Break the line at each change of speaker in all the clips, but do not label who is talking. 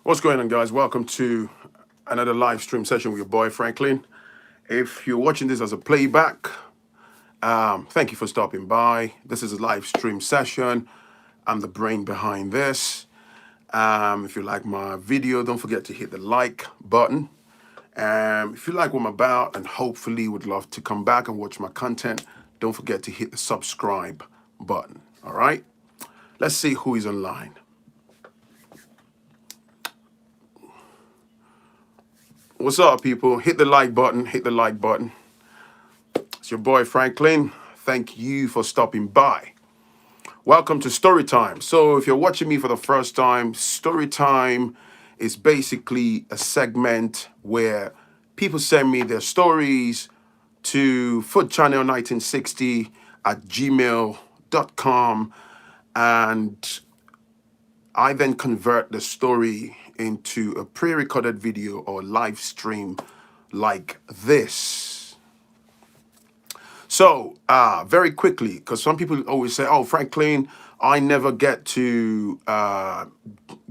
What's going on, guys? Welcome to another live stream session with your boy Phrankleen. If you're watching this as a playback, thank you for stopping by. This is a live stream session. I'm the brain behind this. If you like my video, don't forget to hit the like button. If you like what I'm about and hopefully would love to come back and watch my content, don't forget to hit the subscribe button. All right? Let's see who is online. What's up, people? Hit the like button. Hit the like button. It's your boy Phrankleen. Thank you for stopping by. Welcome to Story Time. So if you're watching me for the first time, Story Time is basically a segment where people send me their stories to foodchannel1960 at gmail.com, and I then convert the story into a pre-recorded video or live stream like this. So, very quickly, because some people always say, oh, Phrankleen, I never get to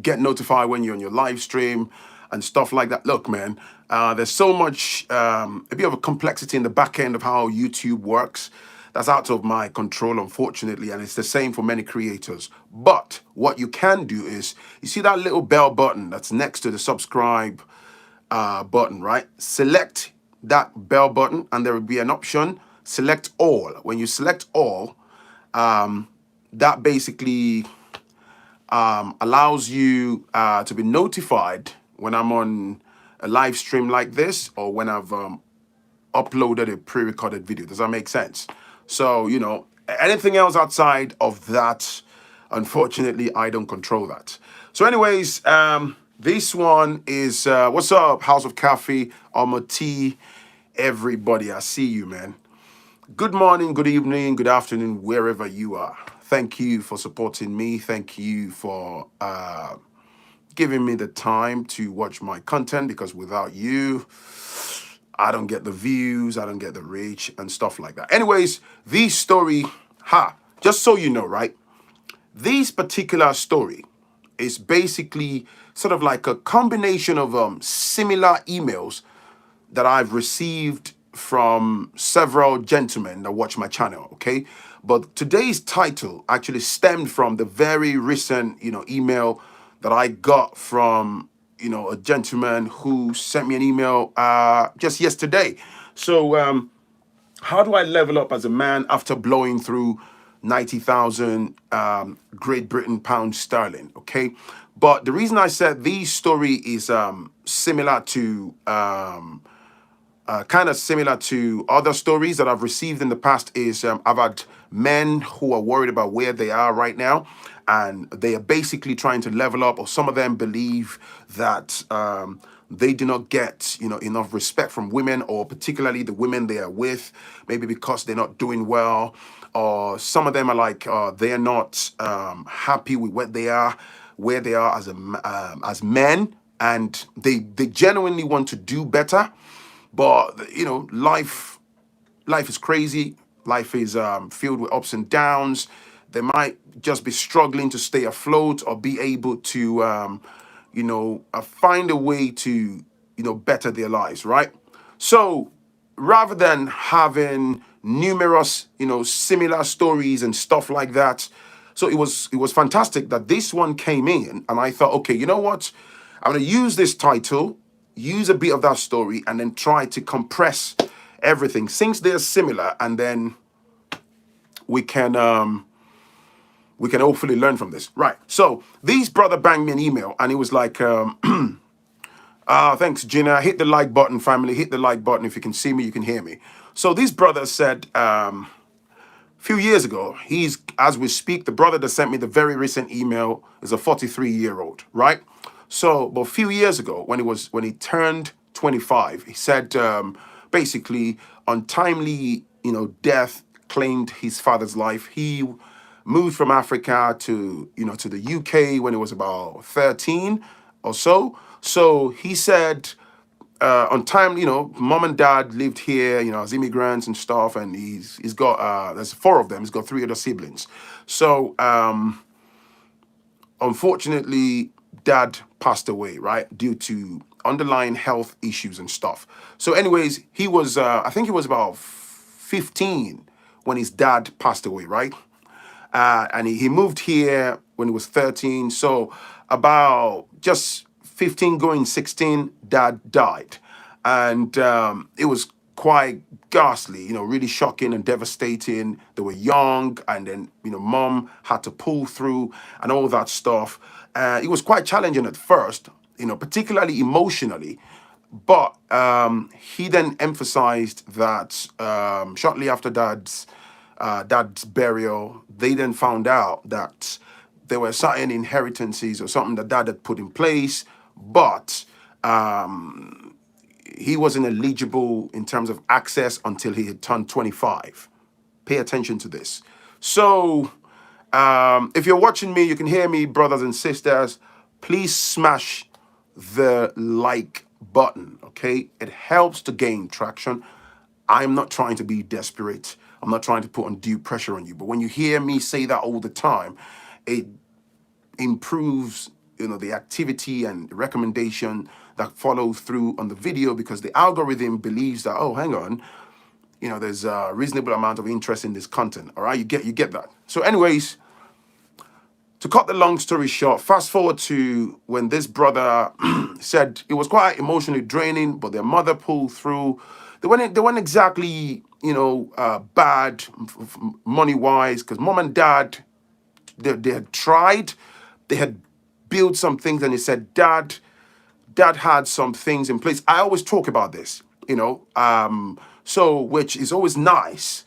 get notified when you're on your live stream and stuff like that. Look, man, there's so much, a bit of a complexity in the back end of how YouTube works. That's out of my control, unfortunately, and it's the same for many creators. But what you can do is, you see that little bell button that's next to the subscribe button, right? Select that bell button, and there will be an option, select all. When you select all, that basically allows you to be notified when I'm on a live stream like this, or when I've uploaded a pre-recorded video. Does that make sense? So, you know, anything else outside of that, unfortunately, I don't control that. So anyways, this one is, what's up, House of Coffee, Alma Tea, everybody, I see you, man. Good morning, good evening, good afternoon, wherever you are. Thank you for supporting me. Thank you for giving me the time to watch my content, because without you, I don't get the views, I don't get the reach and stuff like that. Anyways, this story, just so you know, right? This particular story is basically sort of like a combination of similar emails that I've received from several gentlemen that watch my channel, okay? But today's title actually stemmed from the very recent, email that I got from a gentleman who sent me an email just yesterday. So, how do I level up as a man after blowing through 90,000 Great Britain pound sterling? Okay, but the reason I said this story is similar to kind of similar to other stories that I've received in the past is I've had men who are worried about where they are right now, and they are basically trying to level up, or some of them believe that they do not get enough respect from women, or particularly the women they are with, maybe because they're not doing well, or some of them are like they're not happy with where they are as men, and they genuinely want to do better. But life is crazy. Life is filled with ups and downs. They might just be struggling to stay afloat, or be able to find a way to better their lives, right? So rather than having numerous similar stories and stuff like that, so it was fantastic that this one came in, and I thought, okay, you know what, I'm going to use this title, use a bit of that story, and then try to compress everything since they're similar, and then we can hopefully learn from this. Right. So this brother banged me an email, and he was like, thanks, Gina. Hit the like button, family. Hit the like button. If you can see me, you can hear me. So this brother said, few years ago, as we speak, the brother that sent me the very recent email is a 43-year-old, right? So, but a few years ago, when he turned 25, he said basically untimely, death claimed his father's life. He moved from Africa to the UK when he was about 13 or so. So he said untimely, mom and dad lived here, as immigrants and stuff, and he's got there's four of them. He's got three other siblings. So unfortunately, dad passed away, right, due to underlying health issues and stuff. So, anyways, he was, I think he was about 15 when his dad passed away, right? And he moved here when he was 13. So, about just 15 going 16, dad died. And it was quite ghastly, really shocking and devastating. They were young, and then, mom had to pull through and all that stuff. It was quite challenging at first, particularly emotionally. But he then emphasized that shortly after dad's burial, they then found out that there were certain inheritances or something that dad had put in place, but he wasn't eligible in terms of access until he had turned 25. Pay attention to this. So, if you're watching me, you can hear me, brothers and sisters. Please smash the like button, okay? It helps to gain traction. I'm not trying to be desperate. I'm not trying to put undue pressure on you. But when you hear me say that all the time, it improves, the activity and recommendation that follows through on the video, because the algorithm believes that, oh, hang on, there's a reasonable amount of interest in this content. All right, you get that. So, anyways, to cut the long story short, fast forward to when this brother said it was quite emotionally draining, but their mother pulled through. They weren't exactly, bad money wise, because mom and dad, they had tried, they had built some things, and they said dad had some things in place. I always talk about this, so which is always nice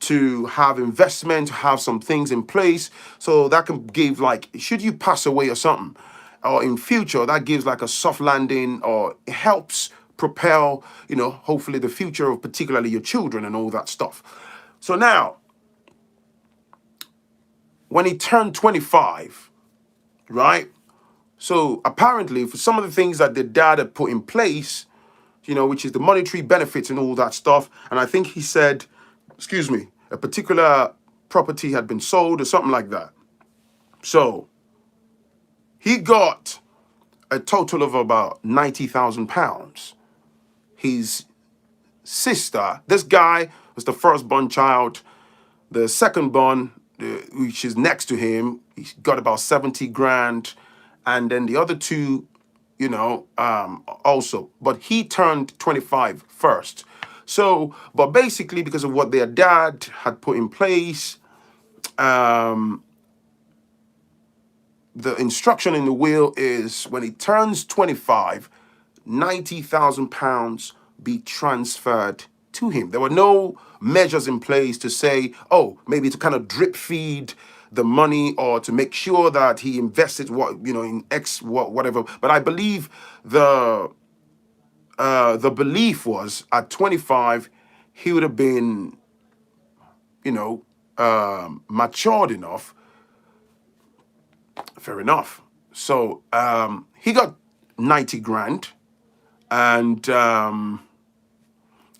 to have investment, to have some things in place, so that can give, like, should you pass away or something, or in future, that gives like a soft landing, or it helps propel, hopefully the future of particularly your children and all that stuff. So now, when he turned 25, right? So apparently, for some of the things that the dad had put in place, which is the monetary benefits and all that stuff, and I think he said, excuse me, a particular property had been sold or something like that. So he got a total of about £90,000. His sister, this guy was the firstborn child. The secondborn, which is next to him, he got about 70 grand. And then the other two, also. But he turned 25 first. So, but basically, because of what their dad had put in place, the instruction in the will is when he turns 25, £90,000 be transferred to him. There were no measures in place to say, oh, maybe to kind of drip feed the money, or to make sure that he invested in X whatever. But I believe the belief was at 25 he would have been matured enough. Fair enough. So he got 90 grand, and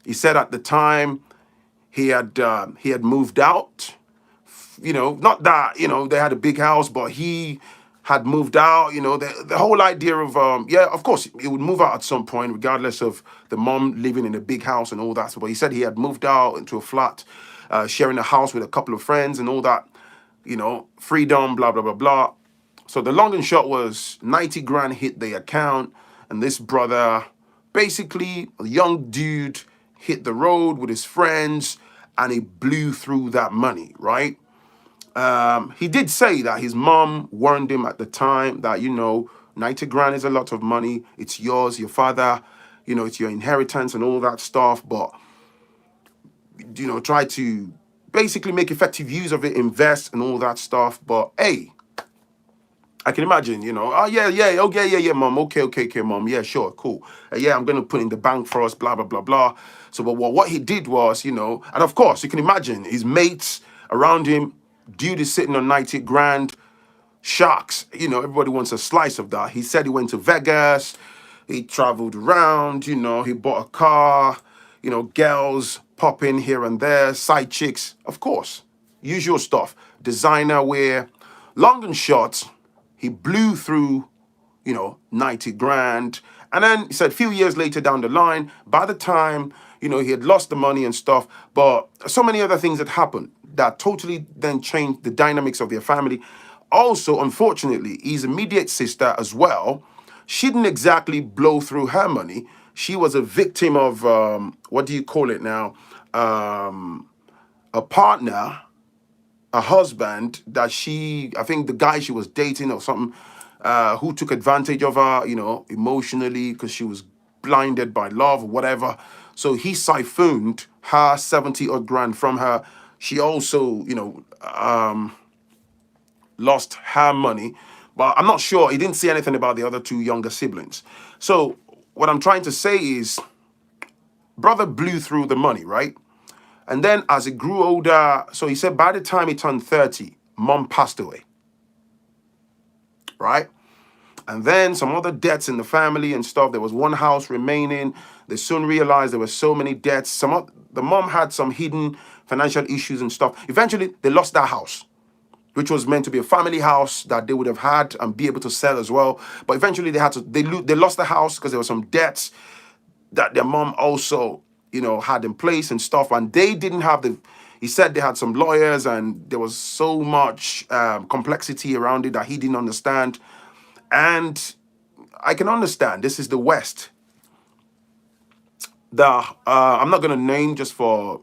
he said at the time he had moved out. Not that they had a big house, but he had moved out. The whole idea of of course he would move out at some point, regardless of the mom living in a big house and all that. But he said he had moved out into a flat, sharing a house with a couple of friends and all that. Freedom, blah blah blah blah. So the long and short was 90 grand hit the account, and this brother, basically a young dude, hit the road with his friends, and he blew through that money, right? He did say that his mom warned him at the time that, 90 grand is a lot of money. It's yours, your father, it's your inheritance and all that stuff. But, try to basically make effective use of it, invest and all that stuff. But, hey, I can imagine, oh, yeah, mom. Okay, mom. Yeah, sure, cool. Yeah, I'm going to put in the bank for us, blah, blah, blah, blah. So, but what he did was, and of course, you can imagine his mates around him, dude is sitting on 90 grand, sharks, everybody wants a slice of that. He said he went to Vegas, he traveled around, he bought a car, girls popping here and there, side chicks, of course, usual stuff, designer wear. Long and short, he blew through 90 grand. And then he said a few years later down the line, by the time, he had lost the money and stuff, but so many other things had happened that totally then changed the dynamics of their family. Also, unfortunately, his immediate sister as well, she didn't exactly blow through her money. She was a victim of, what do you call it now? A partner, a husband that I think the guy she was dating or something, who took advantage of her, emotionally because she was blinded by love or whatever. So he siphoned her 70 odd grand from her. She also, lost her money, but I'm not sure. He didn't say anything about the other two younger siblings. So what I'm trying to say is, brother blew through the money, right? And then as he grew older, so he said by the time he turned 30, mom passed away, right? And then some other debts in the family and stuff. There was one house remaining. They soon realized there were so many debts. The mom had some hidden financial issues and stuff. Eventually, they lost that house, which was meant to be a family house that they would have had and be able to sell as well. But eventually, they lost the house because there were some debts that their mom also, had in place and stuff. And they didn't have he said they had some lawyers and there was so much complexity around it that he didn't understand. And I can understand, this is the West. I'm not going to name just to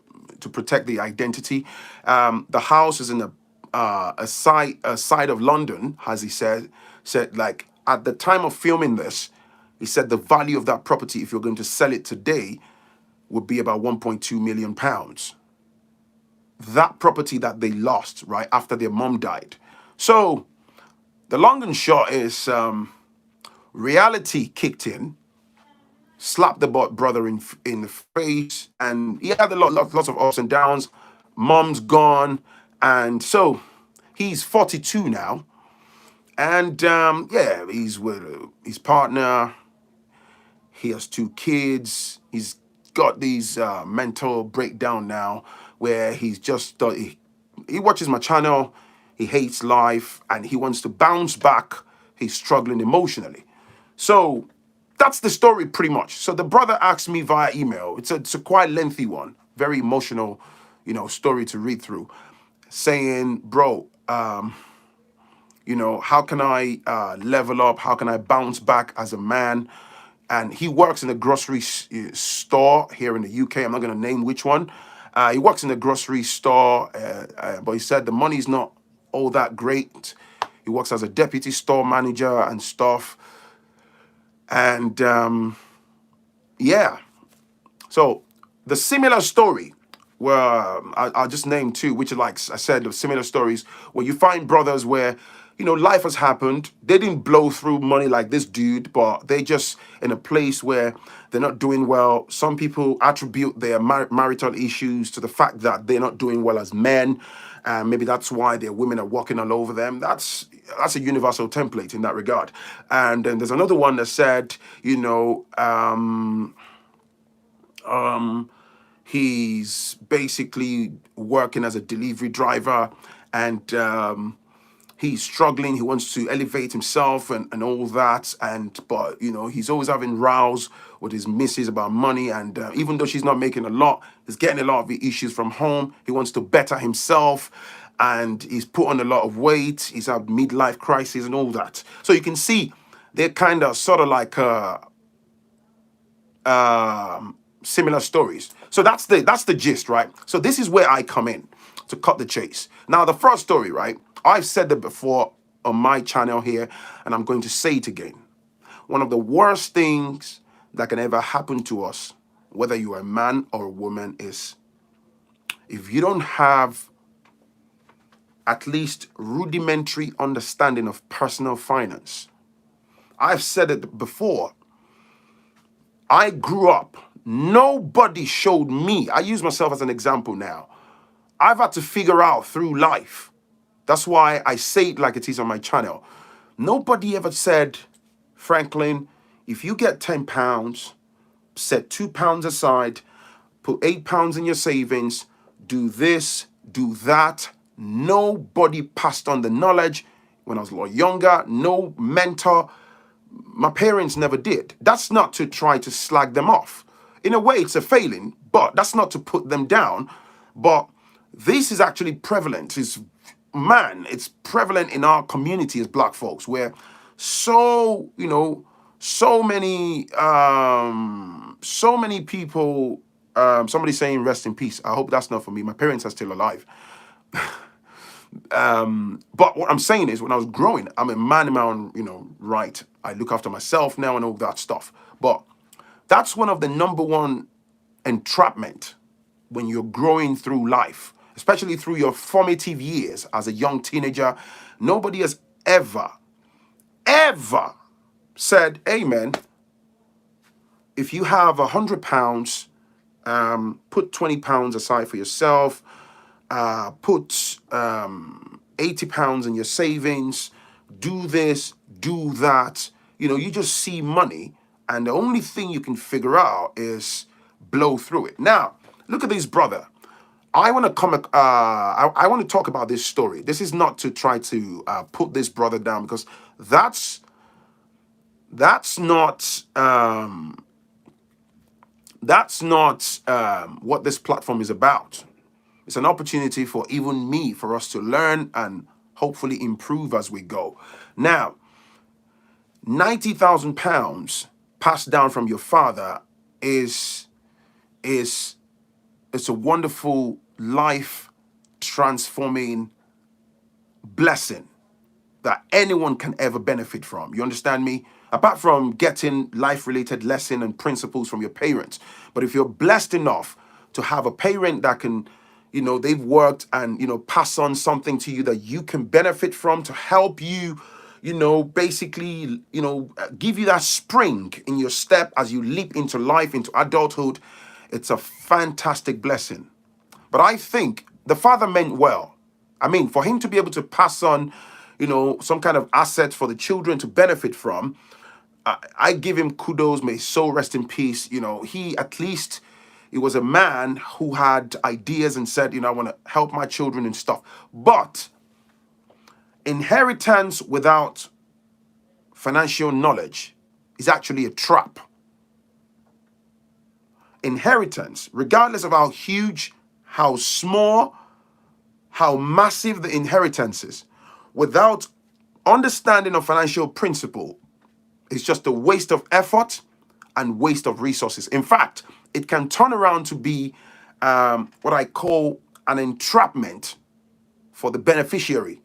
protect the identity. The house is in a side of London, as he said like at the time of filming this, he said the value of that property, if you're going to sell it today, would be about 1.2 million pounds. That property that they lost right after their mom died. So the long and short is, reality kicked in, slapped the brother in the face, and he had lots of ups and downs. Mom's gone, and so he's 42 now, and yeah, he's with his partner. He has two kids. He's got these mental breakdown now, where he's just he watches my channel. He hates life, and he wants to bounce back. He's struggling emotionally. So that's the story pretty much. So the brother asked me via email. It's a quite lengthy one, very emotional, story to read through, saying, bro, how can I level up? How can I bounce back as a man? And he works in a grocery store here in the UK. I'm not going to name which one. He works in a grocery store, but he said the money's not all that great. He works as a deputy store manager and stuff. And yeah, so the similar story, where I'll just name two, which are, like I said, the similar stories where you find brothers where, life has happened. They didn't blow through money like this dude, but they just in a place where they're not doing well. Some people attribute their marital issues to the fact that they're not doing well as men. Maybe that's why their women are walking all over them. That's a universal template in that regard. And then there's another one that said, he's basically working as a delivery driver, and he's struggling. He wants to elevate himself and all that. But he's always having rows with his missus about money. And even though she's not making a lot, he's getting a lot of the issues from home. He wants to better himself, and he's put on a lot of weight. He's had midlife crisis and all that. So you can see they're kind of sort of like similar stories. So that's the gist, right? So this is where I come in to cut the chase. Now, the first story, right? I've said that before on my channel here, and I'm going to say it again. One of the worst things that can ever happen to us, whether you're a man or a woman, is if you don't have at least rudimentary understanding of personal finance. I've said it before. I grew up, nobody showed me. I use myself as an example now. I've had to figure out through life. That's why I say it like it is on my channel. Nobody ever said, Phrankleen, if you get 10 pounds, set 2 pounds aside, put 8 pounds in your savings, do this, do that. Nobody passed on the knowledge when I was a lot younger. No mentor My parents never did. That's not to try to slag them off. In a way, it's a failing, but that's not to put them down. But this is actually prevalent. It's prevalent in our community as black folks, where so, so many people, somebody saying rest in peace. I hope that's not for me. My parents are still alive. But what I'm saying is, when I was growing, I'm a man in my own, right. I look after myself now and all that stuff. But that's one of the number one entrapment when you're growing through life, especially through your formative years as a young teenager. Nobody has ever said, "Hey, man, if you have £100, put £20 aside for yourself. Put £80 in your savings, do this, do that." You just see money, and the only thing you can figure out is blow through it. Now, look at this brother. I want to I want to talk about this story. This is not to try to put this brother down, because that's not what this platform is about. It's an opportunity for even me, for us to learn and hopefully improve as we go. Now, £90,000 passed down from your father is it's a wonderful life transforming blessing that anyone can ever benefit from. You understand me? Apart from getting life-related lesson and principles from your parents. But if you're blessed enough to have a parent that can, they've worked and, pass on something to you that you can benefit from, to help you, basically, give you that spring in your step as you leap into life, into adulthood, it's a fantastic blessing. But I think the father meant well. I mean, for him to be able to pass on, some kind of asset for the children to benefit from, I give him kudos. May his soul rest in peace. He was a man who had ideas and said, I want to help my children and stuff. But inheritance without financial knowledge is actually a trap. Inheritance, regardless of how huge, how small, how massive the inheritance is, without understanding of financial principle, it's just a waste of effort and waste of resources. In fact, it can turn around to be what I call an entrapment for the beneficiary.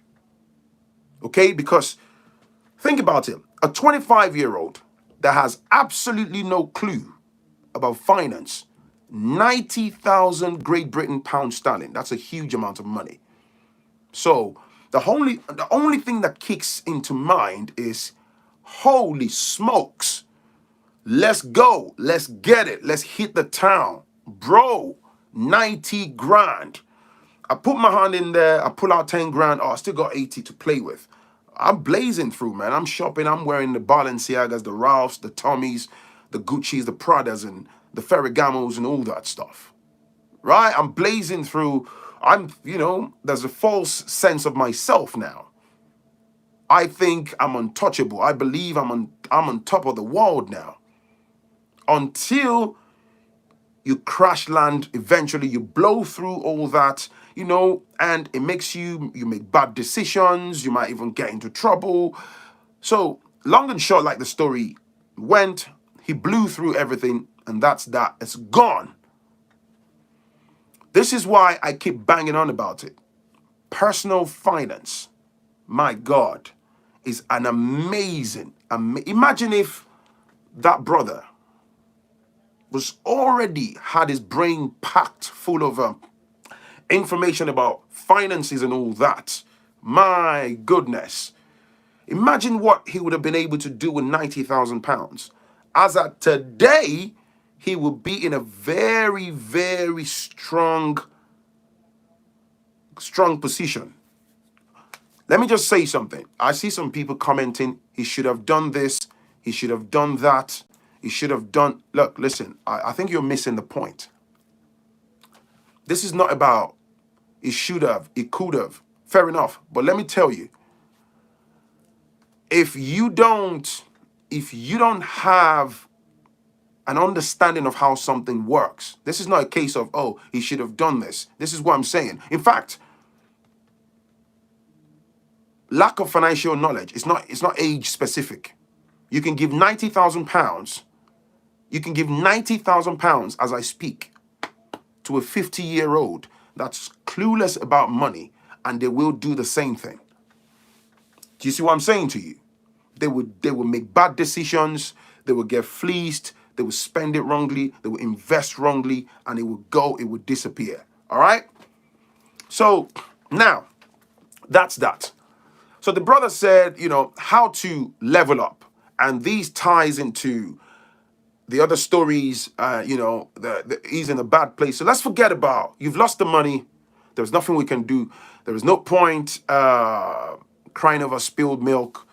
Okay? Because think about it. A 25-year-old that has absolutely no clue about finance, 90,000 Great Britain pound sterling. That's a huge amount of money. So the only thing that kicks into mind is, holy smokes, let's go, let's get it, let's hit the town, bro. 90 grand. I put my hand in there, I pull out 10 grand. Oh, I still got 80 to play with. I'm blazing through, man. I'm shopping. I'm wearing the Balenciagas, the Ralphs, the Tommies, the Gucci's, the Pradas, and the Ferragamos, and all that stuff. Right? I'm blazing through. There's a false sense of myself now. I think I'm untouchable. I believe I'm on top of the world now. Until you crash land, eventually you blow through all that, and it makes you make bad decisions. You might even get into trouble. So long and short, like the story went, he blew through everything, and that's that. It's gone. This is why I keep banging on about it. Personal finance, my God, is an amazing. Imagine if that brother was already had his brain packed full of information about finances and all that. My goodness. Imagine what he would have been able to do with £90,000. As at today, he will be in a very, very strong position. Let me just say something. I see some people commenting, he should have done this, he should have done that, he should have done... Look, listen, I think you're missing the point. This is not about he should have, he could have. Fair enough. But let me tell you, if you don't if you don't have an understanding of how something works, this is not a case of, oh, he should have done this. This is what I'm saying. In fact, lack of financial knowledge, it's not age specific. You can give £90,000. You can give £90,000 as I speak to a 50-year-old that's clueless about money, and they will do the same thing. Do you see what I'm saying to you? They would make bad decisions, they would get fleeced, they would spend it wrongly, they would invest wrongly, and it would disappear. All right? So now, that's that. So the brother said, how to level up. And these ties into the other stories, he's in a bad place. So let's forget about, you've lost the money. There's nothing we can do. There is no point crying over spilled milk.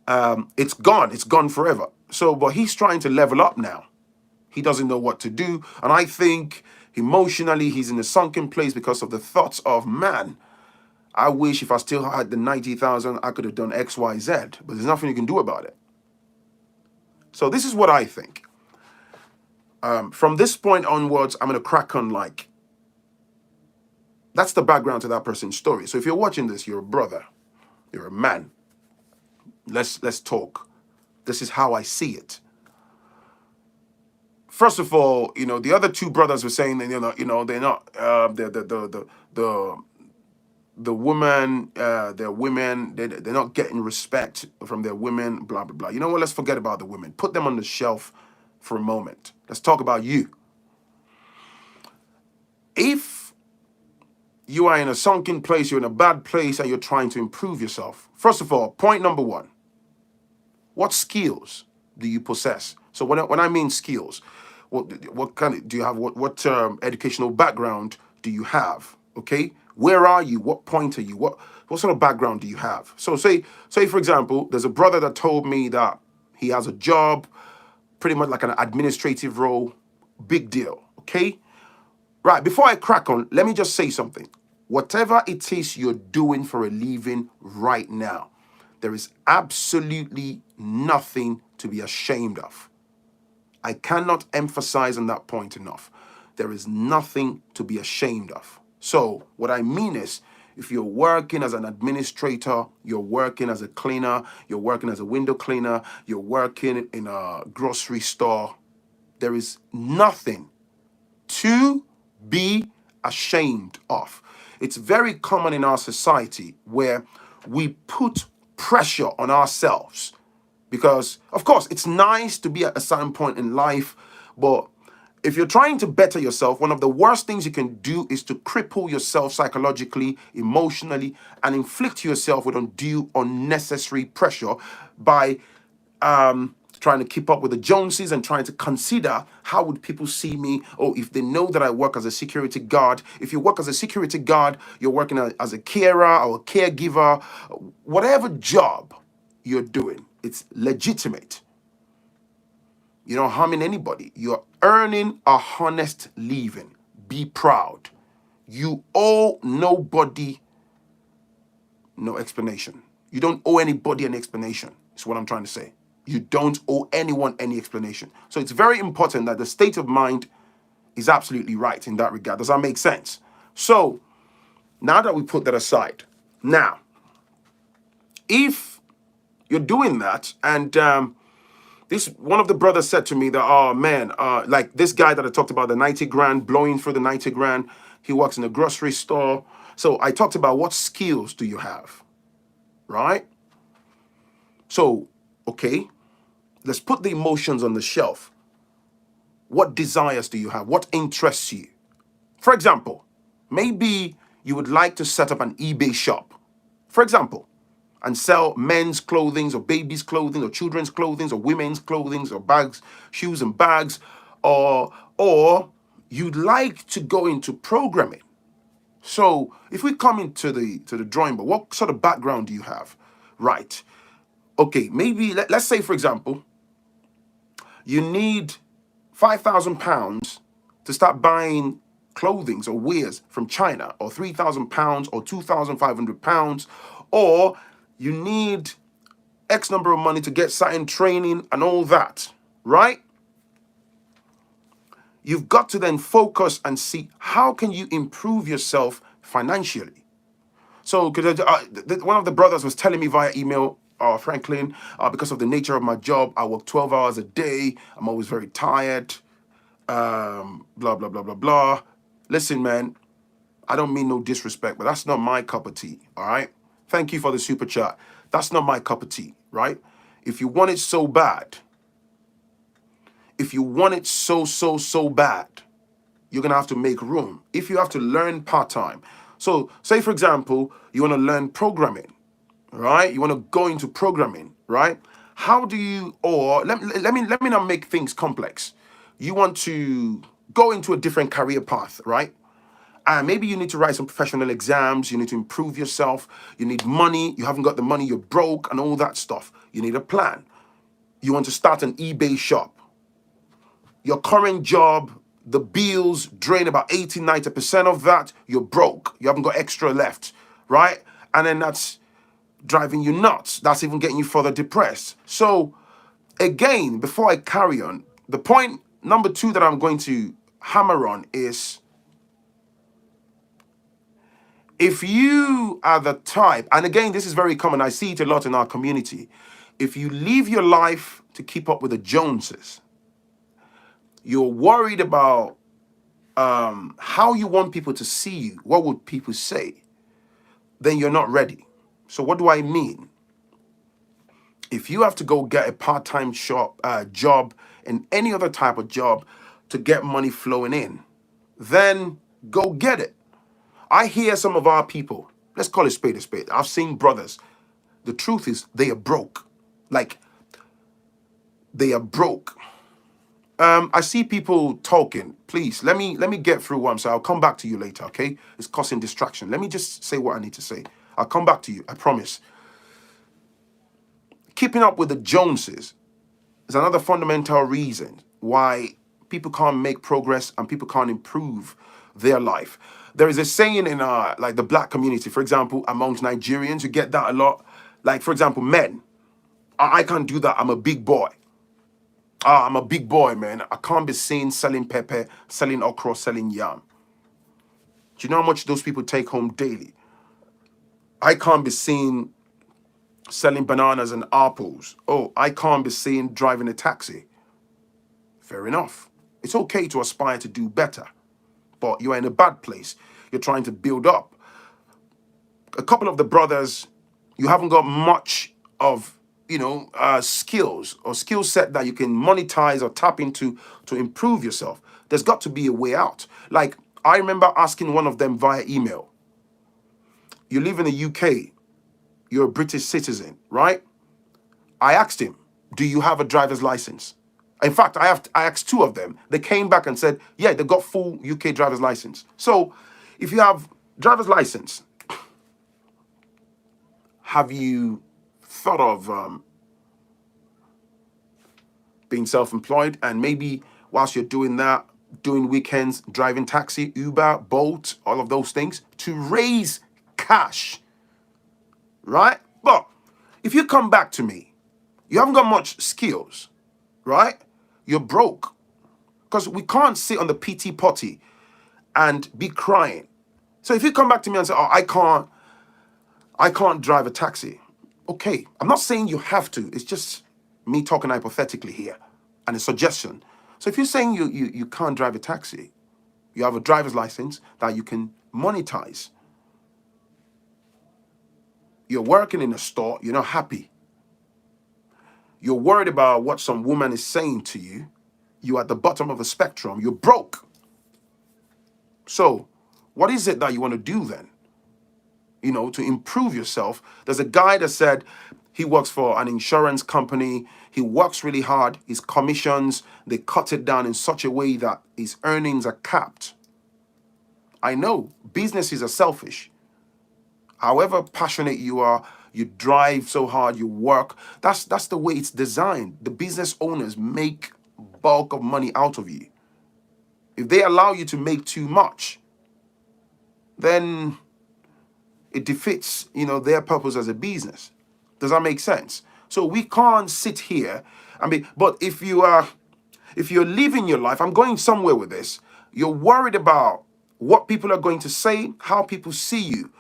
It's gone. It's gone forever. So, but he's trying to level up now. He doesn't know what to do. And I think emotionally he's in a sunken place because of the thoughts of, man, I wish if I still had the 90,000, I could have done X, Y, Z. But there's nothing you can do about it. So this is what I think. From this point onwards, I'm going to crack on that's the background to that person's story. So if you're watching this, you're a brother, you're a man. Let's talk. This is how I see it. First of all, the other two brothers were saying that they're not the woman, their women, they're not getting respect from their women, blah blah blah. You know what? Let's forget about the women. Put them on the shelf for a moment. Let's talk about you. If you are in a sunken place, you're in a bad place, and you're trying to improve yourself, first of all, point number one, what skills do you possess? So when I mean skills, what kind of do you have? What educational background do you have? Okay, where are you? What point are you? What sort of background do you have? So say for example, there's a brother that told me that he has a job, pretty much like an administrative role. Big deal. Okay, right. Before I crack on, let me just say something. Whatever it is you're doing for a living right now, there is absolutely nothing to be ashamed of. I cannot emphasize on that point enough. There is nothing to be ashamed of. So what I mean is, if you're working as an administrator, you're working as a cleaner, you're working as a window cleaner, you're working in a grocery store, there is nothing to be ashamed of. It's very common in our society where we put pressure on ourselves because, of course, it's nice to be at a certain point in life, but if you're trying to better yourself, one of the worst things you can do is to cripple yourself psychologically, emotionally, and inflict yourself with undue, unnecessary pressure by trying to keep up with the Joneses and trying to consider, how would people see me? Or if they know that I work as a security guard. If you work as a security guard, you're working as a carer or a caregiver, whatever job you're doing, it's legitimate. You're not harming anybody. You're earning a honest living. Be proud. You owe nobody no explanation. You don't owe anybody an explanation. That's what I'm trying to say. You don't owe anyone any explanation. So it's very important that the state of mind is absolutely right in that regard. Does that make sense? So now that we put that aside, now, if you're doing that, and this one of the brothers said to me that, oh man, like this guy that I talked about, the 90 grand, blowing through the 90 grand, he works in a grocery store. So I talked about, what skills do you have, right? So, okay, let's put the emotions on the shelf. What desires do you have? What interests you? For example, maybe you would like to set up an eBay shop, for example, and sell men's clothing or babies' clothing or children's clothing or women's clothing or bags, shoes and bags, or you'd like to go into programming. So if we come into the drawing board, what sort of background do you have? Right. Okay, maybe let's say, for example, you need £5,000 to start buying clothing or wares from China, or £3,000 or £2,500, or you need X number of money to get certain training and all that, right? You've got to then focus and see how can you improve yourself financially. So, because one of the brothers was telling me via email, Phrankleen, because of the nature of my job, I work 12 hours a day. I'm always very tired. Blah, blah, blah, blah, blah. Listen, man, I don't mean no disrespect, but that's not my cup of tea, all right? Thank you for the super chat. That's not my cup of tea, right? If you want it so bad, if you want it so bad, you're going to have to make room. If you have to learn part-time. So say, for example, you want to learn programming, right? You want to go into programming, right? How do you, or let me not make things complex. You want to go into a different career path, right? And maybe you need to write some professional exams. You need to improve yourself. You need money. You haven't got the money. You're broke and all that stuff. You need a plan. You want to start an eBay shop. Your current job, the bills drain about 80, 90% of that. You're broke. You haven't got extra left, right? And then that's driving you nuts. That's even getting you further depressed. So again, before I carry on, the point number 2 that I'm going to hammer on is, if you are the type, and again, this is very common, I see it a lot in our community. If you live your life to keep up with the Joneses, you're worried about how you want people to see you, what would people say, then you're not ready. So what do I mean? If you have to go get a part-time job in any other type of job to get money flowing in, then go get it. I hear some of our people, let's call it spade a spade. I've seen brothers. The truth is they are broke. Like, they are broke. I see people talking. Please, let me get through what I'm saying. I'll come back to you later, okay? It's causing distraction. Let me just say what I need to say. I'll come back to you, I promise. Keeping up with the Joneses is another fundamental reason why people can't make progress and people can't improve their life. There is a saying in like the black community, for example, amongst Nigerians, you get that a lot. Like, for example, men, I can't do that. I'm a big boy. I'm a big boy, man. I can't be seen selling pepper, selling okra, selling yam. Do you know how much those people take home daily? I can't be seen selling bananas and apples. Oh, I can't be seen driving a taxi. Fair enough. It's okay to aspire to do better, but you're in a bad place. You're trying to build up. A couple of the brothers, you haven't got much of, skills or skill set that you can monetize or tap into to improve yourself. There's got to be a way out. Like, I remember asking one of them via email, you live in the UK, you're a British citizen, right? I asked him, do you have a driver's license? In fact, I asked 2 of them. They came back and said, yeah, they got full UK driver's license. So if you have driver's license, have you thought of being self-employed, and maybe whilst you're doing that, doing weekends, driving taxi, Uber, Bolt, all of those things to raise cash, right? But if you come back to me, you haven't got much skills, right? You're broke, because we can't sit on the PT potty and be crying. So if you come back to me and say, oh, I can't drive a taxi. Okay, I'm not saying you have to. It's just me talking hypothetically here and a suggestion. So if you're saying you can't drive a taxi, you have a driver's license that you can monetize. You're working in a store, you're not happy. You're worried about what some woman is saying to you. You're at the bottom of the spectrum. You're broke. So what is it that you want to do then? To improve yourself. There's a guy that said he works for an insurance company. He works really hard. His commissions, they cut it down in such a way that his earnings are capped. I know businesses are selfish. However passionate you are, you drive so hard, you work. That's the way it's designed. The business owners make bulk of money out of you. If they allow you to make too much, then it defeats, their purpose as a business. Does that make sense? So we can't sit here. I mean, but if you're living your life, I'm going somewhere with this. You're worried about what people are going to say, how people see you.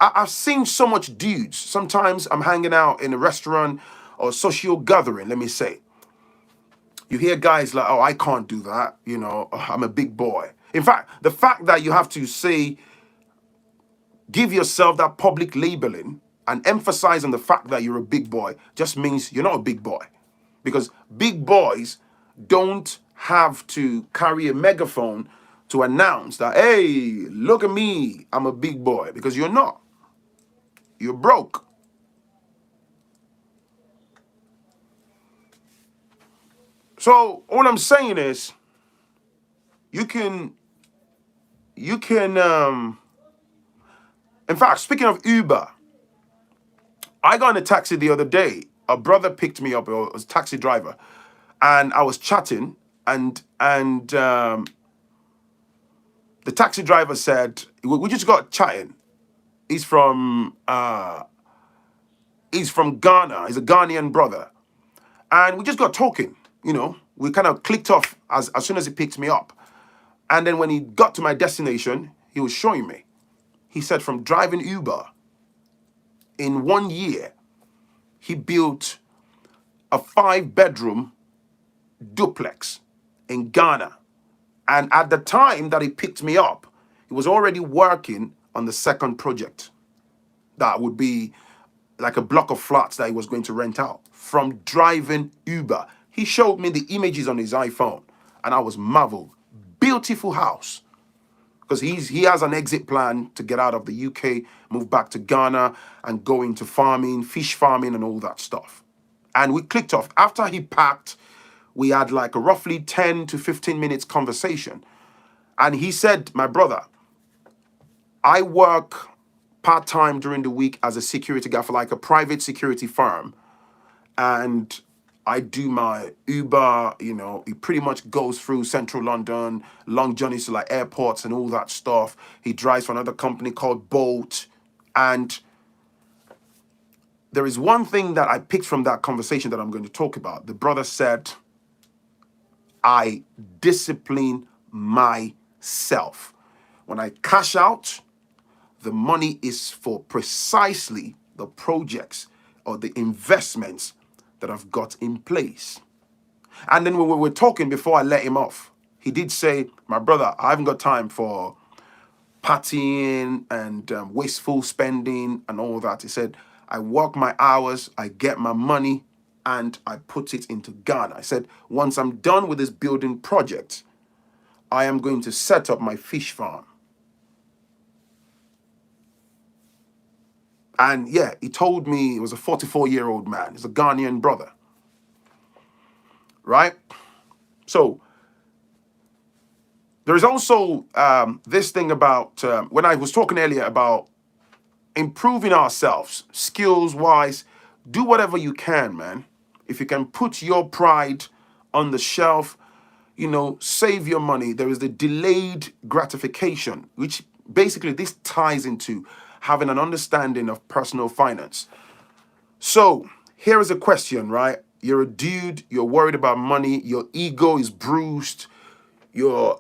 I've seen so much dudes. Sometimes I'm hanging out in a restaurant or social gathering, let me say. You hear guys like, oh, I can't do that. You know, "Oh, I'm a big boy." In fact, the fact that you have to say, give yourself that public labeling and emphasize on the fact that you're a big boy just means you're not a big boy. Because big boys don't have to carry a megaphone to announce that, hey, look at me, I'm a big boy. Because you're not. You're broke. So all I'm saying is, you can, in fact, speaking of Uber, I got in a taxi the other day. A brother picked me up, or was a taxi driver, and I was chatting, and the taxi driver said, we just got chatting. He's from Ghana. He's a Ghanaian brother. And we just got talking, you know. We kind of clicked off as soon as he picked me up. And then when he got to my destination, he was showing me. He said from driving Uber, in 1 year, he built a 5-bedroom duplex in Ghana. And at the time that he picked me up, he was already working on the second project. That would be like a block of flats that he was going to rent out from driving Uber. He showed me the images on his iPhone, and I was marveled. Beautiful house. Because he has an exit plan to get out of the UK, move back to Ghana, and go into farming, fish farming, and all that stuff. And we clicked off. After he packed, we had like a roughly 10 to 15 minutes conversation. And he said, my brother, I work part-time during the week as a security guy for like a private security firm. And I do my Uber, you know, he pretty much goes through central London, long journeys to like airports and all that stuff. He drives for another company called Bolt. And there is one thing that I picked from that conversation that I'm going to talk about. The brother said, I discipline myself. When I cash out, the money is for precisely the projects or the investments that I've got in place. And then when we were talking before I let him off, he did say, my brother, I haven't got time for partying and wasteful spending and all that. He said, I work my hours, I get my money, and I put it into Ghana. I said, once I'm done with this building project, I am going to set up my fish farm. And yeah, he told me he was a 44-year-old man. He's a Ghanaian brother. Right? So there is also this thing about, when I was talking earlier about improving ourselves, skills-wise, do whatever you can, man. If you can put your pride on the shelf, you know, save your money. There is the delayed gratification, which basically this ties into having an understanding of personal finance. So here is a question, right? You're a dude, you're worried about money, your ego is bruised, you're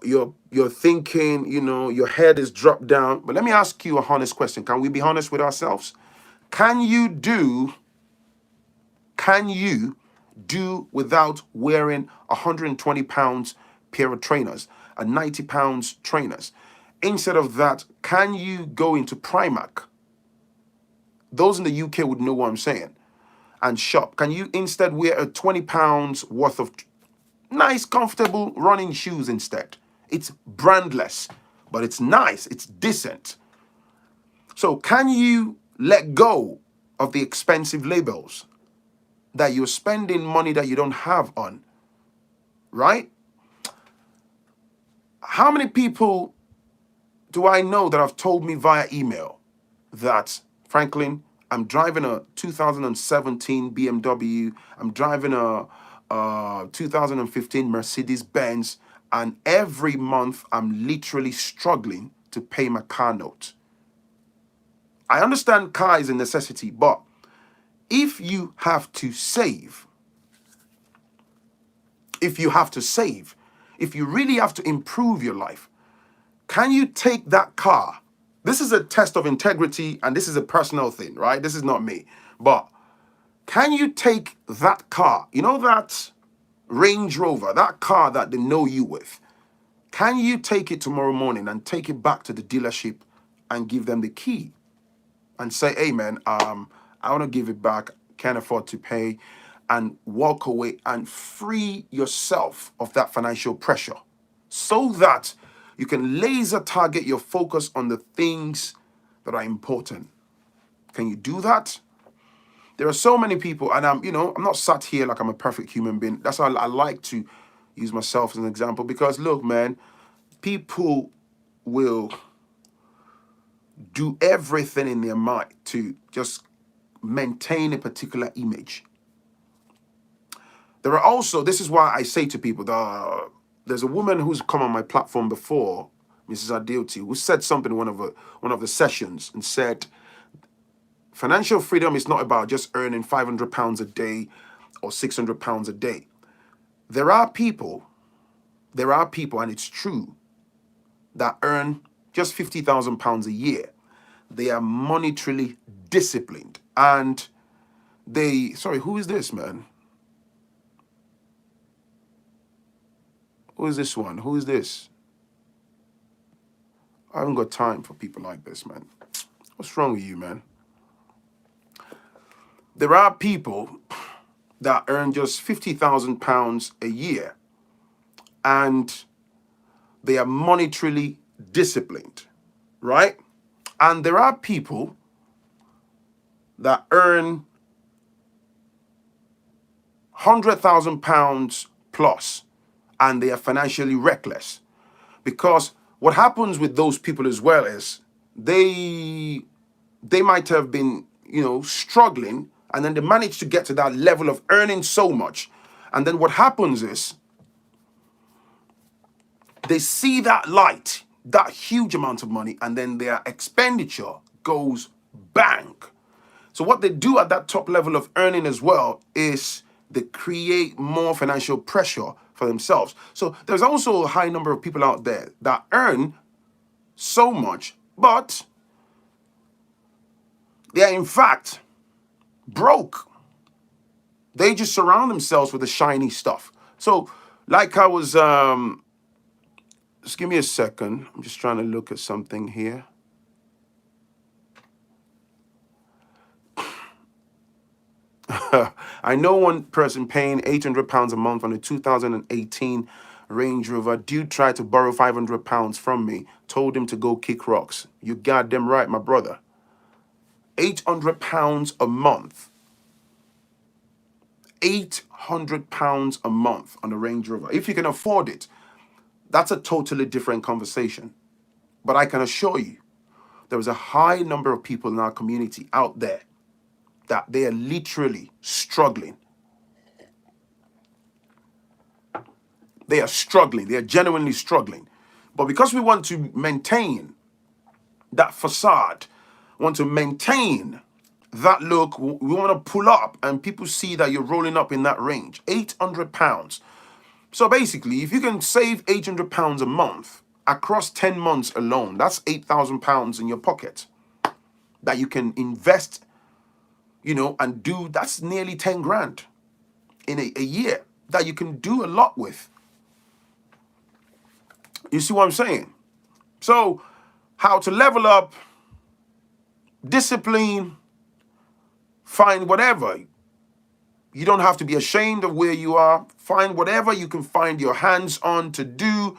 thinking, you know, your head is dropped down. But let me ask you a honest question. Can we be honest with ourselves? Can you do without wearing 120 pounds pair of trainers and 90 pounds trainers? Instead of that, can you go into Primark? Those in the UK would know what I'm saying. And shop. Can you instead wear a 20 pounds worth of nice, comfortable running shoes instead? It's brandless, but it's nice. It's decent. So can you let go of the expensive labels that you're spending money that you don't have on? Right? How many people do I know that have told me via email that, Phrankleen, I'm driving a 2017 BMW, I'm driving a 2015 Mercedes Benz, and every month I'm literally struggling to pay my car note. I understand car is a necessity, but If you have to save, if you have to save, if you really have to improve your life, can you take that car? This is a test of integrity and this is a personal thing, right? This is not me. But can you take that car, you know, that Range Rover, that car that they know you with? Can you take it tomorrow morning and take it back to the dealership and give them the key and say, hey man, I want to give it back, can't afford to pay, and walk away and free yourself of that financial pressure so that you can laser target your focus on the things that are important? Can you do that? There are so many people, and I'm not sat here like I'm a perfect human being. That's why I like to use myself as an example, because look, man, people will do everything in their might to just maintain a particular image. There are also, this is why I say to people, there's a woman who's come on my platform before, Mrs. Adeoti, who said something in one of the sessions and said, financial freedom is not about just earning £500 a day or £600 a day. There are people, and it's true, that earn just £50,000 a year. They are monetarily disciplined, and sorry, who is this, man? Who is this one? Who is this? I haven't got time for people like this, man. What's wrong with you, man? There are people that earn just £50,000 a year, and they are monetarily disciplined, right? And there are people that earn £100,000 plus, and they are financially reckless. Because what happens with those people as well is they might have been, struggling, and then they manage to get to that level of earning so much. And then what happens is they see that light, that huge amount of money, and then their expenditure goes bang. So what they do at that top level of earning as well is they create more financial pressure for themselves. So there's also a high number of people out there that earn so much, but they are in fact broke. They just surround themselves with the shiny stuff. So like I was, just give me a second. I'm just trying to look at something here. I know one person paying £800 a month on a 2018 Range Rover. Dude tried to borrow £500 from me. Told him to go kick rocks. You goddamn right, my brother. £800 a month. £800 a month on a Range Rover. If you can afford it, that's a totally different conversation. But I can assure you, there is a high number of people in our community out there that they are literally struggling. They are struggling. They are genuinely struggling. But because we want to maintain that facade, want to maintain that look, we want to pull up and people see that you're rolling up in that range. £800. So basically, if you can save £800 a month across 10 months alone, that's £8,000 in your pocket that you can invest, and do. That's nearly 10 grand in a year that you can do a lot with. You see what I'm saying? So how to level up, discipline, find whatever. You don't have to be ashamed of where you are. Find whatever you can find your hands on to do.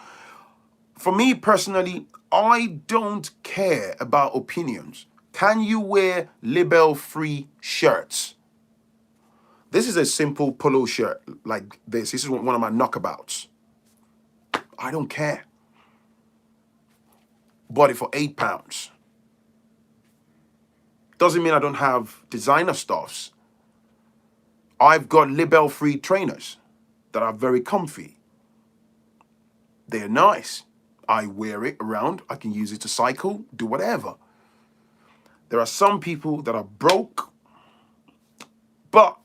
For me personally, I don't care about opinions. Can you wear label-free shirts? This is a simple polo shirt like this. This is one of my knockabouts. I don't care. Bought it for £8. Doesn't mean I don't have designer stuffs. I've got label-free trainers that are very comfy. They're nice. I wear it around. I can use it to cycle, do whatever. There are some people that are broke but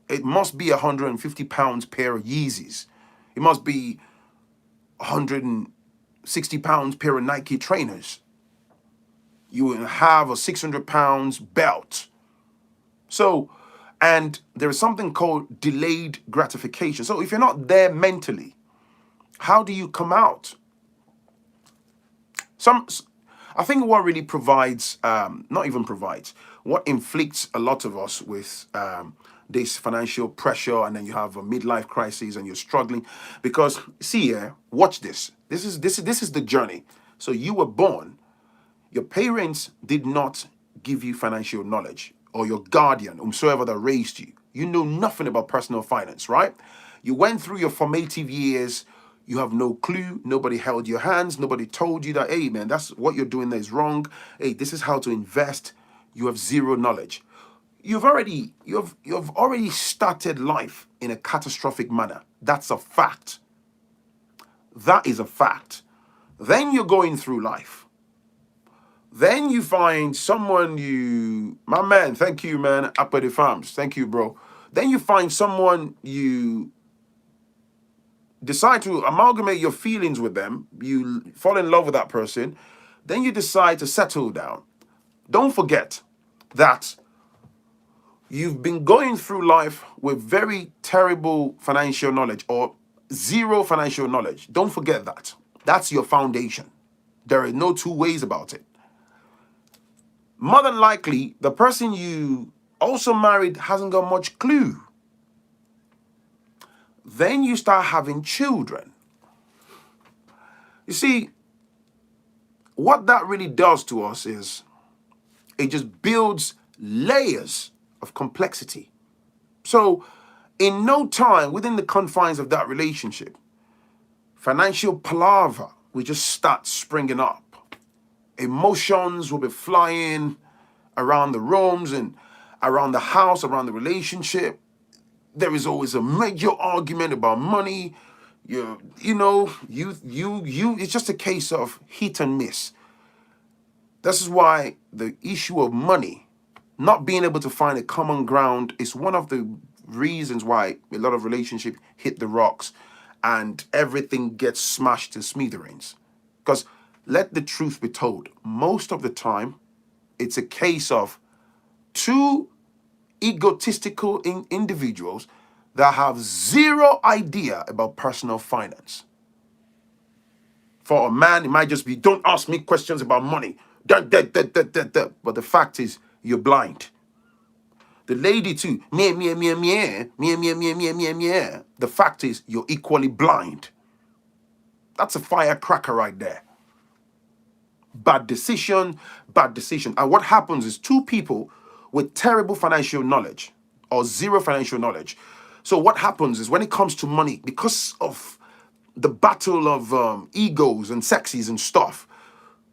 it must be £150 pair of Yeezys. It must be £160 pair of Nike trainers. You will have a £600 belt. So, and there is something called delayed gratification. So if you're not there mentally, how do you come out? Some, I think what really provides, not even provides, what inflicts a lot of us with this financial pressure, and then you have a midlife crisis and you're struggling because see here, watch this. This is the journey. So you were born, your parents did not give you financial knowledge, or your guardian, whomsoever that raised you. You know nothing about personal finance, right? You went through your formative years. You have no clue. Nobody held your hands. Nobody told you that, hey, man, that's what you're doing that is wrong. Hey, this is how to invest. You have zero knowledge. You've already started life in a catastrophic manner. That's a fact. That is a fact. Then you're going through life. Then you find someone my man, thank you, man, up at the farms. Thank you, bro. Then you find someone you decide to amalgamate your feelings with them. You fall in love with that person. Then you decide to settle down. Don't forget that you've been going through life with very terrible financial knowledge or zero financial knowledge. Don't forget that. That's your foundation. There are no two ways about it. More than likely, the person you also married hasn't got much clue. Then you start having children. You see, what that really does to us is it just builds layers of complexity. So, in no time, within the confines of that relationship, financial palaver will just start springing up. Emotions will be flying around the rooms and around the house, around the relationship. There is always a major argument about money. It's just a case of hit and miss. This is why the issue of money, not being able to find a common ground, is one of the reasons why a lot of relationships hit the rocks and everything gets smashed to smithereens. Because let the truth be told, most of the time, it's a case of two egotistical individuals that have zero idea about personal finance. For a man, it might just be, don't ask me questions about money. But the fact is, you're blind. The lady too, meh, meh, meh, meh, meh, meh, meh, meh, meh, meh. The fact is, you're equally blind. That's a firecracker right there. Bad decision, bad decision. And what happens is two people with terrible financial knowledge or zero financial knowledge. So what happens is when it comes to money, because of the battle of egos and sexes and stuff,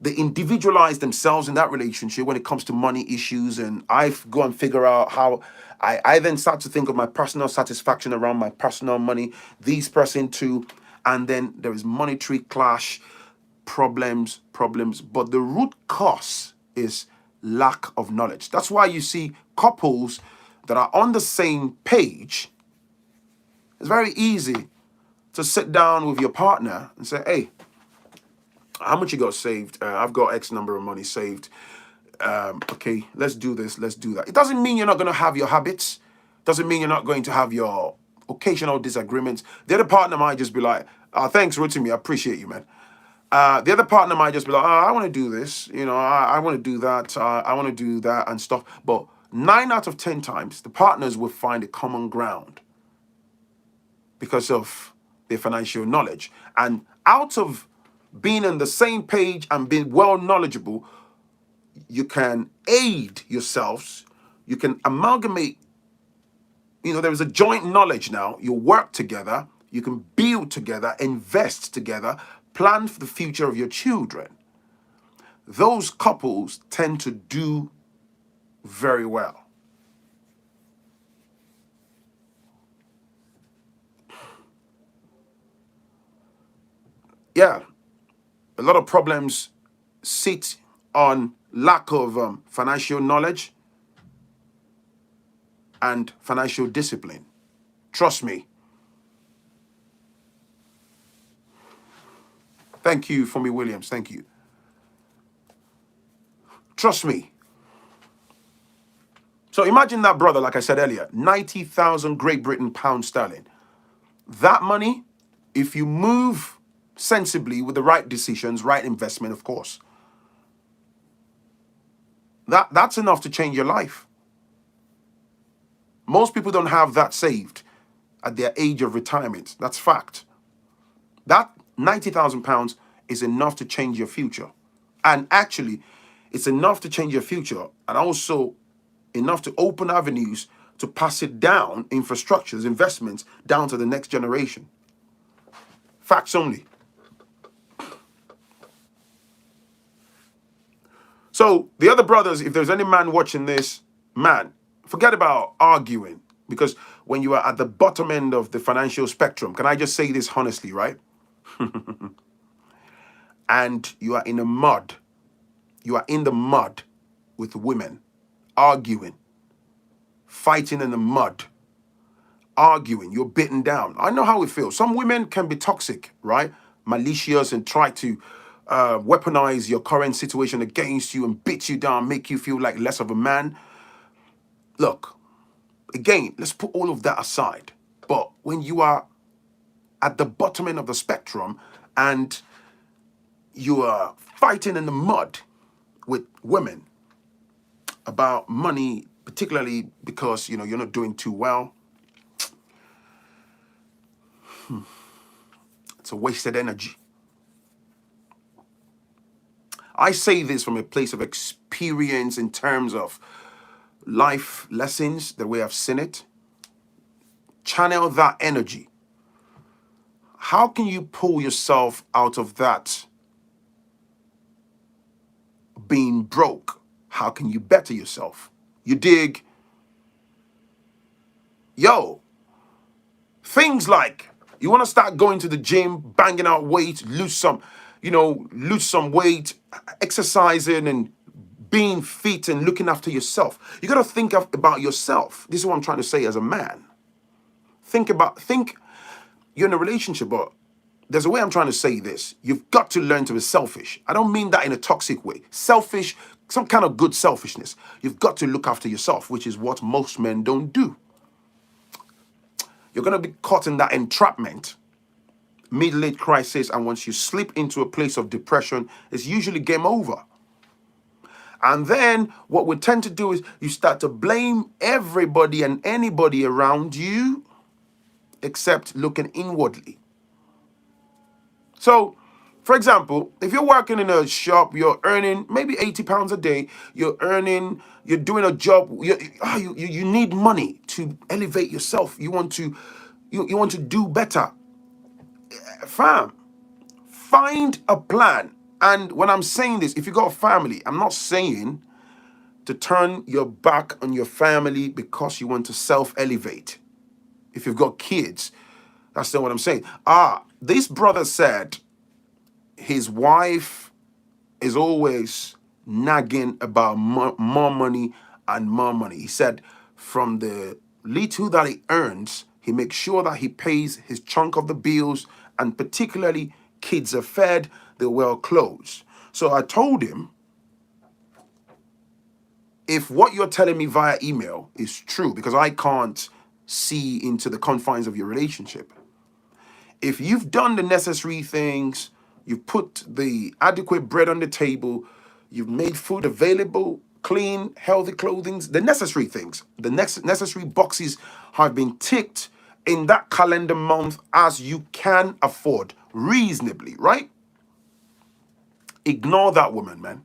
they individualize themselves in that relationship when it comes to money issues. And I go and figure out how I then start to think of my personal satisfaction around my personal money, these person too. And then there is monetary clash, problems. But the root cause is lack of knowledge. That's why you see couples that are on the same page. It's very easy to sit down with your partner and say, hey, how much you got saved? I've got X number of money saved. Okay, let's do this, let's do that. It doesn't mean you're not going to have your habits. Doesn't mean you're not going to have your occasional disagreements. The other partner might just be like, thanks, Rotimi, I appreciate you, man. The other partner might just be like, I want to do this, I want to do that, I want to do that and stuff. But 9 out of 10 times, the partners will find a common ground because of their financial knowledge. And out of being on the same page and being well knowledgeable, you can aid yourselves, you can amalgamate, there is a joint knowledge now. You work together, you can build together, invest together, plan for the future of your children. Those couples tend to do very well. Yeah, a lot of problems sit on lack of financial knowledge. and financial discipline. Trust me. Thank you, Fumi Williams. Thank you. Trust me. So imagine that, brother, like I said earlier, 90,000 Great Britain pounds sterling. That money, if you move sensibly with the right decisions, right investment, of course, that's enough to change your life. Most people don't have that saved at their age of retirement. That's fact. That 90,000 pounds is enough to change your future. And actually, it's enough to change your future and also enough to open avenues to pass it down, infrastructures, investments, down to the next generation. Facts only. So the other brothers, if there's any man watching this, man, forget about arguing. Because when you are at the bottom end of the financial spectrum, can I just say this honestly, right? And you are in the mud. You are in the mud with women, arguing, fighting in the mud, arguing. You're bitten down. I know how it feels. Some women can be toxic, right? Malicious and try to weaponize your current situation against you and beat you down, make you feel like less of a man. Look, again, let's put all of that aside. But when you are at the bottom end of the spectrum and you are fighting in the mud with women about money, particularly because, you're not doing too well, it's a wasted energy. I say this from a place of experience in terms of life lessons, the way I've seen it. Channel that energy. How can you pull yourself out of that being broke? How can you better yourself? You dig? Yo, things like you want to start going to the gym, banging out weight, lose some weight, exercising and being fit and looking after yourself. You got to think about yourself. This is what I'm trying to say as a man. Think you're in a relationship, but there's a way I'm trying to say this. You've got to learn to be selfish. I don't mean that in a toxic way. Selfish, some kind of good selfishness. You've got to look after yourself, which is what most men don't do. You're going to be caught in that entrapment, middle-age crisis, and once you slip into a place of depression, it's usually game over. And then what we tend to do is you start to blame everybody and anybody around you except looking inwardly. So, for example, if you're working in a shop, you're earning maybe £80 a day, you're doing a job, you need money to elevate yourself. You want to do better. Fam, find a plan. And when I'm saying this, if you got a family, I'm not saying to turn your back on your family because you want to self-elevate. If you've got kids, that's not what I'm saying. This brother said his wife is always nagging about more money and more money. He said from the little that he earns, he makes sure that he pays his chunk of the bills, and particularly kids are fed, they're well clothed. So I told him, if what you're telling me via email is true, because I can't see into the confines of your relationship, if you've done the necessary things, you've put the adequate bread on the table, you've made food available, clean, healthy clothing, the necessary things, the necessary boxes have been ticked in that calendar month as you can afford reasonably, right? Ignore that woman, man.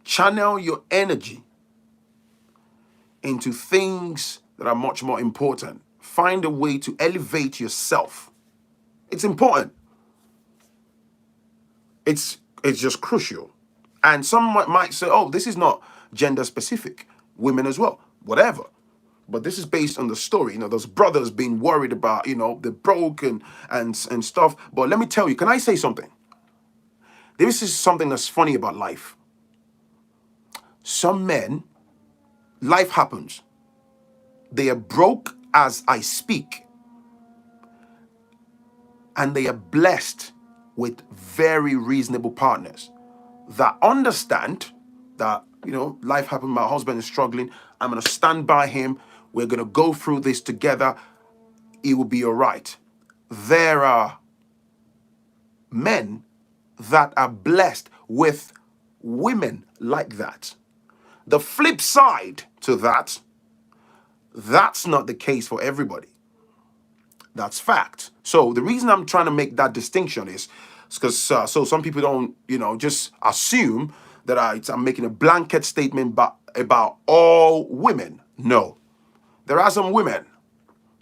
Channel your energy into things that are much more important. Find a way to elevate yourself. It's important. It's just crucial. And some might say, oh, this is not gender specific. Women as well. Whatever. But this is based on the story. Those brothers being worried about, they're broke and stuff. But let me tell you, can I say something? This is something that's funny about life. Some men, life happens. They are broke as I speak, and they are blessed with very reasonable partners that understand that, life happened, my husband is struggling, I'm going to stand by him, we're going to go through this together, it will be all right. There are men that are blessed with women like that. The flip side to that, that's not the case for everybody. That's fact. So the reason I'm trying to make that distinction is because so some people don't, just assume that I'm making a blanket statement about all women. No, there are some women.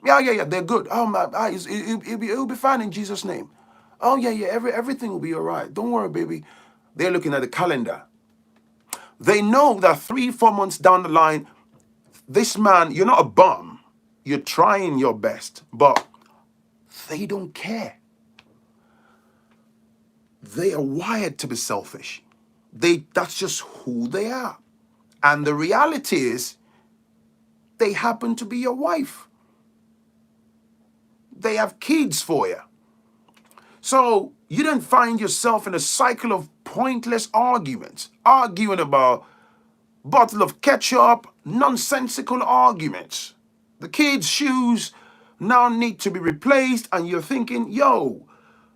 Yeah, they're good. Oh my, it'll be fine in Jesus' name. Oh yeah, everything will be all right. Don't worry, baby. They're looking at the calendar. They know that 3-4 months down the line, this man, you're not a bum. You're trying your best, but they don't care. They are wired to be selfish. That's just who they are. And the reality is, they happen to be your wife. They have kids for you. So you don't find yourself in a cycle of pointless arguments, arguing about bottle of ketchup, nonsensical arguments. The kids' shoes now need to be replaced, and you're thinking, yo,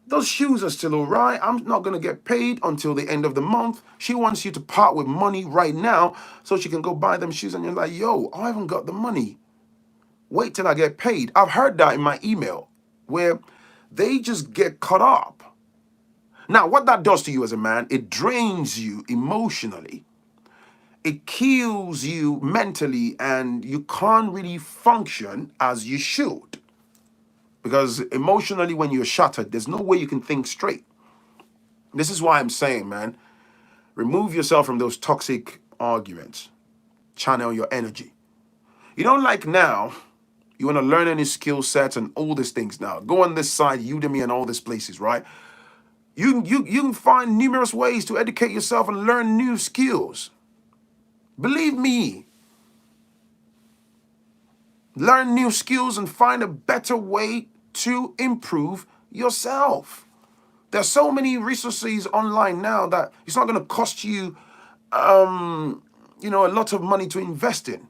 those shoes are still all right. I'm not going to get paid until the end of the month. She wants you to part with money right now so she can go buy them shoes. And you're like, yo, I haven't got the money. Wait till I get paid. I've heard that in my email where they just get caught up. Now, what that does to you as a man, it drains you emotionally. It kills you mentally, and you can't really function as you should. Because emotionally, when you're shattered, there's no way you can think straight. This is why I'm saying, man, remove yourself from those toxic arguments. Channel your energy. You don't like now, you want to learn any skill sets and all these things now. Go on this side, Udemy and all these places, right? You can find numerous ways to educate yourself and learn new skills. Believe me. Learn new skills and find a better way to improve yourself. There's so many resources online now that it's not going to cost you, a lot of money to invest in.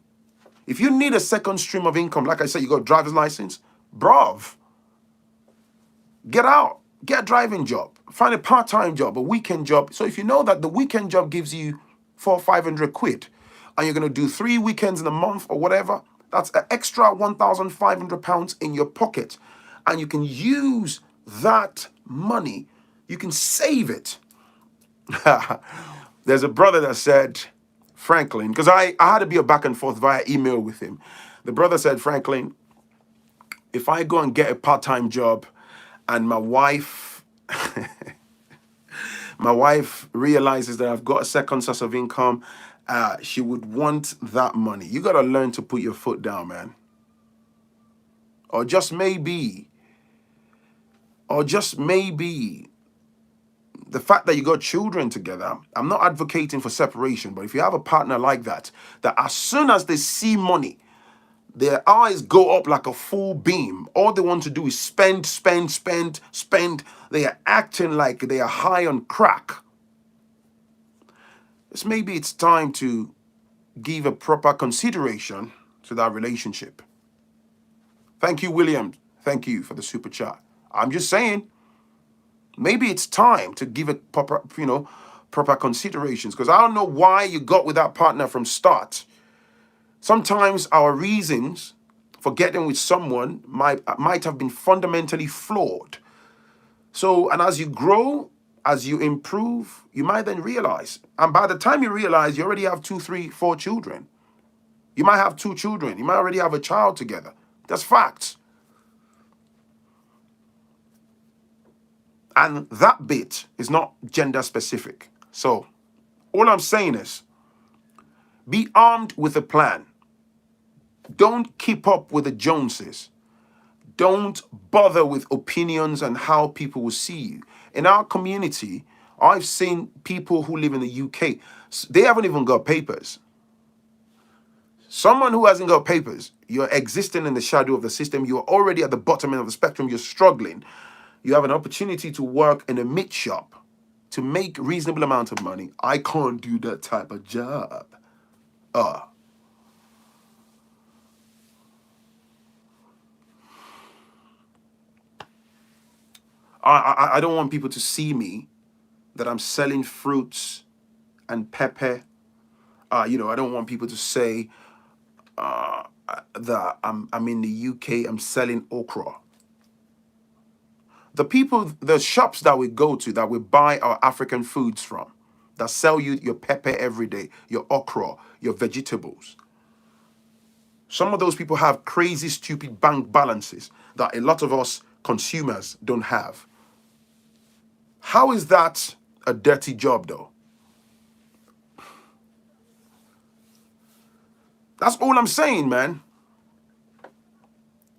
If you need a second stream of income, like I said, you got a driver's license, bruv, get out, get a driving job, find a part-time job, a weekend job. So if you know that the weekend job gives you 400-500 quid, and you're going to do 3 weekends in a month or whatever, that's an extra £1,500 in your pocket. And you can use that money. You can save it. There's a brother that said, Phrankleen, because I had to be a back and forth via email with him. The brother said, Phrankleen, if I go and get a part-time job and my wife realizes that I've got a second source of income, she would want that money. You got to learn to put your foot down, man. Or just maybe, the fact that you got children together, I'm not advocating for separation, but if you have a partner like that as soon as they see money, their eyes go up like a full beam. All they want to do is spend. They are acting like they are high on crack. Maybe it's time to give a proper consideration to that relationship. Thank you, William. Thank you for the super chat. I'm just saying, maybe it's time to give it proper considerations, because I don't know why you got with that partner from start. Sometimes our reasons for getting with someone might have been fundamentally flawed. So, and as you grow, as you improve, you might then realize, and by the time you realize, you already have 2, 3, 4 children. You might have 2 children. You might already have a child together. That's facts. And that bit is not gender specific. So all I'm saying is, be armed with a plan. Don't keep up with the Joneses. Don't bother with opinions and how people will see you. In our community, I've seen people who live in the UK, they haven't even got papers. Someone who hasn't got papers, You're existing in the shadow of the system. You're already at the bottom end of the spectrum. You're struggling. You have an opportunity to work in a meat shop to make reasonable amount of money. I can't do that type of job. I, I don't want people to see me that I'm selling fruits and pepper. I don't want people to say that I'm in the UK. I'm selling okra. The shops that we go to, that we buy our African foods from, that sell you your pepper every day, your okra, your vegetables. Some of those people have crazy, stupid bank balances that a lot of us consumers don't have. How is that a dirty job, though? That's all I'm saying, man.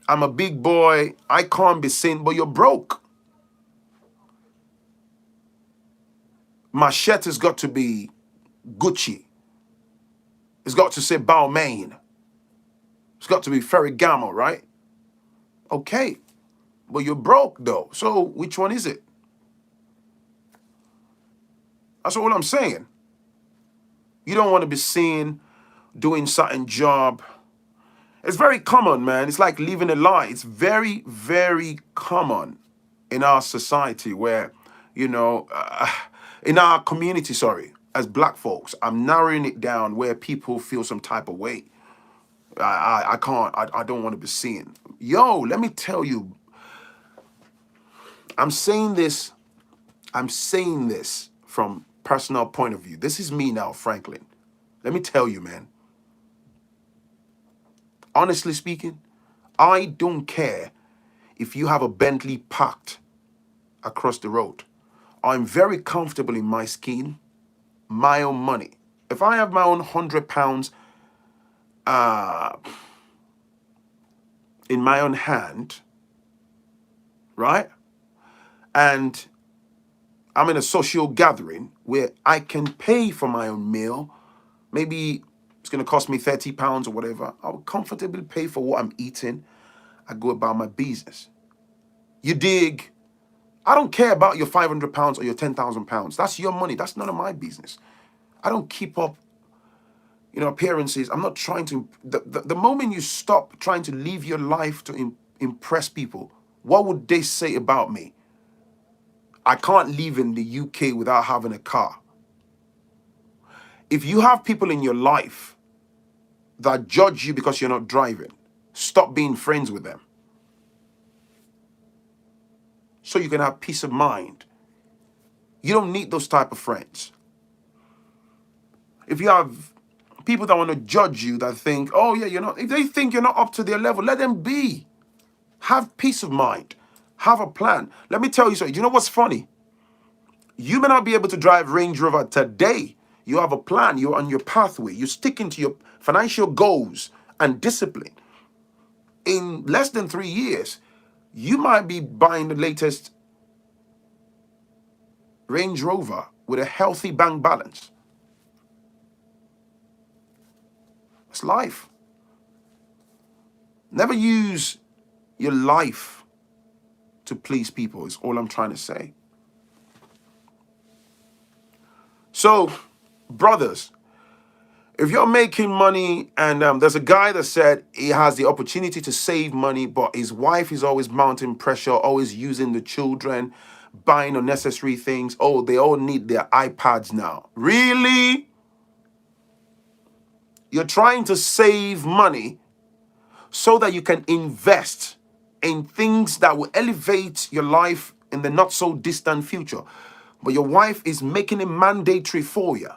I'm a big boy. I can't be seen, but you're broke. My shirt has got to be Gucci. It's got to say Balmain. It's got to be Ferragamo, right? Okay. But you're broke, though. So which one is it? That's all I'm saying. You don't want to be seen doing certain job. It's very common, man. It's like living a lie. It's very, very common in our society where, in our community, sorry, as black folks, I'm narrowing it down where people feel some type of way. I can't, I don't want to be seen. Yo, let me tell you, I'm saying this from personal point of view. This is me now, Phrankleen. Let me tell you, man. Honestly speaking, I don't care if you have a Bentley parked across the road. I'm very comfortable in my skin, my own money. If I have my own £100 in my own hand, right? And I'm in a social gathering where I can pay for my own meal. Maybe it's going to cost me £30 or whatever. I'll comfortably pay for what I'm eating. I go about my business. You dig? I don't care about your £500 or your £10,000. That's your money. That's none of my business. I don't keep up, appearances. I'm not trying to. The moment you stop trying to live your life to impress people, what would they say about me? I can't live in the UK without having a car. If you have people in your life that judge you because you're not driving, stop being friends with them. So you can have peace of mind. You don't need those type of friends. If you have people that want to judge you, that think, oh yeah, if they think you're not up to their level, let them be. Have peace of mind. Have a plan. Let me tell you something. You know what's funny? You may not be able to drive Range Rover today. You have a plan. You're on your pathway. You're sticking to your financial goals and discipline. In less than 3 years, you might be buying the latest Range Rover with a healthy bank balance. It's life. Never use your life to please people is all I'm trying to say. So, brothers, if you're making money and there's a guy that said he has the opportunity to save money, but his wife is always mounting pressure, always using the children, buying unnecessary things. Oh, they all need their iPads now. Really? You're trying to save money so that you can invest in things that will elevate your life in the not so distant future. But your wife is making it mandatory for you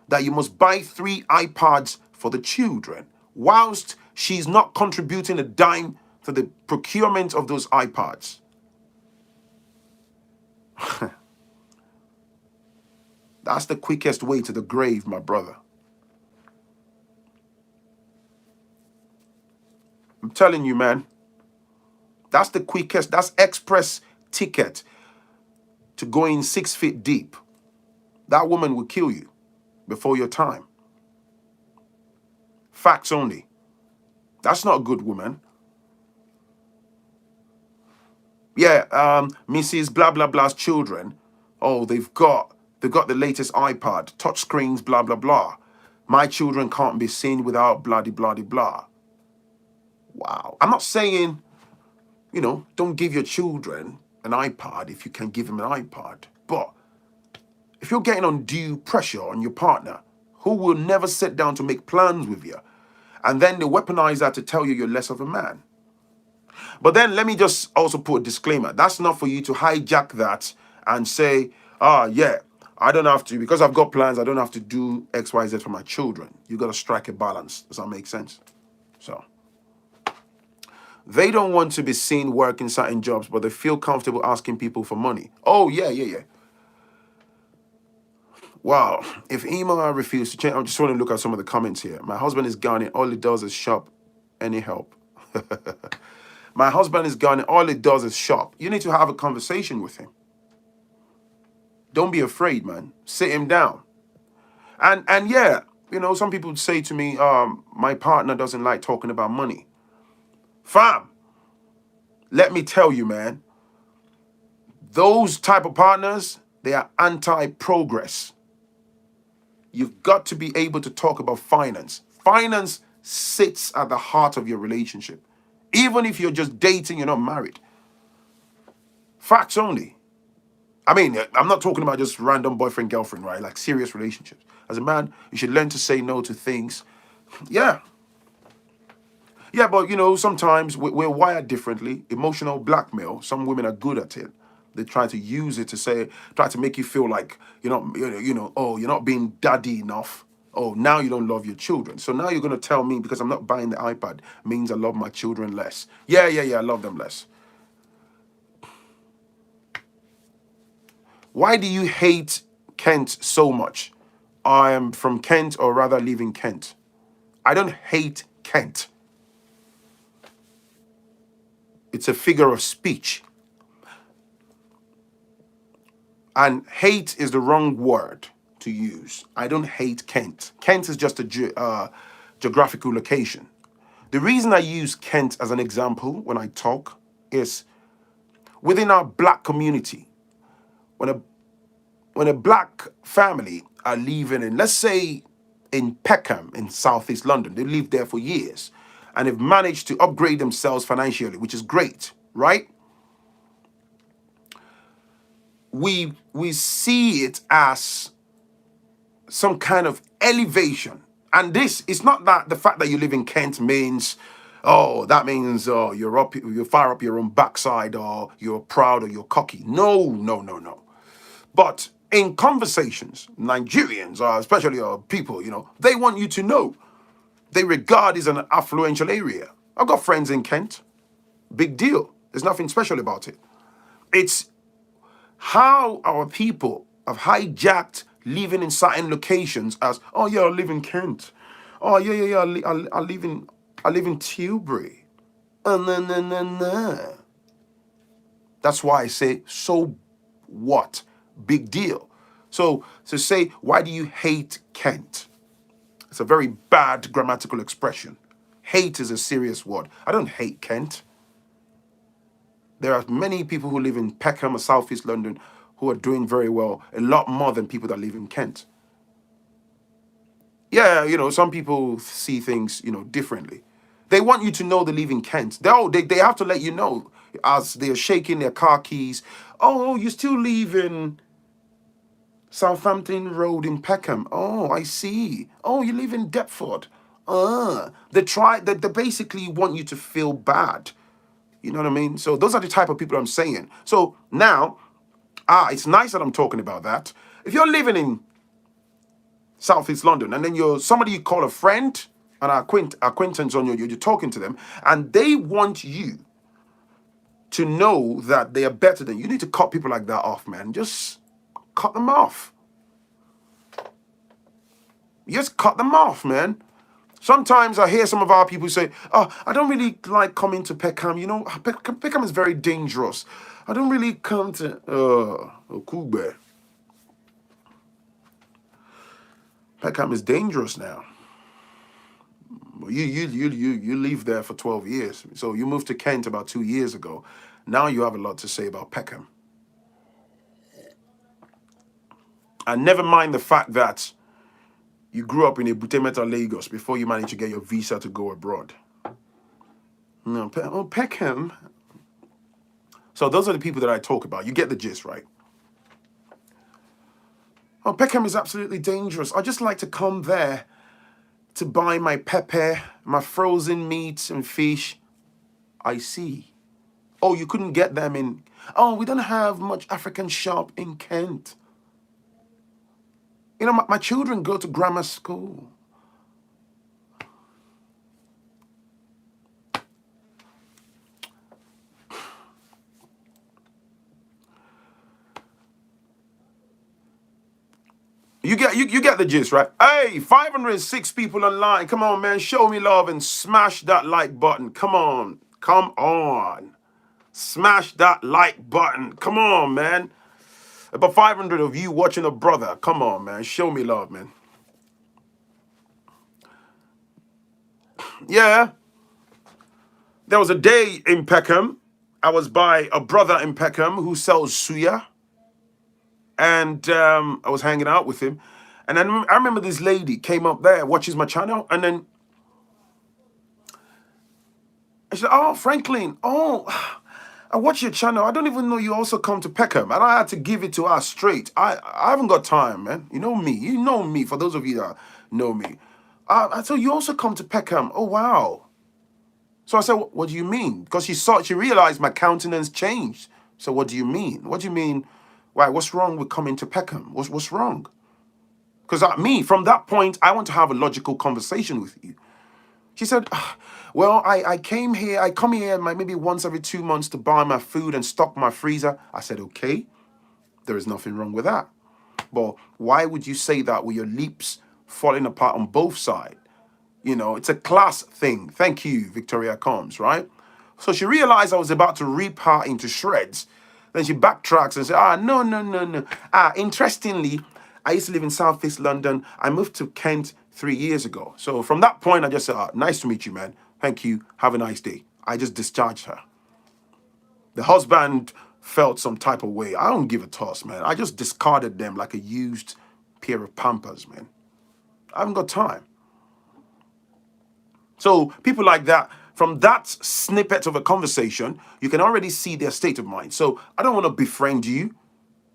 that you must buy 3 iPads for the children, whilst she's not contributing a dime to the procurement of those iPads. That's the quickest way to the grave, my brother. I'm telling you, man. That's the quickest, that's express ticket to going 6 feet deep. That woman will kill you before your time. Facts only. That's not a good woman. Yeah, Mrs. Blah blah blah's children. Oh, they've got the latest iPad, touch screens, blah blah blah. My children can't be seen without bloody bloody blah. Wow. I'm not saying, don't give your children an iPad if you can give them an iPad. But if you're getting undue pressure on your partner, who will never sit down to make plans with you, and then they weaponize that to tell you you're less of a man. But then let me just also put a disclaimer. That's not for you to hijack that and say, yeah, I don't have to, because I've got plans, I don't have to do X, Y, Z for my children. You got to strike a balance. Does that make sense? So they don't want to be seen working certain jobs, but they feel comfortable asking people for money. Oh, yeah. Wow. If Ema refused to change, I just want to look at some of the comments here. My husband is Ghanaian. All he does is shop. Any help? My husband is Ghanaian. All he does is shop. You need to have a conversation with him. Don't be afraid, man. Sit him down. And yeah, some people would say to me, my partner doesn't like talking about money. Fam, let me tell you, man, those type of partners, they are anti-progress. You've got to be able to talk about finance. Finance sits at the heart of your relationship. Even if you're just dating, you're not married. Facts only. I mean, I'm not talking about just random boyfriend, girlfriend, right? Like serious relationships. As a man, you should learn to say no to things. Yeah. Yeah, but sometimes we're wired differently. Emotional blackmail, some women are good at it. They try to use it to try to make you feel like oh, you're not being daddy enough. Oh, now you don't love your children. So now you're going to tell me because I'm not buying the iPad means I love my children less. Yeah, I love them less. Why do you hate Kent so much? I am from Kent, or rather live in Kent. I don't hate Kent. It's a figure of speech. And hate is the wrong word to use. I don't hate Kent. Kent is just a geographical location. The reason I use Kent as an example when I talk is within our black community, when a black family are living in, let's say, in Peckham in southeast London, they lived there for years and they've managed to upgrade themselves financially, which is great, right? We see it as some kind of elevation. And this is not that the fact that you live in Kent means, that means you're far up your own backside, or you're proud, or you're cocky. No. But in conversations, Nigerians, especially people, they want you to know. They regard it as an affluential area. I've got friends in Kent. Big deal. There's nothing special about it. It's how our people have hijacked living in certain locations as, oh yeah, I live in Kent. Oh yeah, I live in Tilbury. No. That's why I say, so what? Big deal. So say, why do you hate Kent? It's a very bad grammatical expression. Hate is a serious word. I don't hate Kent. There are many people who live in Peckham or Southeast London who are doing very well, a lot more than people that live in Kent. Yeah, some people see things, differently. They want you to know they live in Kent. They have to let you know as they're shaking their car keys. Oh, you still live in Southampton Road in Peckham. Oh, I see. Oh, you live in Deptford. They basically want you to feel bad. You know what I mean? So those are the type of people I'm saying. So now, it's nice that I'm talking about that. If you're living in Southeast London and then you're somebody you call a friend, an acquaintance on you're talking to them, and they want you to know that they are better than you. You need to cut people like that off, man. Just cut them off. Just cut them off, man. Sometimes I hear some of our people say, oh, I don't really like coming to Peckham. Peckham is very dangerous. I don't really come to Okugbe. Peckham is dangerous now. You live there for 12 years. So you moved to Kent about 2 years ago. Now you have a lot to say about Peckham. And never mind the fact that you grew up in Ebutemeta, Lagos before you managed to get your visa to go abroad. No, Peckham. So those are the people that I talk about. You get the gist, right? Oh, Peckham is absolutely dangerous. I just like to come there to buy my pepper, my frozen meats and fish. I see. Oh, you couldn't get them in. Oh, we don't have much African shop in Kent. You know, my children go to grammar school. You get the gist, right? Hey, 506 people online. Come on, man. Show me love and smash that like button. Come on. Come on. Smash that like button. Come on, man. About 500 of you watching a brother. Come on, man. Show me love, man. Yeah. There was a day in Peckham. I was by a brother in Peckham who sells suya. And I was hanging out with him. And then I remember this lady came up there, watches my channel. And then I said, oh, Phrankleen, oh, I watch your channel. I don't even know you also come to Peckham. And I had to give it to her straight. I haven't got time, man. You know me. You know me, for those of you that know me. I said, you also come to Peckham. Oh, wow. So I said, what do you mean? Because she realized my countenance changed. So what do you mean? What do you mean? Why, what's wrong with coming to Peckham? What's wrong? Because from that point, I want to have a logical conversation with you. She said, well, I come here maybe once every 2 months to buy my food and stock my freezer. I said, okay, there is nothing wrong with that. But why would you say that with your lips falling apart on both sides? You know, it's a class thing. Thank you, Victoria Combs, right? So she realized I was about to rip her into shreds. Then she backtracks and said, no. Interestingly, I used to live in Southeast London. I moved to Kent 3 years ago. So from that point, I just said, nice to meet you, man. Thank you. Have a nice day. I just discharged her. The husband felt some type of way. I don't give a toss, man. I just discarded them like a used pair of Pampers, man. I haven't got time. So people like that, from that snippet of a conversation, you can already see their state of mind. So I don't want to befriend you.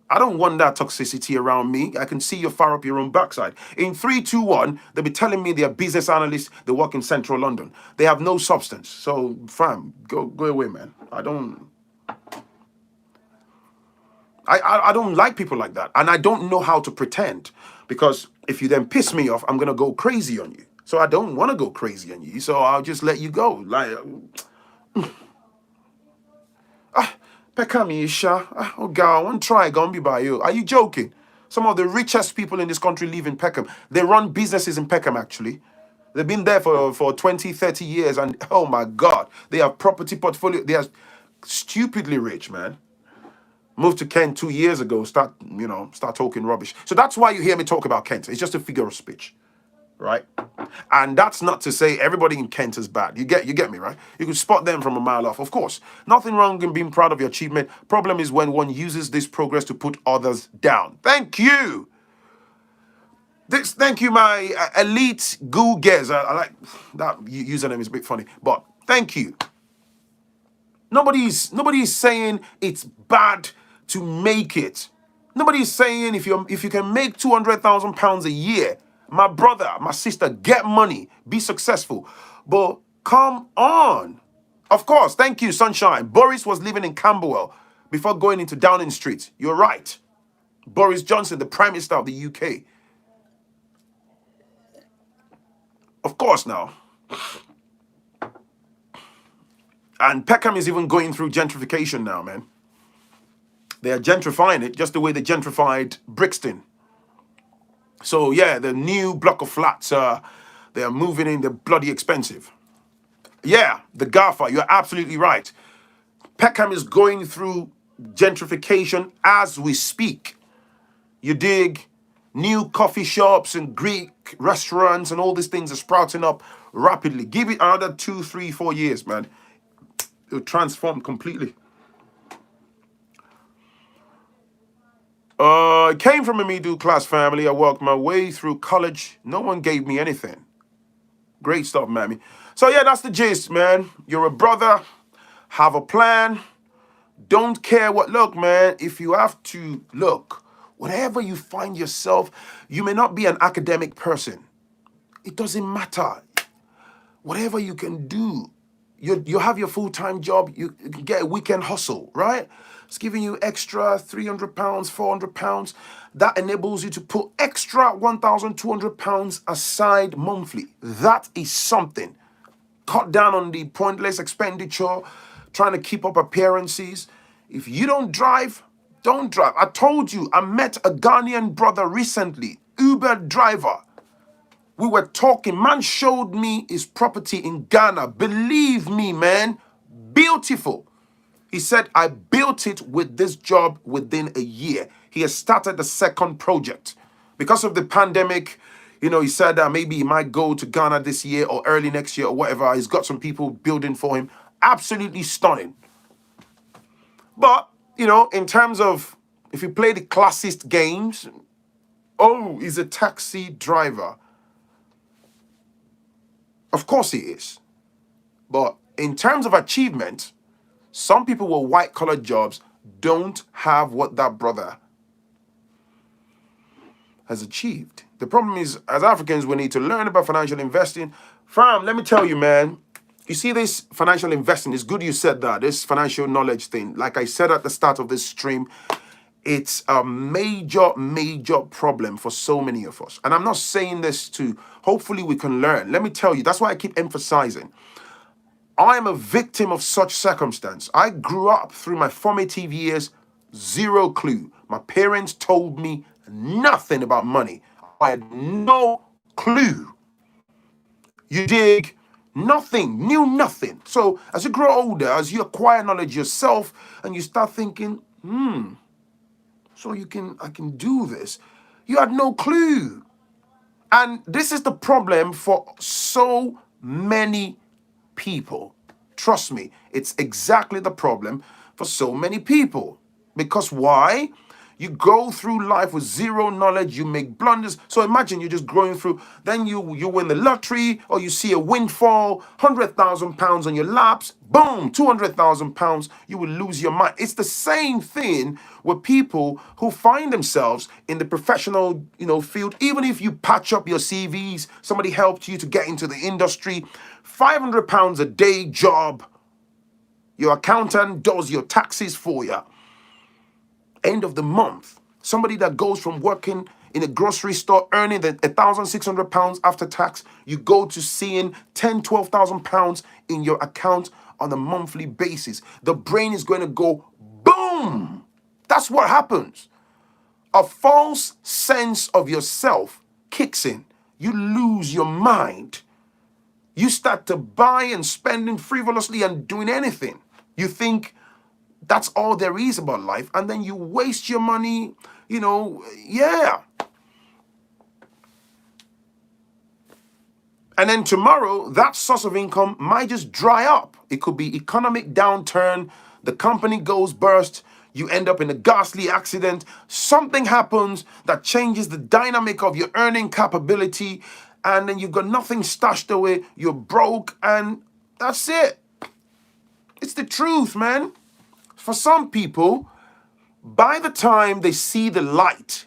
I don't want that toxicity around me. I can see you far up your own backside. In 3, 2, 1, they'll be telling me they're business analysts. They work in central London. They have no substance. So, fam, go away, man. I don't like people like that. And I don't know how to pretend. Because if you then piss me off, I'm going to go crazy on you. So I don't want to go crazy on you. So I'll just let you go. Like, Peckham, oh God, I want to try Gombe by you. Are you joking? Some of the richest people in this country live in Peckham. They run businesses in Peckham, actually. They've been there for 20, 30 years. And oh my God, they have property portfolio. They are stupidly rich, man. Moved to Kent 2 years ago, start talking rubbish. So that's why you hear me talk about Kent. It's just a figure of speech, right? And that's not to say everybody in Kent is bad. You get me, right? You can spot them from a mile off. Of course, nothing wrong in being proud of your achievement. Problem is when one uses this progress to put others down. Thank you. Thank you, my elite Googers. I like that username is a bit funny, but thank you. Nobody's saying it's bad to make it. Nobody's saying if you can make £200,000 a year, my brother, my sister, get money, be successful. But come on. Of course, thank you, Sunshine. Boris was living in Camberwell before going into Downing Street. You're right. Boris Johnson, the Prime Minister of the UK. Of course now. And Peckham is even going through gentrification now, man. They are gentrifying it just the way they gentrified Brixton. So yeah, the new block of flats, they are moving in, they're bloody expensive. Yeah, the GAFA, you're absolutely right. Peckham is going through gentrification as we speak. You dig? New coffee shops and Greek restaurants and all these things are sprouting up rapidly. Give it another 2, 3, 4 years, man. It'll transform completely. I came from a middle class family. I worked my way through college. No one gave me anything. Great stuff, mammy. So yeah, that's the gist, man. You're a brother. Have a plan. Don't care what. Look, man, if you have to look, whatever you find yourself, you may not be an academic person. It doesn't matter. Whatever you can do, you have your full-time job, you can get a weekend hustle, right? It's giving you extra 300 pounds, 400 pounds. That enables you to put extra 1,200 pounds aside monthly. That is something. Cut down on the pointless expenditure, trying to keep up appearances. If you don't drive, don't drive. I told you, I met a Ghanaian brother recently, Uber driver. We were talking, man showed me his property in Ghana. Believe me, man, beautiful. He said, I built it with this job within a year. He has started the second project. Because of the pandemic, he said that maybe he might go to Ghana this year or early next year or whatever. He's got some people building for him. Absolutely stunning. But, in terms of, if you play the classist games, oh, he's a taxi driver. Of course he is. But in terms of achievement, some people with white-collar jobs don't have what that brother has achieved. The problem is, as Africans, we need to learn about financial investing. Fam, let me tell you, man, you see this financial investing, it's good you said that, this financial knowledge thing. Like I said at the start of this stream, it's a major, major problem for so many of us. And I'm not saying this to, hopefully we can learn. Let me tell you, that's why I keep emphasizing. I am a victim of such circumstance. I grew up through my formative years, zero clue. My parents told me nothing about money. I had no clue. You dig? Nothing, knew nothing. So as you grow older, as you acquire knowledge yourself, and you start thinking, so I can do this. You had no clue. And this is the problem for so many people. Trust me, it's exactly the problem for so many people. Because why? You go through life with zero knowledge, you make blunders. So imagine you're just growing through, then you win the lottery, or you see a windfall, 100,000 pounds on your laps, boom, 200,000 pounds, you will lose your mind. It's the same thing with people who find themselves in the professional, field. Even if you patch up your CVs, somebody helped you to get into the industry, 500 pounds a day job, your accountant does your taxes for you. End of the month, somebody that goes from working in a grocery store earning 1,600 pounds after tax, you go to seeing 10, 12,000 pounds in your account on a monthly basis. The brain is going to go boom. That's what happens. A false sense of yourself kicks in. You lose your mind. You start to buy and spending frivolously and doing anything. You think that's all there is about life, and then you waste your money, yeah. And then tomorrow, that source of income might just dry up. It could be economic downturn, the company goes burst, you end up in a ghastly accident, something happens that changes the dynamic of your earning capability, and then you've got nothing stashed away, you're broke, and that's it. It's the truth, man. For some people, by the time they see the light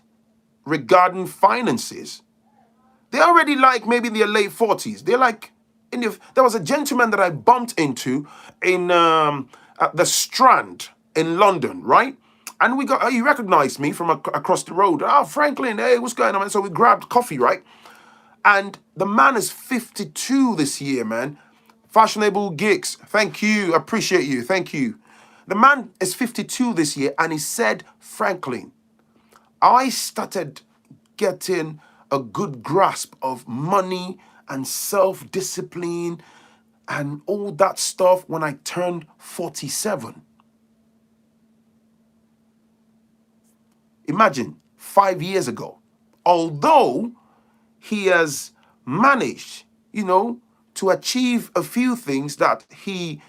regarding finances, they're already like maybe in their late 40s. They're like, there was a gentleman that I bumped into in at the Strand in London, right? And he recognized me from across the road. Oh, Phrankleen, hey, what's going on? And so we grabbed coffee, right? And the man is 52 this year, man. Fashionable gigs. Thank you. Appreciate you. Thank you. The man is 52 this year, and he said, Phrankleen, I started getting a good grasp of money and self-discipline and all that stuff when I turned 47. Imagine, 5 years ago. Although he has managed, to to achieve a few things that he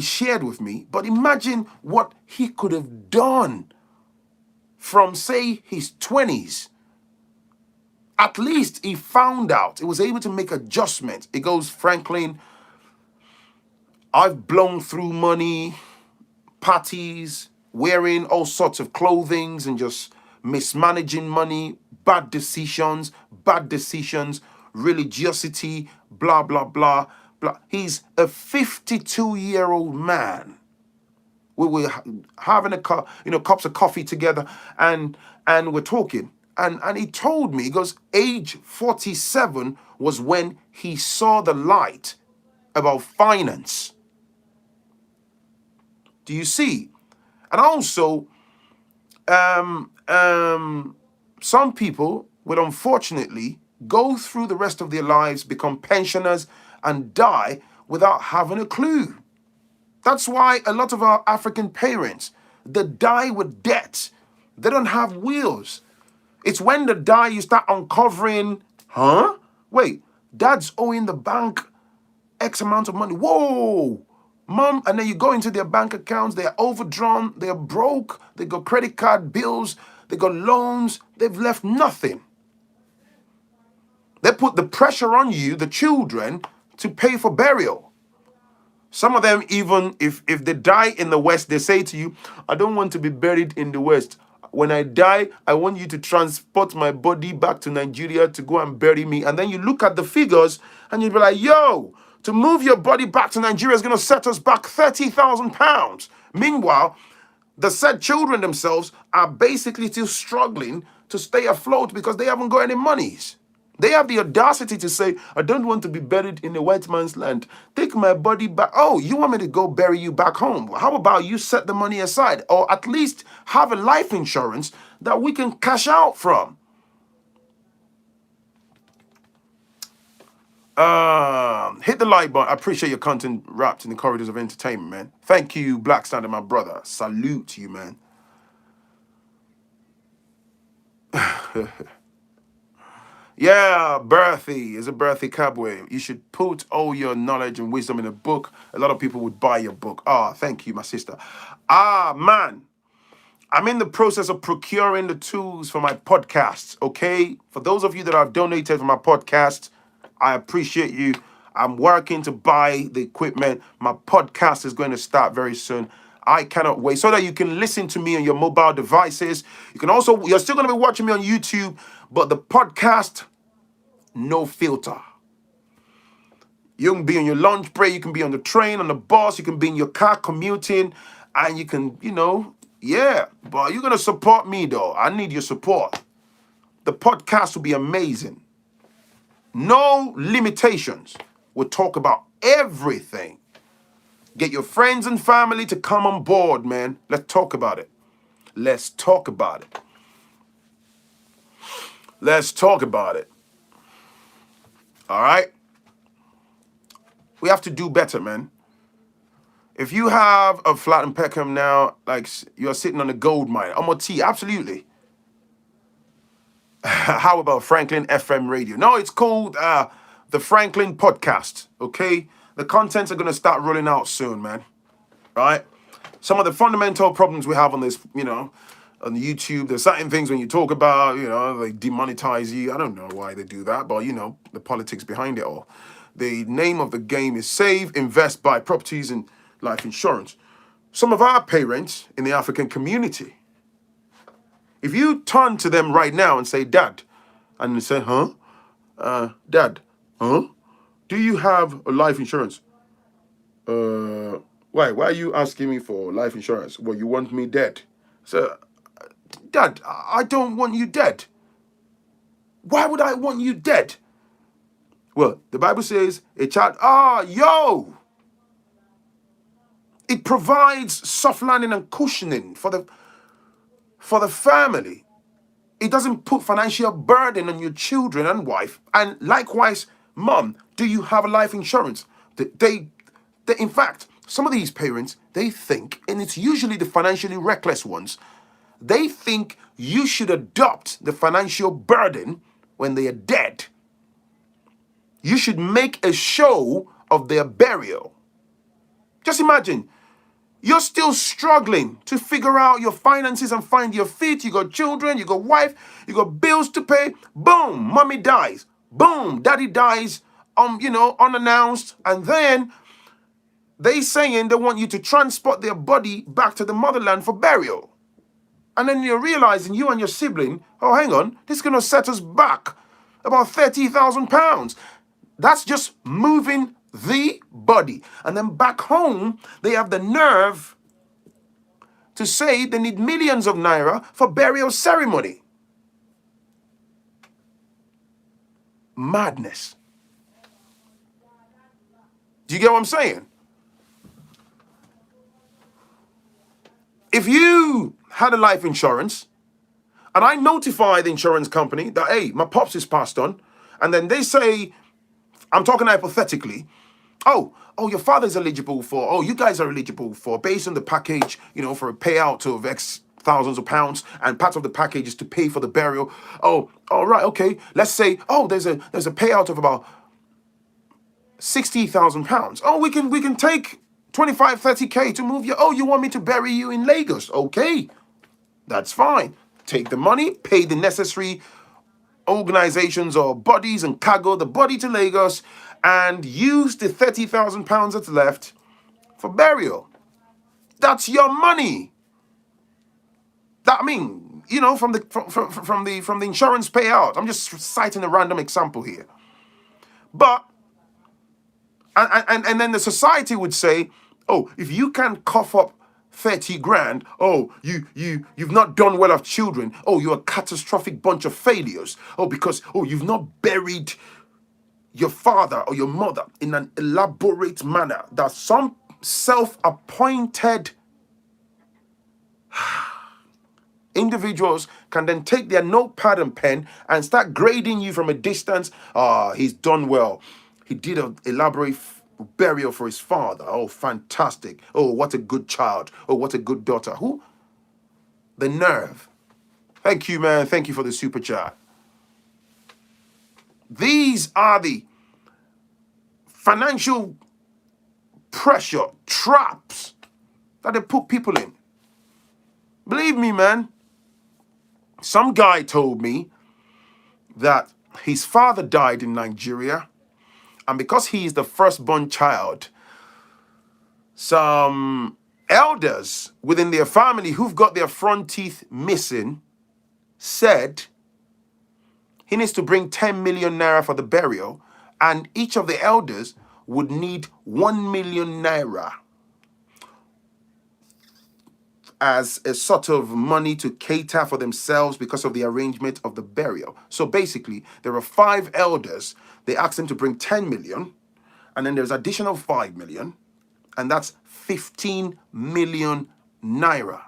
shared with me. But imagine what he could have done from, say, his 20s. At least he found out. He was able to make adjustments. It goes, Phrankleen, I've blown through money, parties, wearing all sorts of clothings and just mismanaging money, bad decisions, religiosity, blah, blah, blah, blah. He's a 52-year-old man. We were having cups of coffee together, and we're talking. And he told me, he goes, age 47 was when he saw the light about finance. Do you see? And also, some people will unfortunately go through the rest of their lives, become pensioners, and die without having a clue. That's why a lot of our African parents, they die with debt. They don't have wills. It's when they die you start uncovering, wait, dad's owing the bank X amount of money. Whoa, mom, and then you go into their bank accounts, they're overdrawn, they're broke, they got credit card bills, they got loans, they've left nothing. They put the pressure on you, the children, to pay for burial. Some of them, even if they die in the West, they say to you, I don't want to be buried in the West. When I die, I want you to transport my body back to Nigeria to go and bury me. And then you look at the figures and you'll be like, yo, to move your body back to Nigeria is going to set us back £30,000. Meanwhile, the said children themselves are basically still struggling to stay afloat because they haven't got any monies. They have the audacity to say, I don't want to be buried in a white man's land. Take my body back. Oh, you want me to go bury you back home? How about you set the money aside, or at least have a life insurance that we can cash out from? Hit the like button. I appreciate your content wrapped in the corridors of entertainment, man. Thank you, Black Standard, my brother. Salute you, man. Yeah, Berthy is a Berthy Cabway. You should put all your knowledge and wisdom in a book. A lot of people would buy your book. Thank you, my sister. Man, I'm in the process of procuring the tools for my podcasts, okay? For those of you that have donated for my podcast, I appreciate you. I'm working to buy the equipment. My podcast is going to start very soon. I cannot wait, so that you can listen to me on your mobile devices. You're still going to be watching me on YouTube, but the podcast, no filter. You can be on your lunch break, you can be on the train, on the bus, you can be in your car commuting, and you can, but you're going to support me though. I need your support. The podcast will be amazing. No limitations. We'll talk about everything. Get your friends and family to come on board, man. Let's talk about it. Let's talk about it. Let's talk about it. All right? We have to do better, man. If you have a flat in Peckham now, like you're sitting on a gold mine, I'm on T, absolutely. How about Phrankleen FM radio? No, it's called the Phrankleen podcast, okay? The contents are going to start rolling out soon, man. Right? Some of the fundamental problems we have on this, on YouTube, there's certain things when you talk about, they demonetize you. I don't know why they do that, but, the politics behind it all. The name of the game is save, invest, buy properties and life insurance. Some of our parents in the African community, if you turn to them right now and say, Dad, and they say, Dad, do you have a life insurance? Why are you asking me for life insurance? Well, you want me dead. So, Dad, I don't want you dead. Why would I want you dead? Well, the Bible says a child, it provides soft landing and cushioning for the family. It doesn't put financial burden on your children and wife. And likewise, Mom, do you have a life insurance? They in fact, some of these parents, they think, and it's usually the financially reckless ones, they think you should adopt the financial burden when they are dead. you should make a show of their burial. Just imagine, you're still struggling to figure out your finances and find your feet. You got children, you got wife, you got bills to pay. Boom, mommy dies. Boom, daddy dies, unannounced. And then they saying they want you to transport their body back to the motherland for burial. And then you're realizing, you and your sibling, oh, hang on, this is going to set us back about £30,000. That's just moving the body. And then back home, they have the nerve to say they need millions of naira for burial ceremony. Madness. Do you get what I'm saying? If you had a life insurance and I notify the insurance company that, hey, my pops is passed on, and then they say, I'm talking hypothetically, oh, your father's eligible for, you guys are eligible for, based on the package, for a payout of X thousands of pounds, and part of the package is to pay for the burial. Oh, all right, okay. Let's say, there's a payout of about £60,000. Oh, we can take 25, 30K to move you. Oh, you want me to bury you in Lagos? Okay, that's fine. Take the money, pay the necessary organizations or bodies and cargo the body to Lagos, and use the £30,000 that's left for burial. That's your money. That from the insurance payout. I'm just citing a random example here. But and then the society would say, oh, if you can cough up 30 grand, you've not done well of children. Oh, you're a catastrophic bunch of failures. Oh, because you've not buried your father or your mother in an elaborate manner that some self-appointed individuals can then take their notepad and pen and start grading you from a distance. He's done well. He did an elaborate burial for his father. Oh, fantastic. Oh, what a good child. Oh, what a good daughter. Who? The nerve. Thank you, man. Thank you for the super chat. These are the financial pressure traps that they put people in. Believe me, man. Some guy told me that his father died in Nigeria, and because he is the firstborn child, some elders within their family who've got their front teeth missing said he needs to bring 10 million naira for the burial, and each of the elders would need 1 million naira as a sort of money to cater for themselves because of the arrangement of the burial. So basically, there are 5 elders. They asked them to bring 10 million, and then there's additional 5 million, and that's 15 million naira.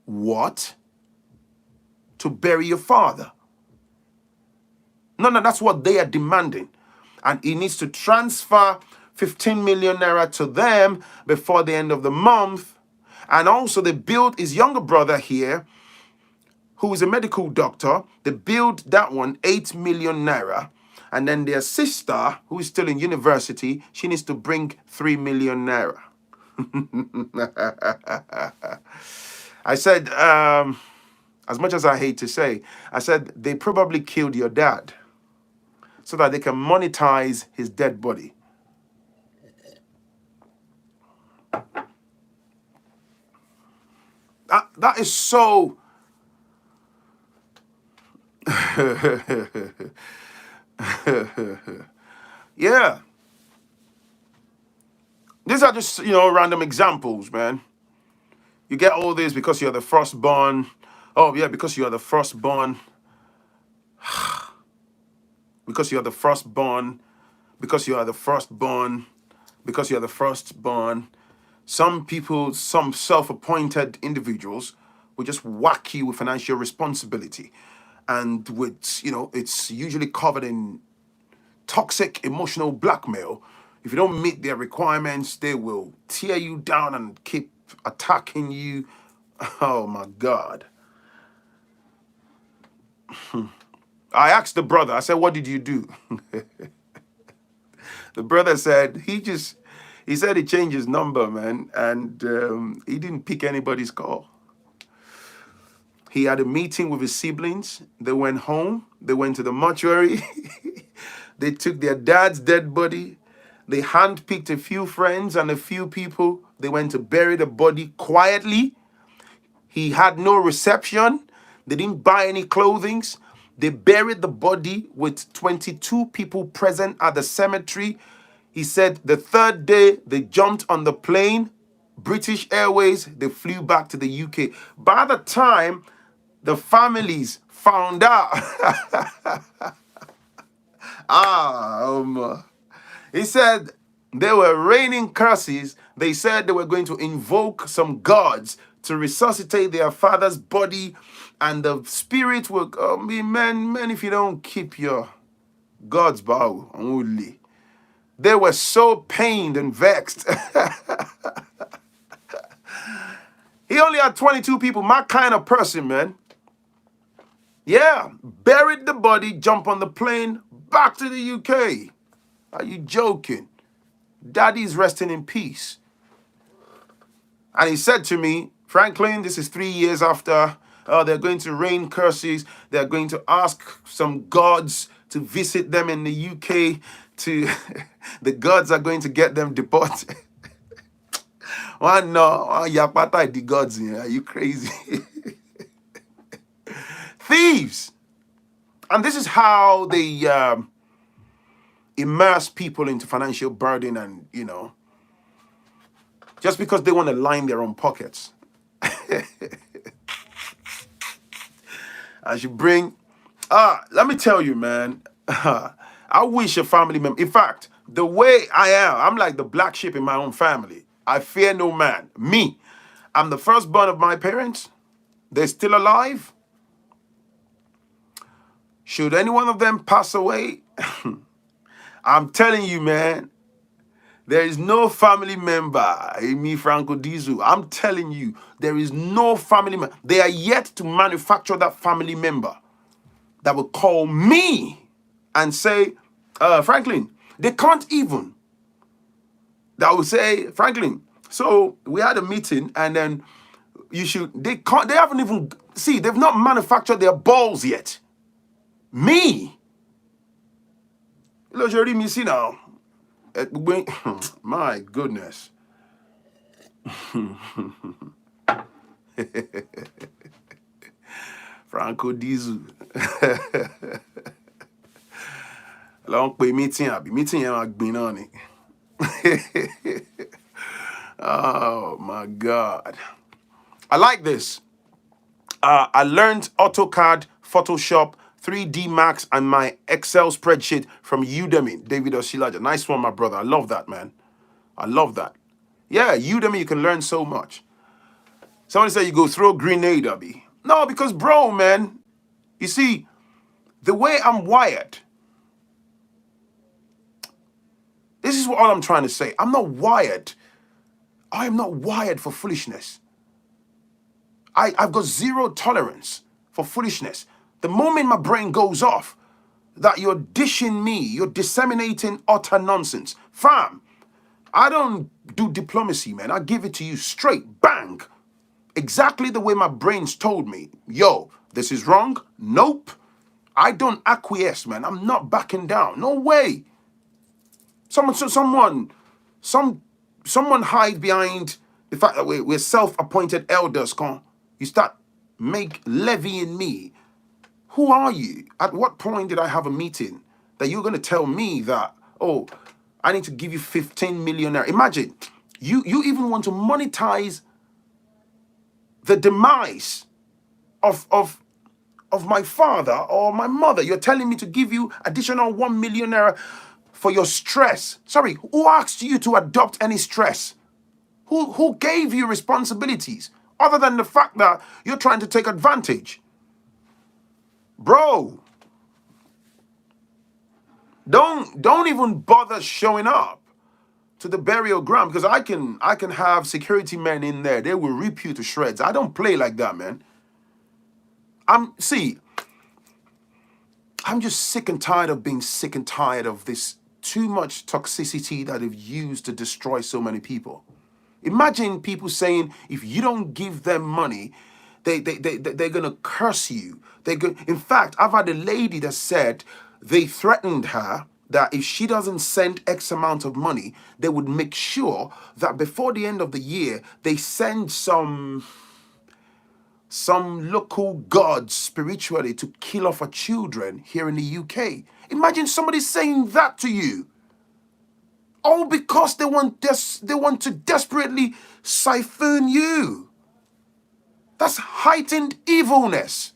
What? To bury your father? No, that's what they are demanding. And he needs to transfer 15 million naira to them before the end of the month. And also they billed his younger brother here, who is a medical doctor. They billed that one 8 million naira. And then their sister, who is still in university, she needs to bring 3 million naira. I said, as much as I hate to say, I said they probably killed your dad so that they can monetize his dead body. That is so... Yeah. These are just, random examples, man. You get all this because you're the firstborn. Oh, yeah, because you are the firstborn. Because you are the firstborn. Because you are the firstborn. Because you are the firstborn. Some people, some self-appointed individuals will just whack you with financial responsibility. And with, it's usually covered in toxic emotional blackmail. If you don't meet their requirements, they will tear you down and keep attacking you. Oh my God. I asked the brother, I said, what did you do? The brother said, he said he changed his number, man, and he didn't pick anybody's call. He had a meeting with his siblings. They went home. They went to the mortuary. They took their dad's dead body. They handpicked a few friends and a few people. They went to bury the body quietly. He had no reception. They didn't buy any clothing. They buried the body with 22 people present at the cemetery. He said the third day they jumped on the plane, British Airways, they flew back to the UK. By the time the families found out, he said they were raining curses. They said they were going to invoke some gods to resuscitate their father's body, and the spirit will be man, if you don't keep your God's bow only. They were so pained and vexed. He only had 22 people, my kind of person, man. Yeah, buried the body, jump on the plane, back to the UK. Are you joking? Daddy's resting in peace. And he said to me, Phrankleen, this is 3 years after. They're going to rain curses. They're going to ask some gods to visit them in the UK. The gods are going to get them deported. Why no? Yapata the gods here. Are you crazy? Thieves. And this is how they immerse people into financial burden, and, just because they want to line their own pockets. I should bring, let me tell you, man, I wish a family member, in fact, the way I am, I'm like the black sheep in my own family. I fear no man. Me, I'm the firstborn of my parents. They're still alive. Should any one of them pass away, I'm telling you, man, there is no family member, me, Franco Dizu. I'm telling you, there is no family member. They are yet to manufacture that family member that will call me and say, Phrankleen, they can't even. That will say, Phrankleen, so we had a meeting and then they haven't even, they've not manufactured their balls yet. Me. Look, you me see now. My goodness. Franco Dizu. Long pay meeting I've been on it. Oh my God. I like this. I learned AutoCAD, Photoshop, 3D Max, and my Excel spreadsheet from Udemy. David Oshilaja. Nice one, my brother. I love that, man. I love that. Yeah, Udemy, you can learn so much. Somebody said you go throw a grenade, Abby. No, because, bro, man, you see, the way I'm wired, this is all I'm trying to say. I'm not wired. I am not wired for foolishness. I've got zero tolerance for foolishness. The moment my brain goes off, that you're dishing me, you're disseminating utter nonsense. Fam, I don't do diplomacy, man. I give it to you straight, bang. Exactly the way my brain's told me. Yo, this is wrong. Nope. I don't acquiesce, man. I'm not backing down. No way. Someone hide behind the fact that we're self-appointed elders. You start levying me. Who are you? At what point did I have a meeting that you're going to tell me that, oh, I need to give you 15 million naira? Imagine, you even want to monetize the demise of my father or my mother. You're telling me to give you additional 1 million naira for your stress. Sorry, who asked you to adopt any stress? Who gave you responsibilities other than the fact that you're trying to take advantage? Bro, don't even bother showing up to the burial ground, because I can have security men in there. They will rip you to shreds. I don't play like that, man. I'm just sick and tired of being sick and tired of this too much toxicity that they've used to destroy so many people. Imagine people saying if you don't give them money, they're gonna curse you. In fact, I've had a lady that said they threatened her that if she doesn't send X amount of money, they would make sure that before the end of the year, they send some local gods spiritually to kill off her children here in the UK. Imagine somebody saying that to you. All because they want to desperately siphon you. That's heightened evilness.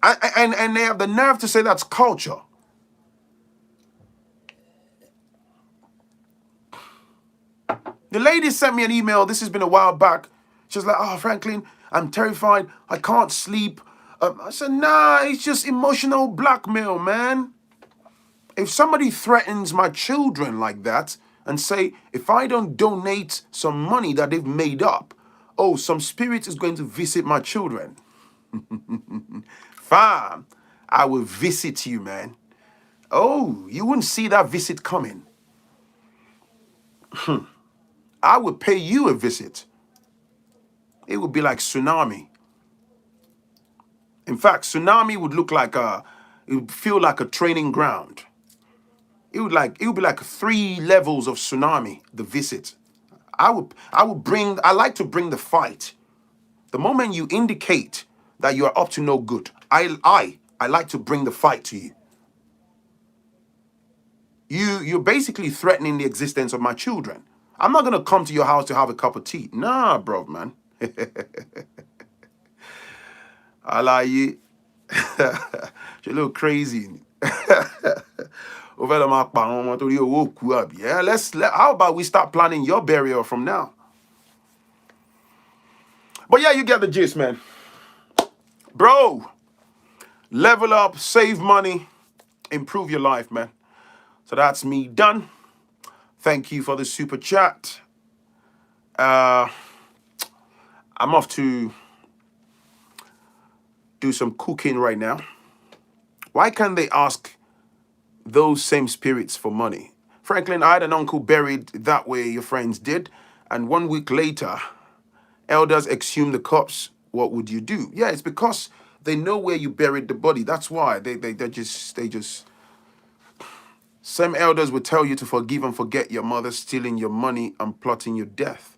And they have the nerve to say that's culture. The lady sent me an email. This has been a while back. She was like, "Oh, Phrankleen, I'm terrified. I can't sleep." I said, "Nah, it's just emotional blackmail, man. If somebody threatens my children like that and say, if I don't donate some money that they've made up, oh, some spirit is going to visit my children." Fam, I will visit you, man. Oh, you wouldn't see that visit coming. I would pay you a visit. It would be like tsunami. In fact, tsunami would look like it would feel like a training ground. It would be like 3 levels of tsunami, the visit. I like to bring the fight. The moment you indicate that you are up to no good, I like to bring the fight to you. You're basically threatening the existence of my children. I'm not gonna come to your house to have a cup of tea. Nah, bro, man. I like you. You're a little crazy. Yeah, how about we start planning your burial from now? But yeah, you get the gist, man. Bro, level up, save money, improve your life, man. So that's me done. Thank you for the super chat. I'm off to do some cooking right now. Why can't they ask those same spirits for money? Phrankleen, I had an uncle buried that way your friends did, and 1 week later, elders exhumed the corpse. What would you do? Yeah, it's because they know where you buried the body. That's why they just. Some elders would tell you to forgive and forget your mother stealing your money and plotting your death.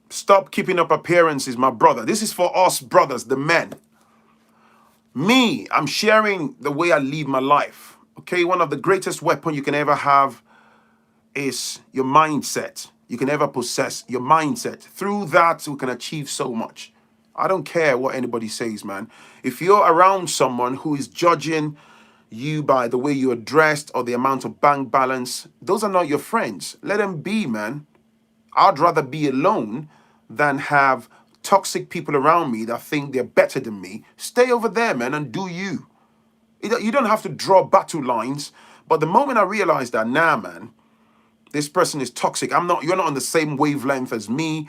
Stop keeping up appearances, my brother. This is for us brothers, the men. Me, I'm sharing the way I live my life. Okay, one of the greatest weapons you can ever have is your mindset. You can ever possess your mindset. Through that, we can achieve so much. I don't care what anybody says, man. If you're around someone who is judging you by the way you're dressed or the amount of bank balance, those are not your friends. Let them be, man. I'd rather be alone than have toxic people around me that think they're better than me. Stay over there, man, and do you. You don't have to draw battle lines. But the moment I realized that, nah, man, this person is toxic. You're not on the same wavelength as me,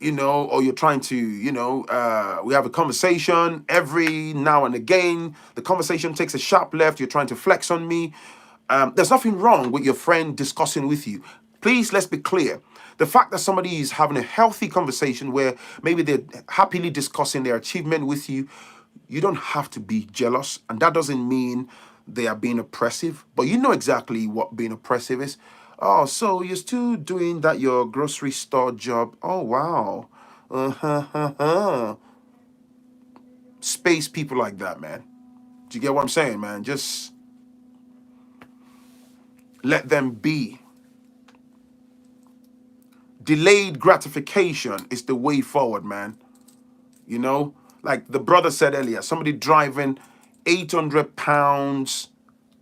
or you're trying to, we have a conversation every now and again. The conversation takes a sharp left. You're trying to flex on me. There's nothing wrong with your friend discussing with you. Please, let's be clear. The fact that somebody is having a healthy conversation where maybe they're happily discussing their achievement with you, you don't have to be jealous. And that doesn't mean they are being oppressive. But you know exactly what being oppressive is. Oh, so you're still doing your grocery store job. Oh, wow. Space people like that, man. Do you get what I'm saying, man? Just let them be. Delayed gratification is the way forward, man. Like the brother said earlier, somebody driving 800 pounds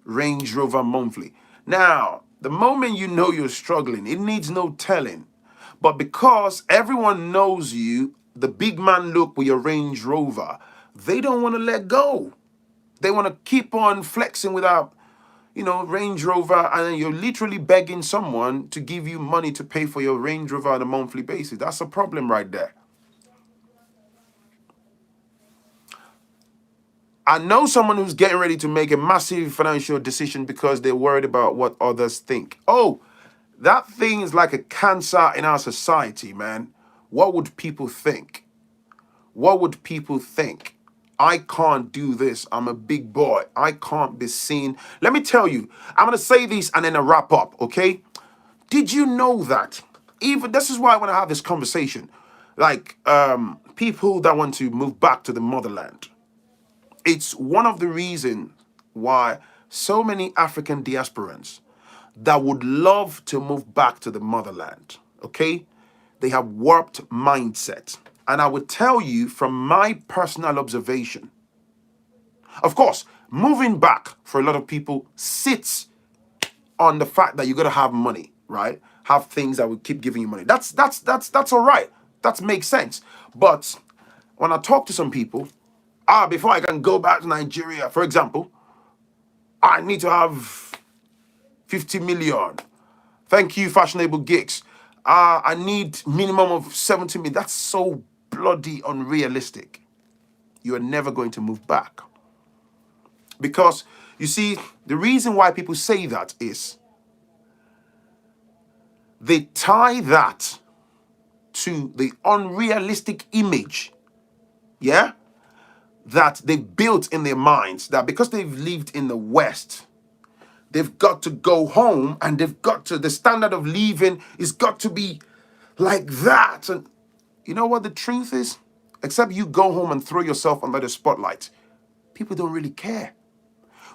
Range Rover monthly. Now, the moment you know you're struggling, it needs no telling. But because everyone knows you, the big man look with your Range Rover, they don't want to let go. They want to keep on flexing without Range Rover, and then you're literally begging someone to give you money to pay for your Range Rover on a monthly basis. That's a problem right there. I know someone who's getting ready to make a massive financial decision because they're worried about what others think. Oh, that thing is like a cancer in our society, man. What would people think? What would people think? I can't do this. I'm a big boy. I can't be seen. Let me tell you, I'm going to say this and then I wrap up, okay? Did you know that? Even this is why I want to have this conversation. Like people that want to move back to the motherland. It's one of the reasons why so many African diasporans that would love to move back to the motherland, okay? They have warped mindset. And I would tell you from my personal observation, of course, moving back for a lot of people sits on the fact that you got to have money, right? Have things that will keep giving you money. That's all right. That makes sense. But when I talk to some people, before I can go back to Nigeria, for example, I need to have 50 million. Thank you, fashionable gigs. I need minimum of 70 million. That's so bloody unrealistic. You are never going to move back. Because, you see, the reason why people say that is they tie that to the unrealistic image, yeah, that they've built in their minds, that because they've lived in the West, they've got to go home and the standard of living is got to be like that. And you know what the truth is? Except you go home and throw yourself under the spotlight, people don't really care.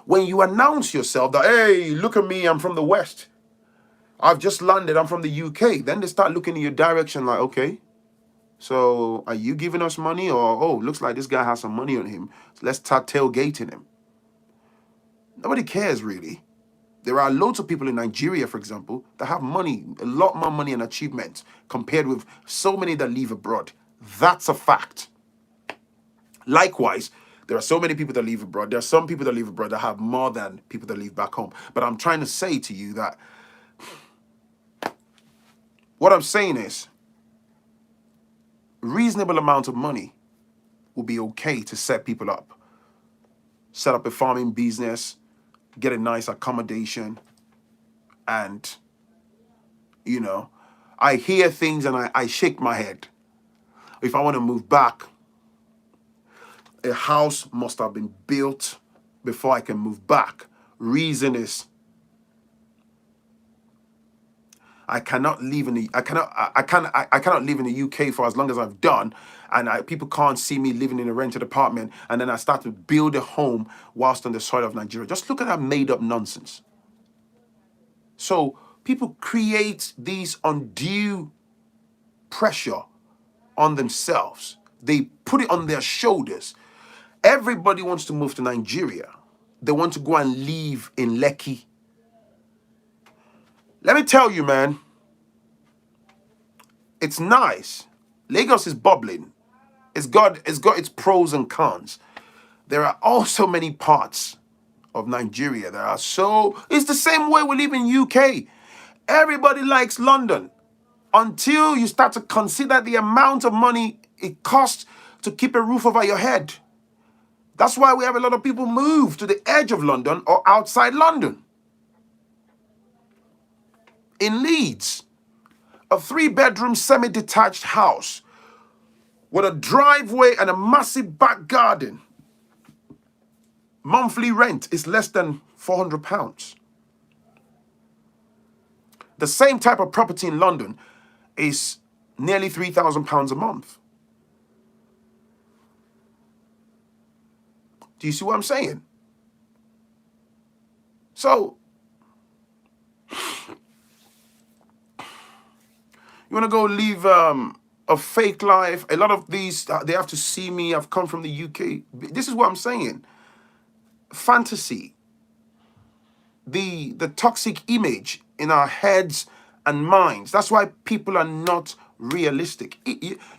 When you announce yourself that, hey, look at me, I'm from the West, I've just landed, I'm from the UK, then they start looking in your direction like, okay, so are you giving us money? Or, oh, looks like this guy has some money on him, so let's start tailgating him. Nobody cares, really. There are loads of people in Nigeria, for example, that have money, a lot more money and achievements compared with so many that live abroad. That's a fact. Likewise, there are so many people that live abroad. There are some people that live abroad that have more than people that live back home. But I'm trying to say to you that what I'm saying is reasonable amount of money will be okay to set people up. Set up a farming business, get a nice accommodation, and, I hear things and I shake my head. If I want to move back, a house must have been built before I can move back. Reason is I cannot live in the I cannot live in the UK for as long as I've done, and people can't see me living in a rented apartment, and then I start to build a home whilst on the soil of Nigeria. Just look at that made up nonsense. So people create these undue pressure on themselves. They put it on their shoulders. Everybody wants to move to Nigeria. They want to go and live in Lekki. Let me tell you, man, it's nice. Lagos is bubbling. It's got its pros and cons. There are also many parts of Nigeria that are so... It's the same way we live in UK. Everybody likes London until you start to consider the amount of money it costs to keep a roof over your head. That's why we have a lot of people move to the edge of London or outside London. In Leeds, a 3-bedroom semi-detached house with a driveway and a massive back garden, monthly rent is less than £400. The same type of property in London is nearly £3,000 a month. Do you see what I'm saying? So, you want to go live a fake life? A lot of these, they have to see me. I've come from the UK. This is what I'm saying. Fantasy. The toxic image in our heads and minds. That's why people are not realistic.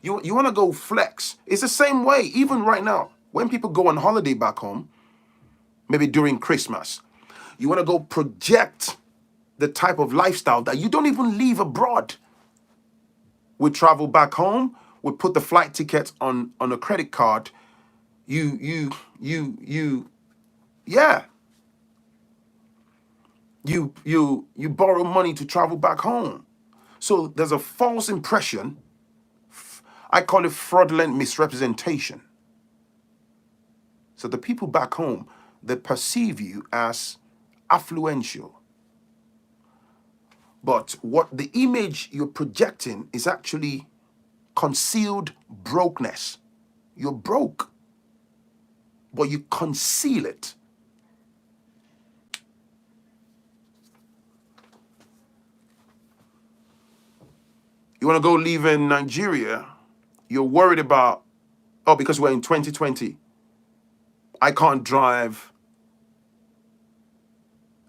You want to go flex. It's the same way, even right now. When people go on holiday back home, maybe during Christmas, You want to go project the type of lifestyle that you don't even live abroad. We travel back home. We put the flight ticket on a credit card. You yeah. You borrow money to travel back home. So there's a false impression. I call it fraudulent misrepresentation. So the people back home, they perceive you as affluential. But what the image you're projecting is actually concealed brokenness. You're broke, but you conceal it. You want to go live in Nigeria, you're worried about, oh, because we're in 2020, I can't drive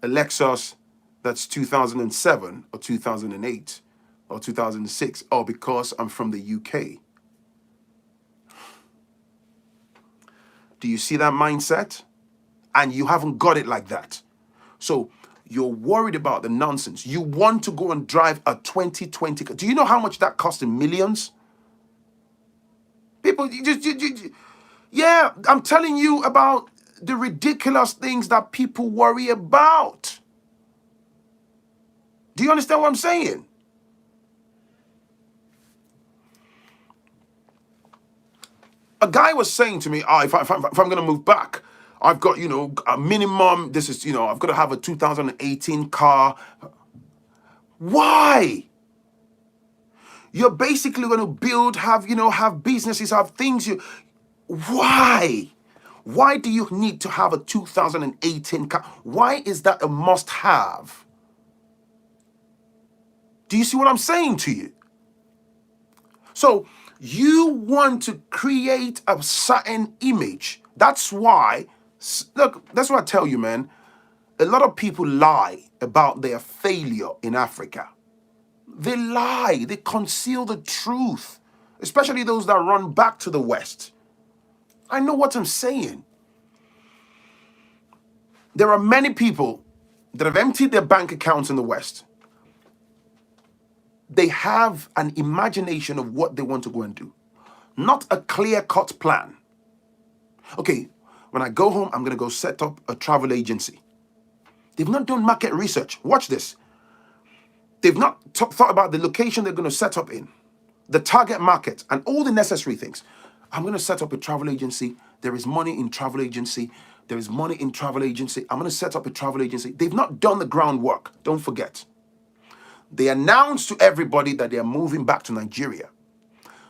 a Lexus that's 2007 or 2008 or 2006, or because I'm from the UK. Do you see that mindset? And you haven't got it like that. So you're worried about the nonsense. You want to go and drive a 2020. Do you know how much that costs in millions? People, yeah, I'm telling you about the ridiculous things that people worry about. Do you understand what I'm saying? A guy was saying to me, oh, if I'm going to move back, I've got, a minimum, I've got to have a 2018 car. Why? You're basically going to build, have businesses, have things. Why? Why do you need to have a 2018 car? Why is that a must-have? Do you see what I'm saying to you? So you want to create a certain image. That's why, look, that's what I tell you, man. A lot of people lie about their failure in Africa. They lie. They conceal the truth, especially those that run back to the West. I know what I'm saying. There are many people that have emptied their bank accounts in the West. They have an imagination of what they want to go and do, not a clear-cut plan. Okay, when I go home, I'm going to go set up a travel agency. They've not done market research. Watch this. They've not thought about the location they're going to set up in, the target market, and all the necessary things. I'm going to set up a travel agency. There is money in travel agency. There is money in travel agency. I'm going to set up a travel agency. They've not done the groundwork. Don't forget. They announced to everybody that they are moving back to Nigeria.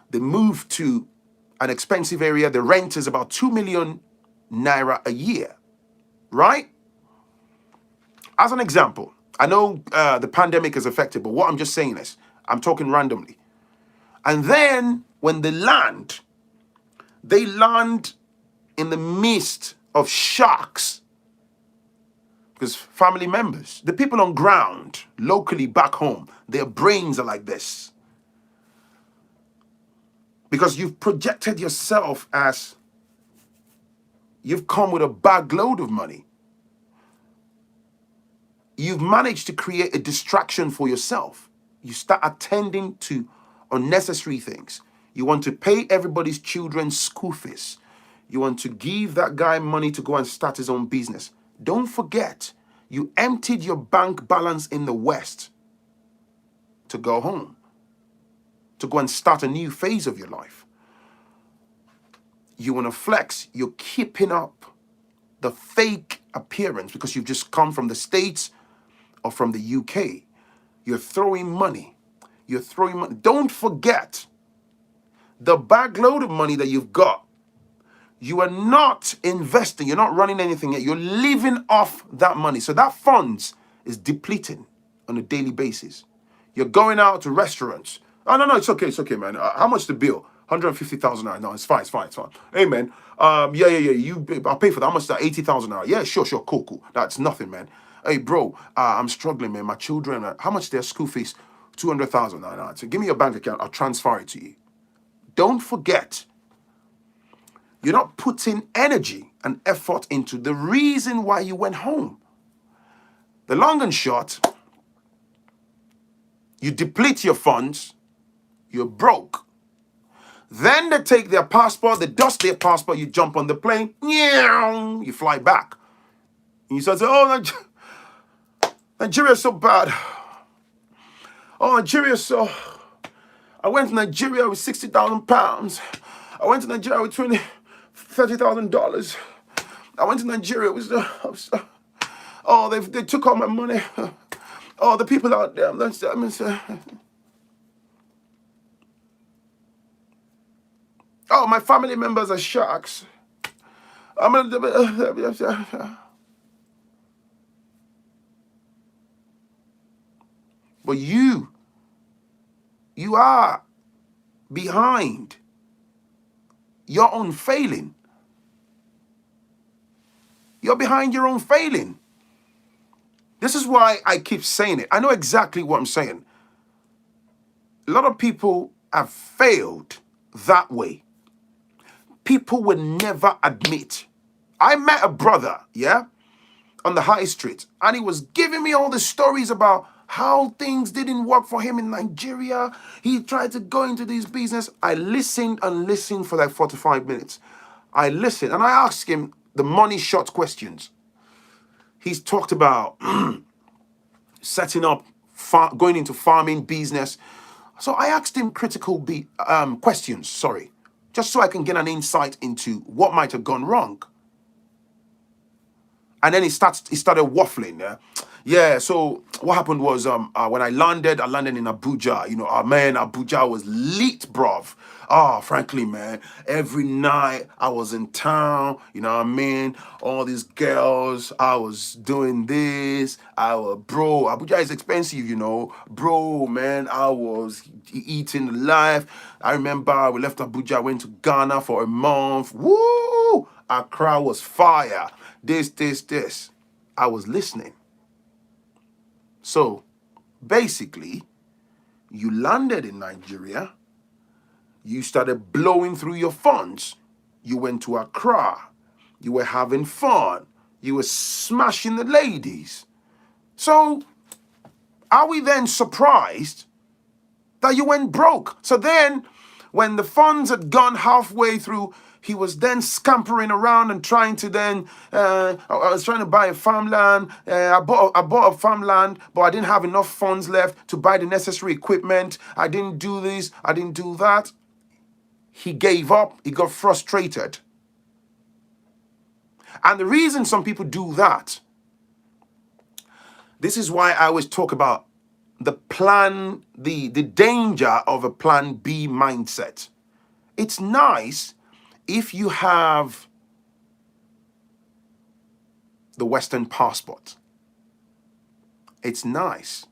They moved to an expensive area. The rent is about 2 million naira a year, right? As an example, I know the pandemic is affected, but what I'm just saying is, I'm talking randomly. And then when they land in the midst of sharks, because family members, the people on ground, locally back home, their brains are like this. Because you've projected yourself as you've come with a bag load of money. You've managed to create a distraction for yourself. You start attending to unnecessary things. You want to pay everybody's children's school fees. You want to give that guy money to go and start his own business. Don't forget, you emptied your bank balance in the West to go home, to go and start a new phase of your life. You want to flex, you're keeping up the fake appearance because you've just come from the States or from the UK. You're throwing money. Don't forget, the bag load of money that you've got, you are not investing. You're not running anything yet. You're living off that money. So that funds is depleting on a daily basis. You're going out to restaurants. Oh, no, it's okay, man. How much the bill? 150,000 naira. No, it's fine. Hey, man. Yeah. I'll pay for that. How much is that? 80,000 naira. Yeah, sure. Cool. That's nothing, man. Hey, bro, I'm struggling, man. My children, how much their school fees? 200,000 naira. So give me your bank account. I'll transfer it to you. Don't forget, you're not putting energy and effort into the reason why you went home. The long and short, you deplete your funds, you're broke. Then they take their passport, they dust their passport, you jump on the plane, you fly back. And you start saying, oh, Nigeria's so bad. Oh, Nigeria's so... I went to Nigeria with 60,000 pounds. I went to Nigeria with $30,000. I went to Nigeria with... oh, they took all my money. Oh, the people out there. Oh, my family members are sharks. But you are behind your own failing. You're behind your own failing. This is why I keep saying it. I know exactly what I'm saying. A lot of people have failed that way. People will never admit. I met a brother, on the high street, and he was giving me all the stories about how things didn't work for him in Nigeria. He tried to go into this business. I listened and listened for like 45 minutes. I listened and I asked him the money shot questions. He's talked about setting up, going into farming business. So I asked him critical questions, just so I can get an insight into what might have gone wrong. And then he started waffling. So what happened was when I landed in Abuja. Abuja was lit, bruv. Phrankleen, man, every night I was in town, all these girls, I was doing this, bro, Abuja is expensive, bro, man, I was eating life. I remember we left Abuja, went to Ghana for a month. Woo! Accra was fire. This. I was listening. So, basically, you landed in Nigeria, you started blowing through your funds, you went to Accra, you were having fun, you were smashing the ladies. So, are we then surprised that you went broke? So then, when the funds had gone halfway through, he was then scampering around and trying to I was trying to buy a farmland. I bought a farmland, but I didn't have enough funds left to buy the necessary equipment. I didn't do this, I didn't do that. He gave up, he got frustrated. And the reason some people do that, this is why I always talk about the danger of a plan B mindset. It's nice if you have the Western passport. It's nice.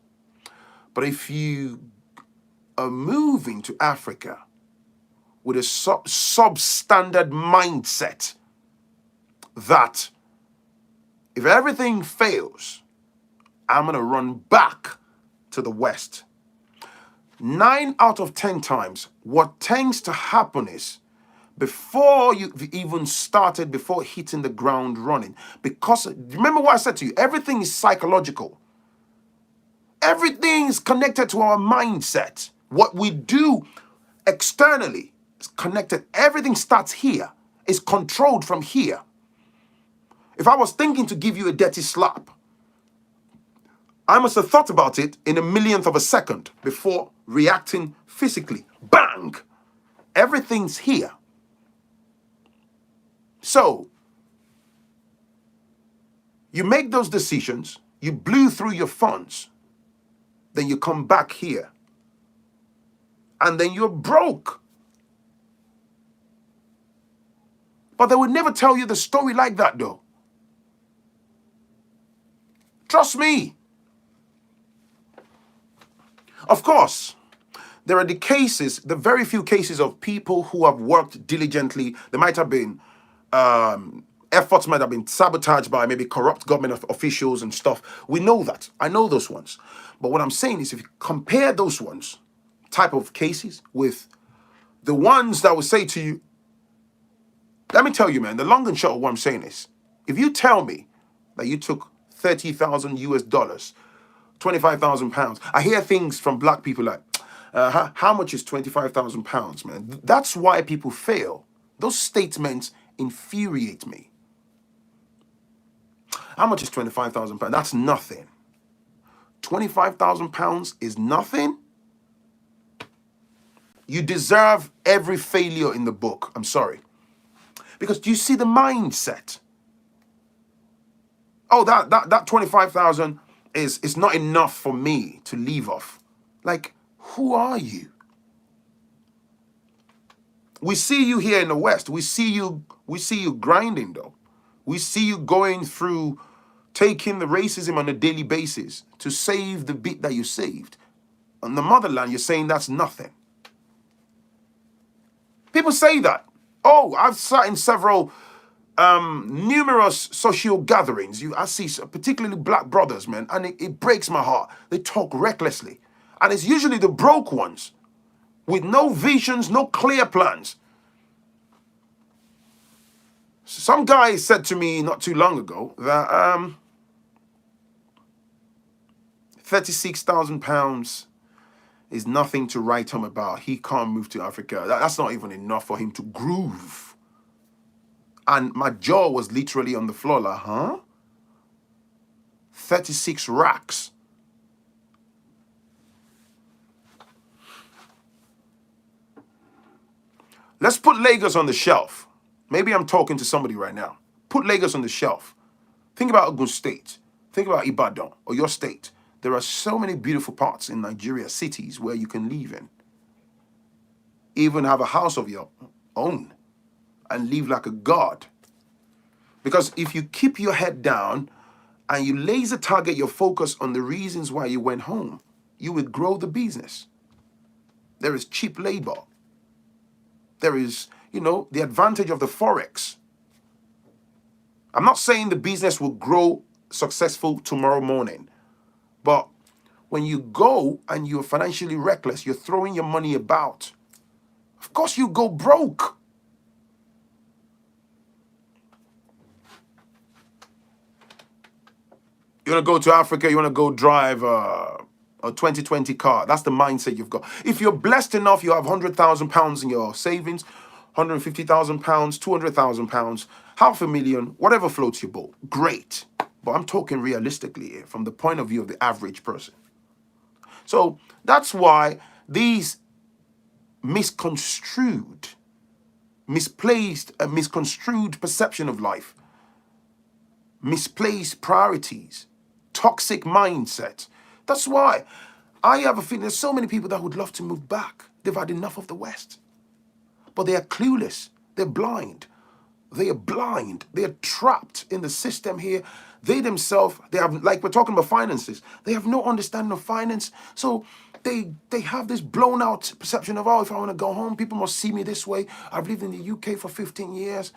But if you are moving to Africa with a substandard mindset that if everything fails, I'm going to run back to the West. 9 out of 10 times, what tends to happen is before you've even started, before hitting the ground running, because remember what I said to you, everything is psychological. Everything is connected to our mindset. What we do externally is connected. Everything starts here. It's controlled from here. If I was thinking to give you a dirty slap, I must have thought about it in a millionth of a second before reacting physically. Bang! Everything's here. So, you make those decisions, you blew through your funds, then you come back here, and then you're broke. But they would never tell you the story like that, though. Trust me. Of course, there are the very few cases of people who have worked diligently. There might have been efforts might have been sabotaged by maybe corrupt government officials and stuff. We know that. I know those ones. But what I'm saying is if you compare those ones, type of cases, with the ones that will say to you, let me tell you, man, the long and short of what I'm saying is, if you tell me that you took 30,000 US dollars, 25,000 pounds. I hear things from black people like, how much is 25,000 pounds, man? That's why people fail. Those statements infuriate me. How much is 25,000 pounds? That's nothing. 25,000 pounds is nothing. You deserve every failure in the book. I'm sorry. Because do you see the mindset? Oh, that 25,000 is not enough for me to leave off. Like, who are you? We see you here in the West. We see you grinding though. We see you going through taking the racism on a daily basis to save the bit that you saved. On the motherland, you're saying that's nothing. People say that. Oh, I've sat in several numerous social gatherings. I see particularly black brothers, man, and it breaks my heart. They talk recklessly. And it's usually the broke ones with no visions, no clear plans. Some guy said to me not too long ago that 36,000 pounds is nothing to write home about. He can't move to Africa. That's not even enough for him to groove. And my jaw was literally on the floor like, huh? 36 racks. Let's put Lagos on the shelf. Maybe I'm talking to somebody right now. Put Lagos on the shelf. Think about Ogun State. Think about Ibadan or your state. There are so many beautiful parts in Nigeria, cities where you can live in. Even have a house of your own and live like a god. Because if you keep your head down and you laser target your focus on the reasons why you went home, you will grow the business. There is cheap labor. There is, the advantage of the Forex. I'm not saying the business will grow successful tomorrow morning, but when you go and you're financially reckless, you're throwing your money about, of course you go broke. You want to go to Africa, you want to go drive a 2020 car. That's the mindset you've got. If you're blessed enough, you have 100,000 pounds in your savings, 150,000 pounds, 200,000 pounds, 500,000, whatever floats your boat. Great. But I'm talking realistically here from the point of view of the average person. So that's why these misconstrued, misplaced, misconstrued perception of life, misplaced priorities, toxic mindset. That's why I have a feeling there's so many people that would love to move back. They've had enough of the West. But they are clueless. They're blind. They are blind. They are trapped in the system here. They themselves, they have, like we're talking about finances, they have no understanding of finance. So they have this blown out perception of, oh, if I want to go home, people must see me this way. I've lived in the UK for 15 years.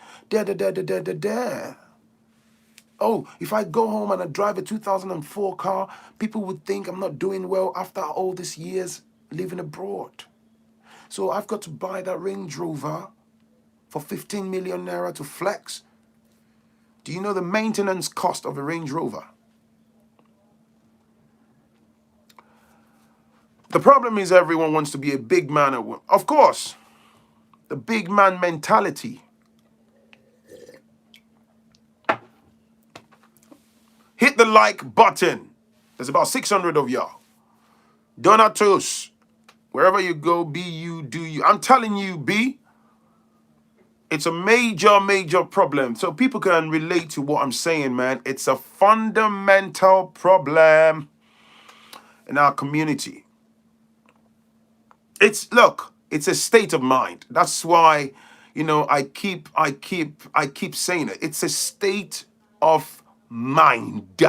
Oh, if I go home and I drive a 2004 car, people would think I'm not doing well after all these years living abroad. So I've got to buy that Range Rover for 15 million naira to flex. Do you know the maintenance cost of a Range Rover? The problem is everyone wants to be a big man. Of course, the big man mentality. Hit the like button. There's about 600 of y'all. Donatus. Wherever you go, be you, do you. I'm telling you, B, it's a major, major problem. So people can relate to what I'm saying, man. It's a fundamental problem in our community. It's a state of mind. That's why, I keep saying it. It's a state of mind.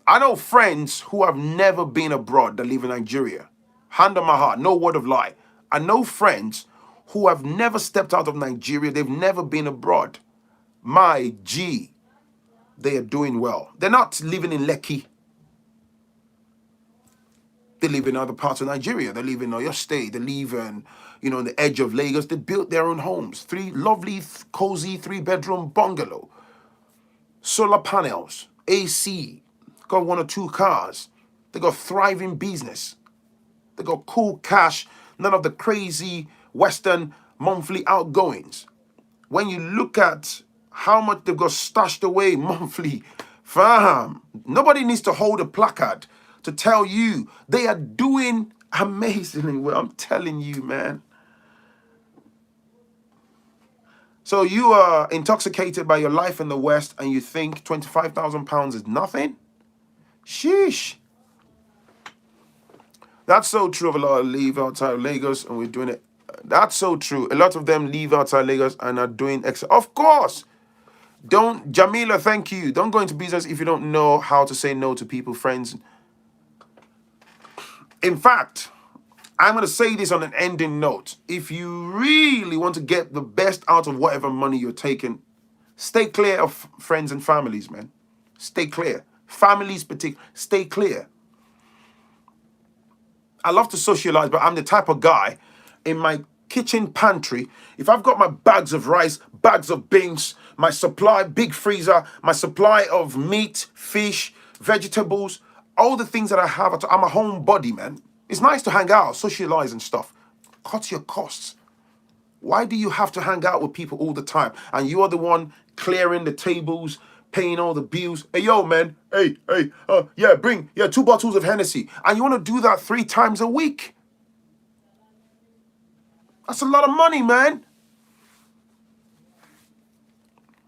I know friends who have never been abroad that live in Nigeria. Hand on my heart, no word of lie. I know friends who have never stepped out of Nigeria. They've never been abroad. My G, they are doing well. They're not living in Lekki. They live in other parts of Nigeria. They live in Oyo State. They live in, on the edge of Lagos. They built their own homes. 3 lovely, cozy 3-bedroom bungalow. solar panels, AC, got 1 or 2 cars. They got thriving business. They got cool cash, none of the crazy Western monthly outgoings. When you look at how much they've got stashed away monthly, fam, nobody needs to hold a placard to tell you they are doing amazingly well. I'm telling you, man. So you are intoxicated by your life in the West and you think £25,000 is nothing? Sheesh. That's so true of a lot of leave outside of Lagos and we're doing it. That's so true. A lot of them leave outside Lagos and are doing extra. Of course. Don't, Jamila, thank you. Don't go into business if you don't know how to say no to people, friends. In fact, I'm going to say this on an ending note. If you really want to get the best out of whatever money you're taking, stay clear of friends and families, man. Stay clear. Families particularly, stay clear. I love to socialize, but I'm the type of guy in my kitchen pantry. If I've got my bags of rice, bags of beans, my supply, big freezer, my supply of meat, fish, vegetables, all the things that I have, I'm a homebody, man. It's nice to hang out, socialize and stuff. Cut your costs. Why do you have to hang out with people all the time? And you are the one clearing the tables, paying all the bills. Hey, yo, man. Hey, bring 2 bottles of Hennessy. And you want to do that 3 times a week. That's a lot of money, man.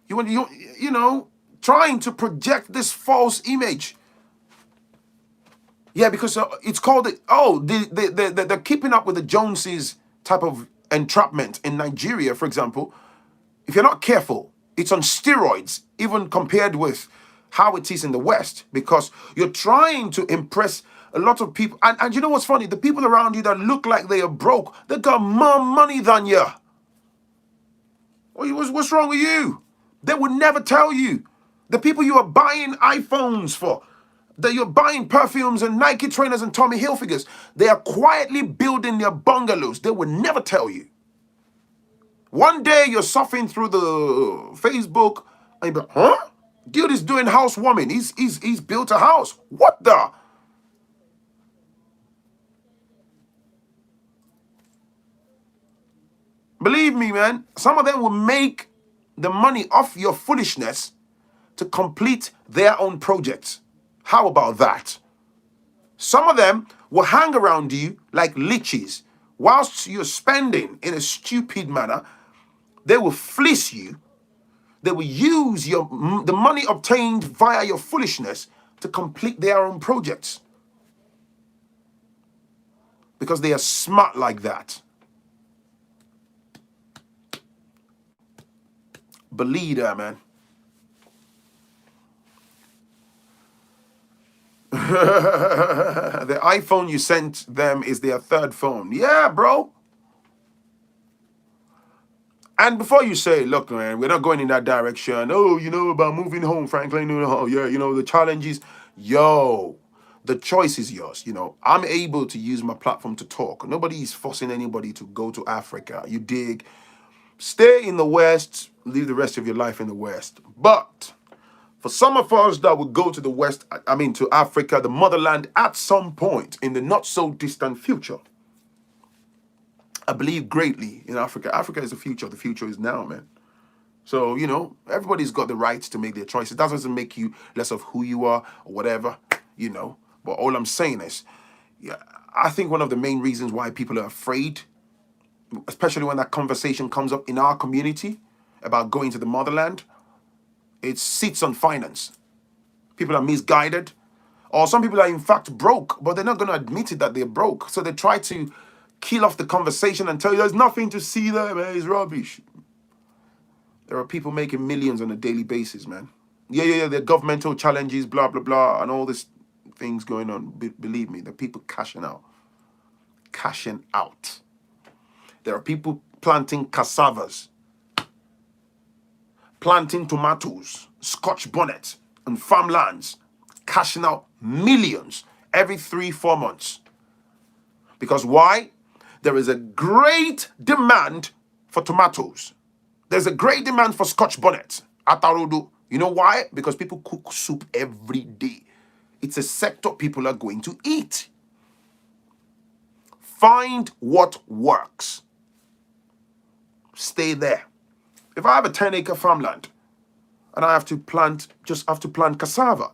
You know, trying to project this false image. Yeah, because it's called the keeping up with the Joneses type of entrapment in Nigeria, for example. If you're not careful, it's on steroids, even compared with how it is in the West, because you're trying to impress a lot of people. And you know what's funny? The people around you that look like they are broke, they got more money than you. What's wrong with you? They would never tell you. The people you are buying iPhones for, that you're buying perfumes and Nike trainers and Tommy Hilfigers, they are quietly building their bungalows. They would never tell you. One day you're surfing through the Facebook and you're like, huh? Dude is doing housewarming. He's built a house. What the? Believe me, man, some of them will make the money off your foolishness to complete their own projects. How about that? Some of them will hang around you like leeches. Whilst you're spending in a stupid manner, they will fleece you. They will use the money obtained via your foolishness to complete their own projects. Because they are smart like that. Believe that, man. The iPhone you sent them is their 3rd phone. Yeah, bro. And before you say, look, man, we're not going in that direction. Oh, you know about moving home, Phrankleen. Oh, yeah, you know, the challenges. Yo, the choice is yours. You know, I'm able to use my platform to talk. Nobody is forcing anybody to go to Africa. You dig? Stay in the West. Live the rest of your life in the West. But for some of us that would go to the West, to Africa, the motherland, at some point in the not so distant future, I believe greatly in Africa. Africa is the future. The future is now, man. So, you know, everybody's got the right to make their choices. That doesn't make you less of who you are or whatever, you know. But all I'm saying is, yeah, I think one of the main reasons why people are afraid, especially when that conversation comes up in our community about going to the motherland, it sits on finance. People are misguided. Or some people are in fact broke, but they're not going to admit it that they're broke. So they try to kill off the conversation and tell you there's nothing to see there, man. It's rubbish. There are people making millions on a daily basis, man. Yeah. There are governmental challenges, blah, blah, blah, and all these things going on. Believe me, there are people cashing out. Cashing out. There are people planting cassavas, planting tomatoes, Scotch bonnets, and farmlands, cashing out millions every 3-4 months. Because why? There is a great demand for tomatoes. There's a great demand for Scotch bonnets, atarudu, You know why? Because people cook soup every day. It's a sector people are going to eat. Find what works. Stay there. If I have a 10-acre farmland and I have to plant cassava,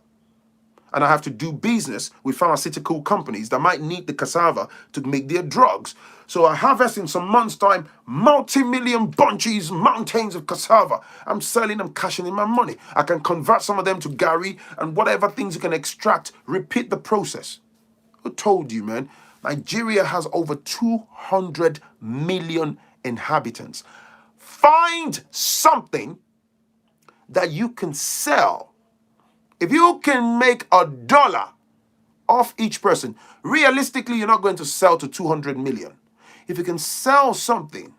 and I have to do business with pharmaceutical companies that might need the cassava to make their drugs. So I harvest in some months' time, multi-million bunches, mountains of cassava. I'm selling, I'm cashing in my money. I can convert some of them to gari and whatever things you can extract, repeat the process. Who told you, man? Nigeria has over 200 million inhabitants. Find something that you can sell. If you can make $1 off each person, realistically, you're not going to sell to 200 million. If you can sell something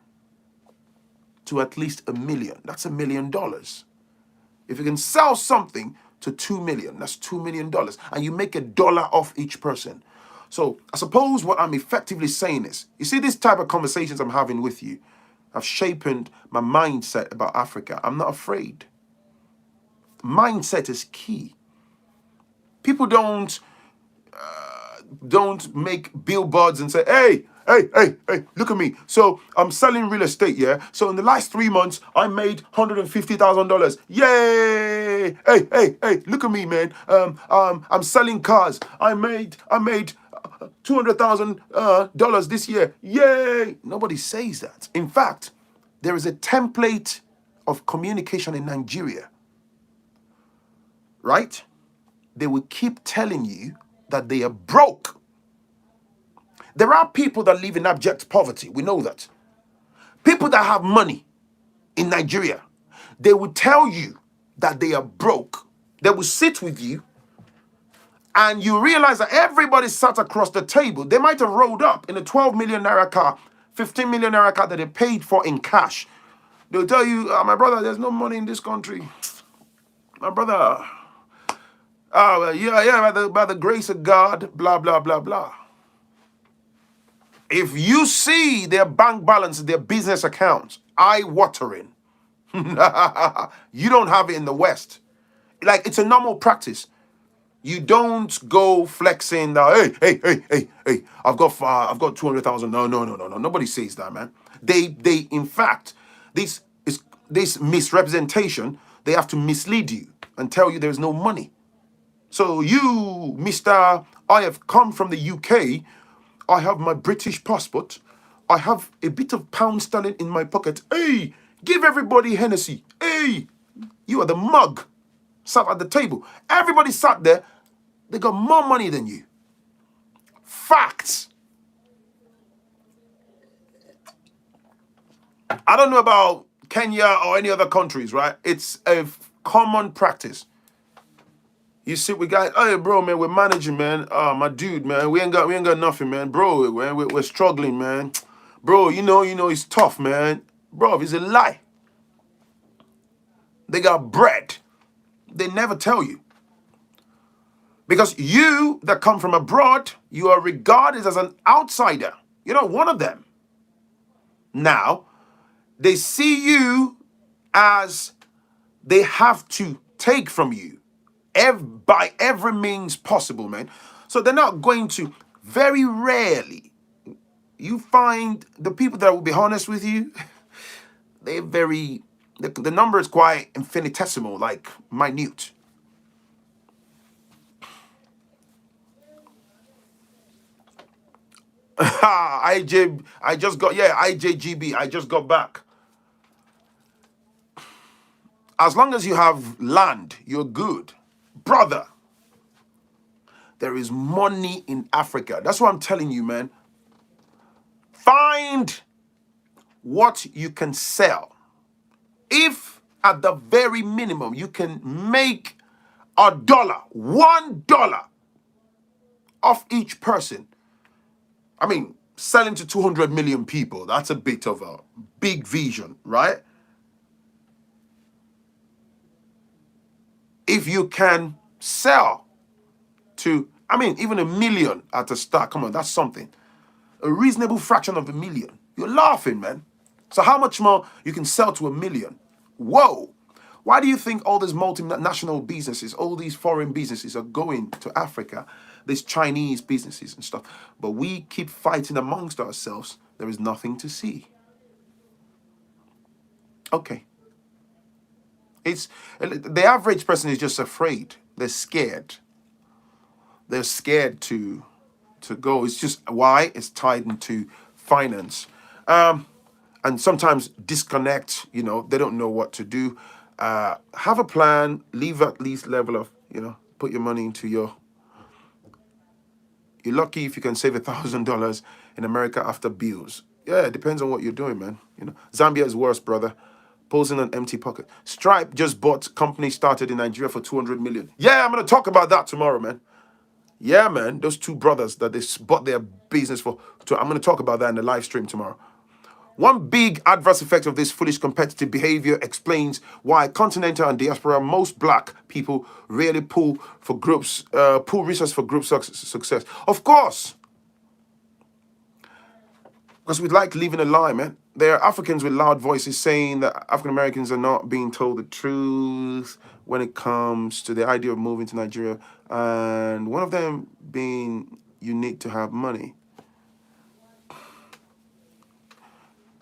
to at least $1 million, that's $1 million. If you can sell something to 2 million, that's $2 million. And you make $1 off each person. So I suppose what I'm effectively saying is, you see this type of conversations I'm having with you have shaped my mindset about Africa. I'm not afraid. Mindset is key. People don't make billboards and say, hey, look at me. So I'm selling real estate, yeah? So in the last 3 months, I made $150,000. Yay! Hey, look at me, man. I'm selling cars. I made $200,000 this year. Yay! Nobody says that. In fact, there is a template of communication in Nigeria, right? They will keep telling you that they are broke. There are people that live in abject poverty. We know that. People that have money in Nigeria, they will tell you that they are broke. They will sit with you and you realize that everybody sat across the table. They might have rolled up in a 12 million naira car, 15 million naira car that they paid for in cash. They'll tell you, my brother, there's no money in this country. My brother, by the grace of God, blah, blah, blah, blah. If you see their bank balance, their business accounts, eye-watering, you don't have it in the West. Like, it's a normal practice. You don't go flexing now. Hey, I've got 200,000. No. Nobody says that, man. They in fact, this misrepresentation, they have to mislead you and tell you there's no money. So you, Mr. I have come from the UK. I have my British passport. I have a bit of pound sterling in my pocket. Hey, give everybody Hennessy. Hey, you are the mug. Sat at the table. Everybody sat there. They got more money than you. Facts. I don't know about Kenya or any other countries, right? It's a common practice. You sit with guys, hey bro, man, we're managing, man. My dude, man, we ain't got nothing, man. Bro, we're struggling, man. Bro, you know, it's tough, man. Bro, it's a lie. They got bread. They never tell you. Because you that come from abroad, you are regarded as an outsider. You're not one of them. Now, they see you as they have to take from you by every means possible, man. So they're not going to, very rarely, you find the people that will be honest with you, the number is quite infinitesimal, like minute. IJGB, I just got back. As long as you have land, you're good. Brother, there is money in Africa. That's what I'm telling you, man. Find what you can sell. If at the very minimum you can make $1 off each person, I mean, selling to 200 million people, that's a bit of a big vision, right? If you can sell to, I mean, even 1 million at a start, come on, that's something. A reasonable fraction of 1 million. You're laughing, man. So how much more you can sell to 1 million? Whoa. Why do you think all these multinational businesses, all these foreign businesses are going to Africa? These Chinese businesses and stuff. But we keep fighting amongst ourselves. There is nothing to see. Okay. It's the average person is just afraid. They're scared. They're scared to go. It's just why it's tied into finance. And sometimes disconnect, they don't know what to do. Have a plan, leave at least level of, put your money into you're lucky if you can save $1,000 in America after bills. Yeah, it depends on what you're doing, man. Zambia is worse, brother. Posing an empty pocket. Stripe just bought company started in Nigeria for 200 million. Yeah, I'm going to talk about that tomorrow, man. Yeah, man. Those two brothers that they bought their business for. I'm going to talk about that in the live stream tomorrow. One big adverse effect of this foolish competitive behavior explains why continental and diaspora most black people rarely pull resources for group success. Of course, because we like living a lie, man. There are Africans with loud voices saying that African Americans are not being told the truth when it comes to the idea of moving to Nigeria, and one of them being you need to have money.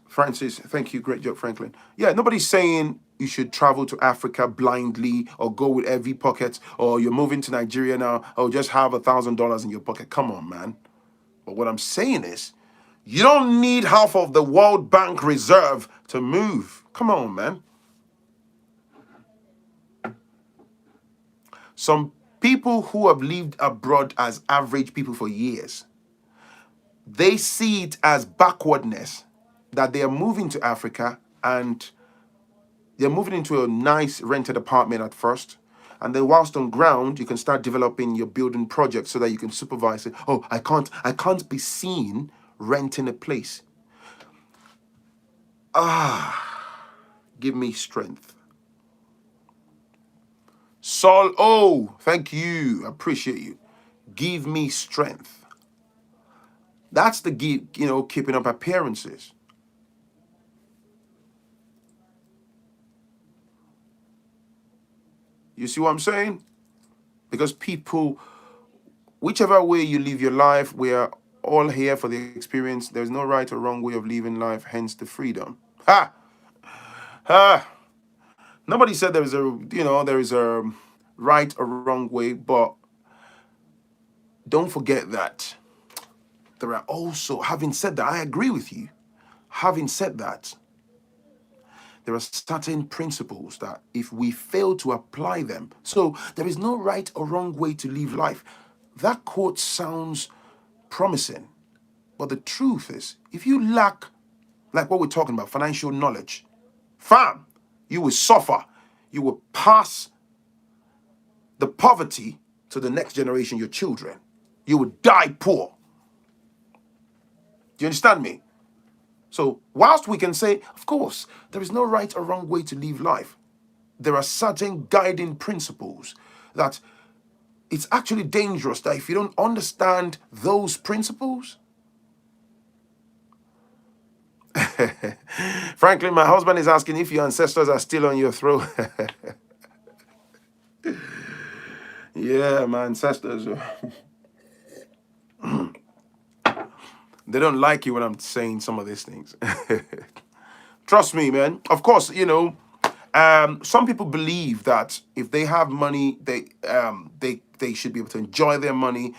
Francis, thank you. Great job, Phrankleen. Yeah, nobody's saying you should travel to Africa blindly or go with heavy pockets or you're moving to Nigeria now or just have $1,000 in your pocket. Come on, man. But what I'm saying is you don't need half of the World Bank reserve to move. Come on, man. Some people who have lived abroad as average people for years, they see it as backwardness that they are moving to Africa and they're moving into a nice rented apartment at first. And then whilst on ground, you can start developing your building project so that you can supervise it. Oh, I can't be seen renting a place. Give me strength. Saul, oh, thank you. I appreciate you. Give me strength. That's the keeping up appearances. You see what I'm saying? Because people, whichever way you live your life, we are all here for the experience. There's no right or wrong way of living life, hence the freedom. Ha! Ha! Nobody said there is a right or wrong way, but don't forget that there are also, having said that, I agree with you. Having said that, there are certain principles that if we fail to apply them, so there is no right or wrong way to live life. That quote sounds promising, but the truth is, if you lack, like what we're talking about, financial knowledge, fam, you will suffer. You will pass the poverty to the next generation, your children. You will die poor. Do you understand me? So whilst we can say, of course, there is no right or wrong way to live life, there are certain guiding principles that it's actually dangerous that if you don't understand those principles. Phrankleen, my husband is asking if your ancestors are still on your throne. Yeah, my ancestors. They don't like you when I'm saying some of these things. Trust me, man. Of course, some people believe that if they have money, they should be able to enjoy their money,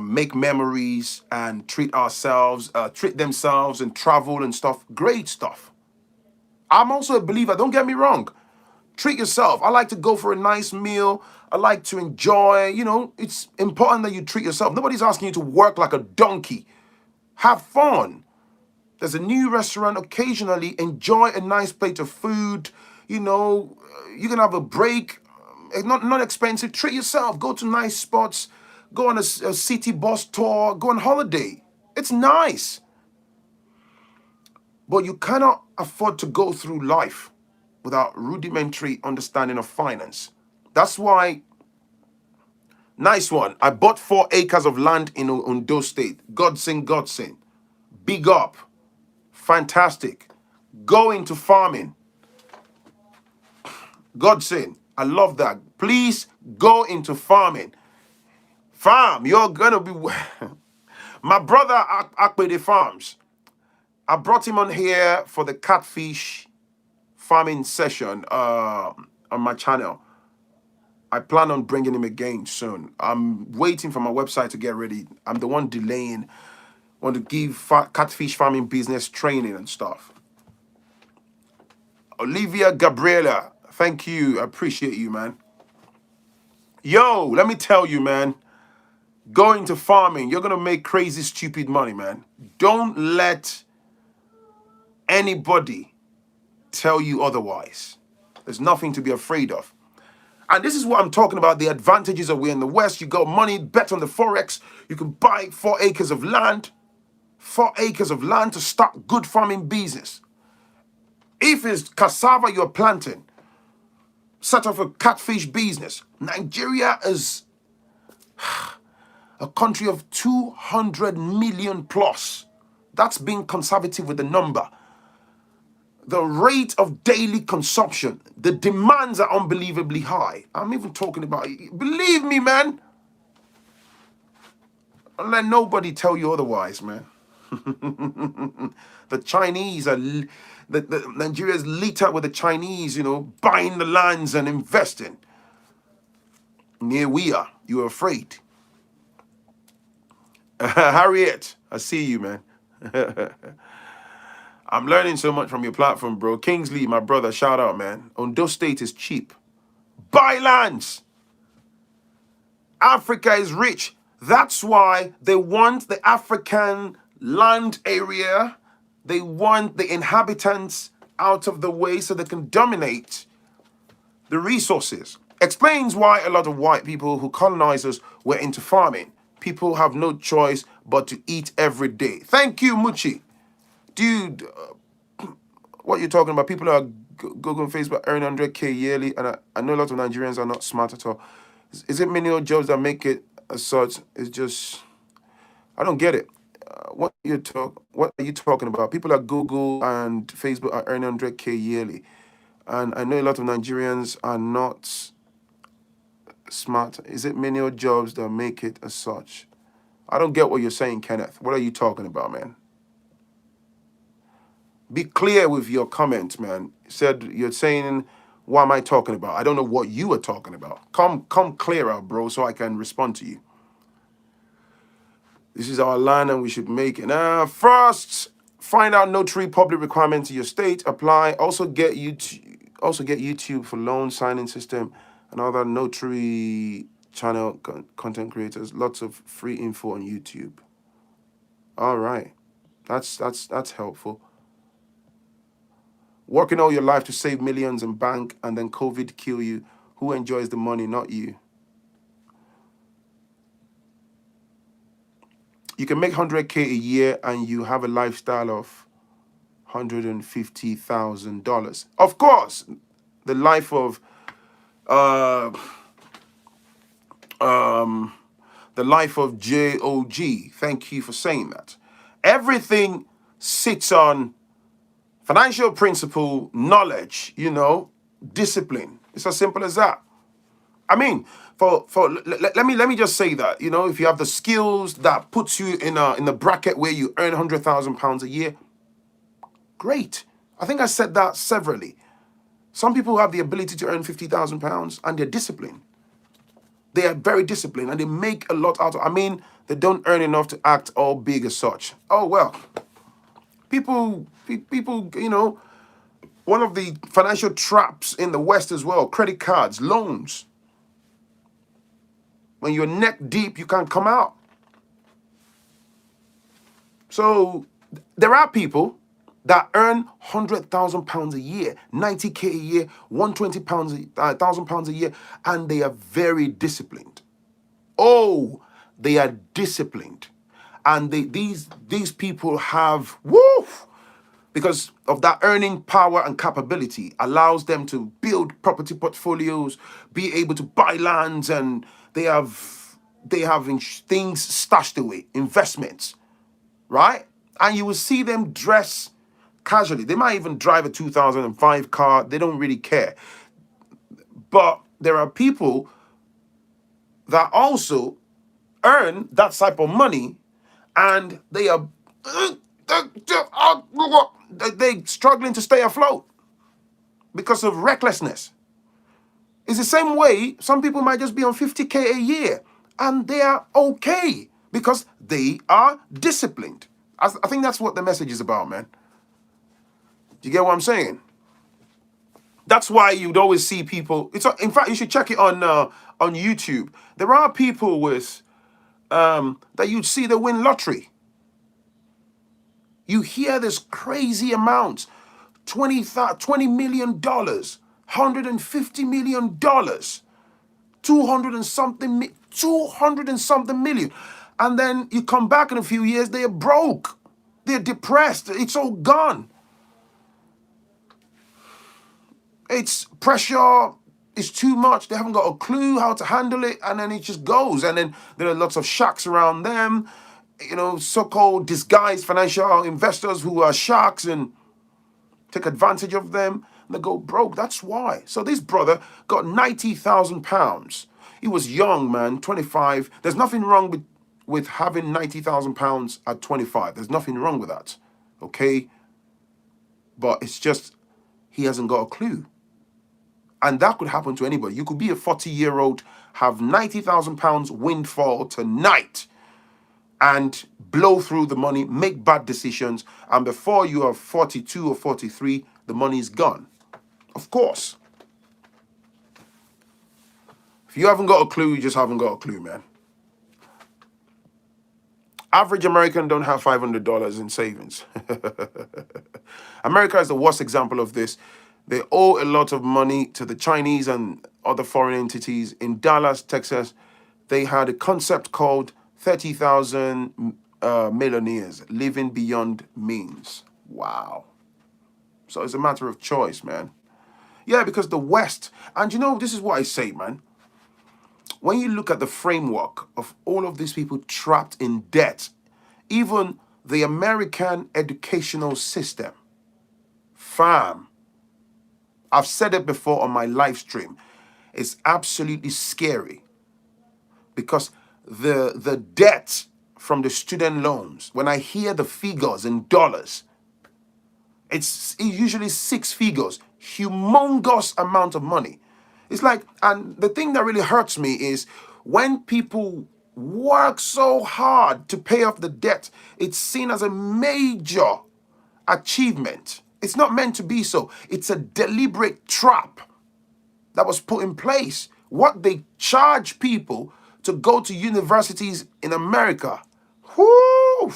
make memories, and treat themselves and travel and stuff. Great stuff. I'm also a believer. Don't get me wrong. Treat yourself. I like to go for a nice meal. I like to enjoy. It's important that you treat yourself. Nobody's asking you to work like a donkey. Have fun. There's a new restaurant occasionally. Enjoy a nice plate of food. You can have a break. Not expensive. Treat yourself. Go to nice spots. Go on a city bus tour. Go on holiday. It's nice. But you cannot afford to go through life without rudimentary understanding of finance. That's why, nice one. I bought 4 acres of land in Ondo State. Godsend. Big up. Fantastic. Go into farming. Godson, I love that. Please go into farming. Farm, you're gonna be. My brother Akbede Farms. I brought him on here for the catfish farming session on my channel. I plan on bringing him again soon. I'm waiting for my website to get ready. I'm the one delaying. Want to give catfish farming business training and stuff. Olivia Gabriela, thank you. I appreciate you, man. Yo, let me tell you, man. Go into farming. You're going to make crazy, stupid money, man. Don't let anybody tell you otherwise. There's nothing to be afraid of. And this is what I'm talking about, the advantages of we're in the West. You got money, bet on the Forex. You can buy 4 acres of land. 4 acres of land to start good farming business. If it's cassava you're planting, set up a catfish business. Nigeria is a country of 200 million plus. That's being conservative with the number. The rate of daily consumption, the demands are unbelievably high. I'm even talking about, believe me, man. Don't let nobody tell you otherwise, man. The Chinese are, Nigeria's lit up with the Chinese, buying the lands and investing. And here we are. You're afraid. Harriet, I see you, man. I'm learning so much from your platform, bro. Kingsley, my brother, shout out, man. Ondo State is cheap. Buy lands. Africa is rich. That's why they want the African land area. They want the inhabitants out of the way so they can dominate the resources. Explains why a lot of white people who colonized us were into farming. People have no choice but to eat every day. Thank you, Muchi. Dude, what you're talking about, people are Google and Facebook earn 100K yearly, and I know a lot of Nigerians are not smart at all. Is it menial jobs that make it as such? It's just, I don't get it. What are you talking about? People at Google and Facebook are earning 100K yearly, and I know a lot of Nigerians are not smart. Is it menial jobs that make it as such? I don't get what you're saying, Kenneth. What are you talking about, man? Be clear with your comments, man. You're saying, what am I talking about? I don't know what you are talking about. Come clearer, bro, so I can respond to you. This is our land and we should make it. First, find out notary public requirements in your state. Apply. Also get YouTube for loan signing system and other notary channel content creators. Lots of free info on YouTube. All right. That's helpful. Working all your life to save millions in bank and then COVID kill you. Who enjoys the money? Not you. You can make 100K a year and you have a lifestyle of $150,000. Of course, the life of JOG. Thank you for saying that. Everything sits on financial principle, knowledge, discipline. It's as simple as that. I mean, let me just say that, if you have the skills that puts you in the bracket where you earn £100,000 a year, great. I think I said that severally. Some people have the ability to earn £50,000 and they're disciplined. They are very disciplined and they make a lot out of. They don't earn enough to act all big as such. Oh well, people, one of the financial traps in the West as well, credit cards, loans. When you're neck deep, you can't come out. So there are people that earn £100,000 a year, 90K a year, £120,000 a year, and they are very disciplined. Oh, they are disciplined. And these people have, because of that earning power and capability, allows them to build property portfolios, be able to buy lands, and they have things stashed away, investments, right? And you will see them dress casually. They might even drive a 2005 car. They don't really care. But there are people that also earn that type of money, and they are they struggling to stay afloat because of recklessness. It's the same way some people might just be on 50K a year and they are okay because they are disciplined. I think that's what the message is about, man. Do you get what I'm saying? That's why you'd always see people. In fact, you should check it on YouTube. There are people with that you'd see that win lottery. You hear this crazy amounts, $20 million, $150 million, 200 and something, 200 and something million. And then you come back in a few years, they are broke. They're depressed. It's all gone. It's pressure. It's too much. They haven't got a clue how to handle it. And then it just goes. And then there are lots of sharks around them, so-called disguised financial investors who are sharks and take advantage of them. They go broke. That's why. So this brother got £90,000. He was young, man, 25. There's nothing wrong with having £90,000 at 25. There's nothing wrong with that. Okay? But it's just he hasn't got a clue. And that could happen to anybody. You could be a 40-year-old, have £90,000 windfall tonight, and blow through the money, make bad decisions, and before you are 42 or 43, the money is gone. Of course. If you haven't got a clue, you just haven't got a clue, man. Average American don't have $500 in savings. America is the worst example of this. They owe a lot of money to the Chinese and other foreign entities. In Dallas, Texas, they had a concept called 30,000 millionaires living beyond means. Wow. So it's a matter of choice, man. Yeah, because the West, and this is what I say, man. When you look at the framework of all of these people trapped in debt, even the American educational system, fam, I've said it before on my live stream, it's absolutely scary because the debt from the student loans, when I hear the figures in dollars, it's usually six figures, humongous amount of money. It's like, and the thing that really hurts me is when people work so hard to pay off the debt, it's seen as a major achievement. It's not meant to be so. It's a deliberate trap that was put in place. What they charge people to go to universities in America. Whoo!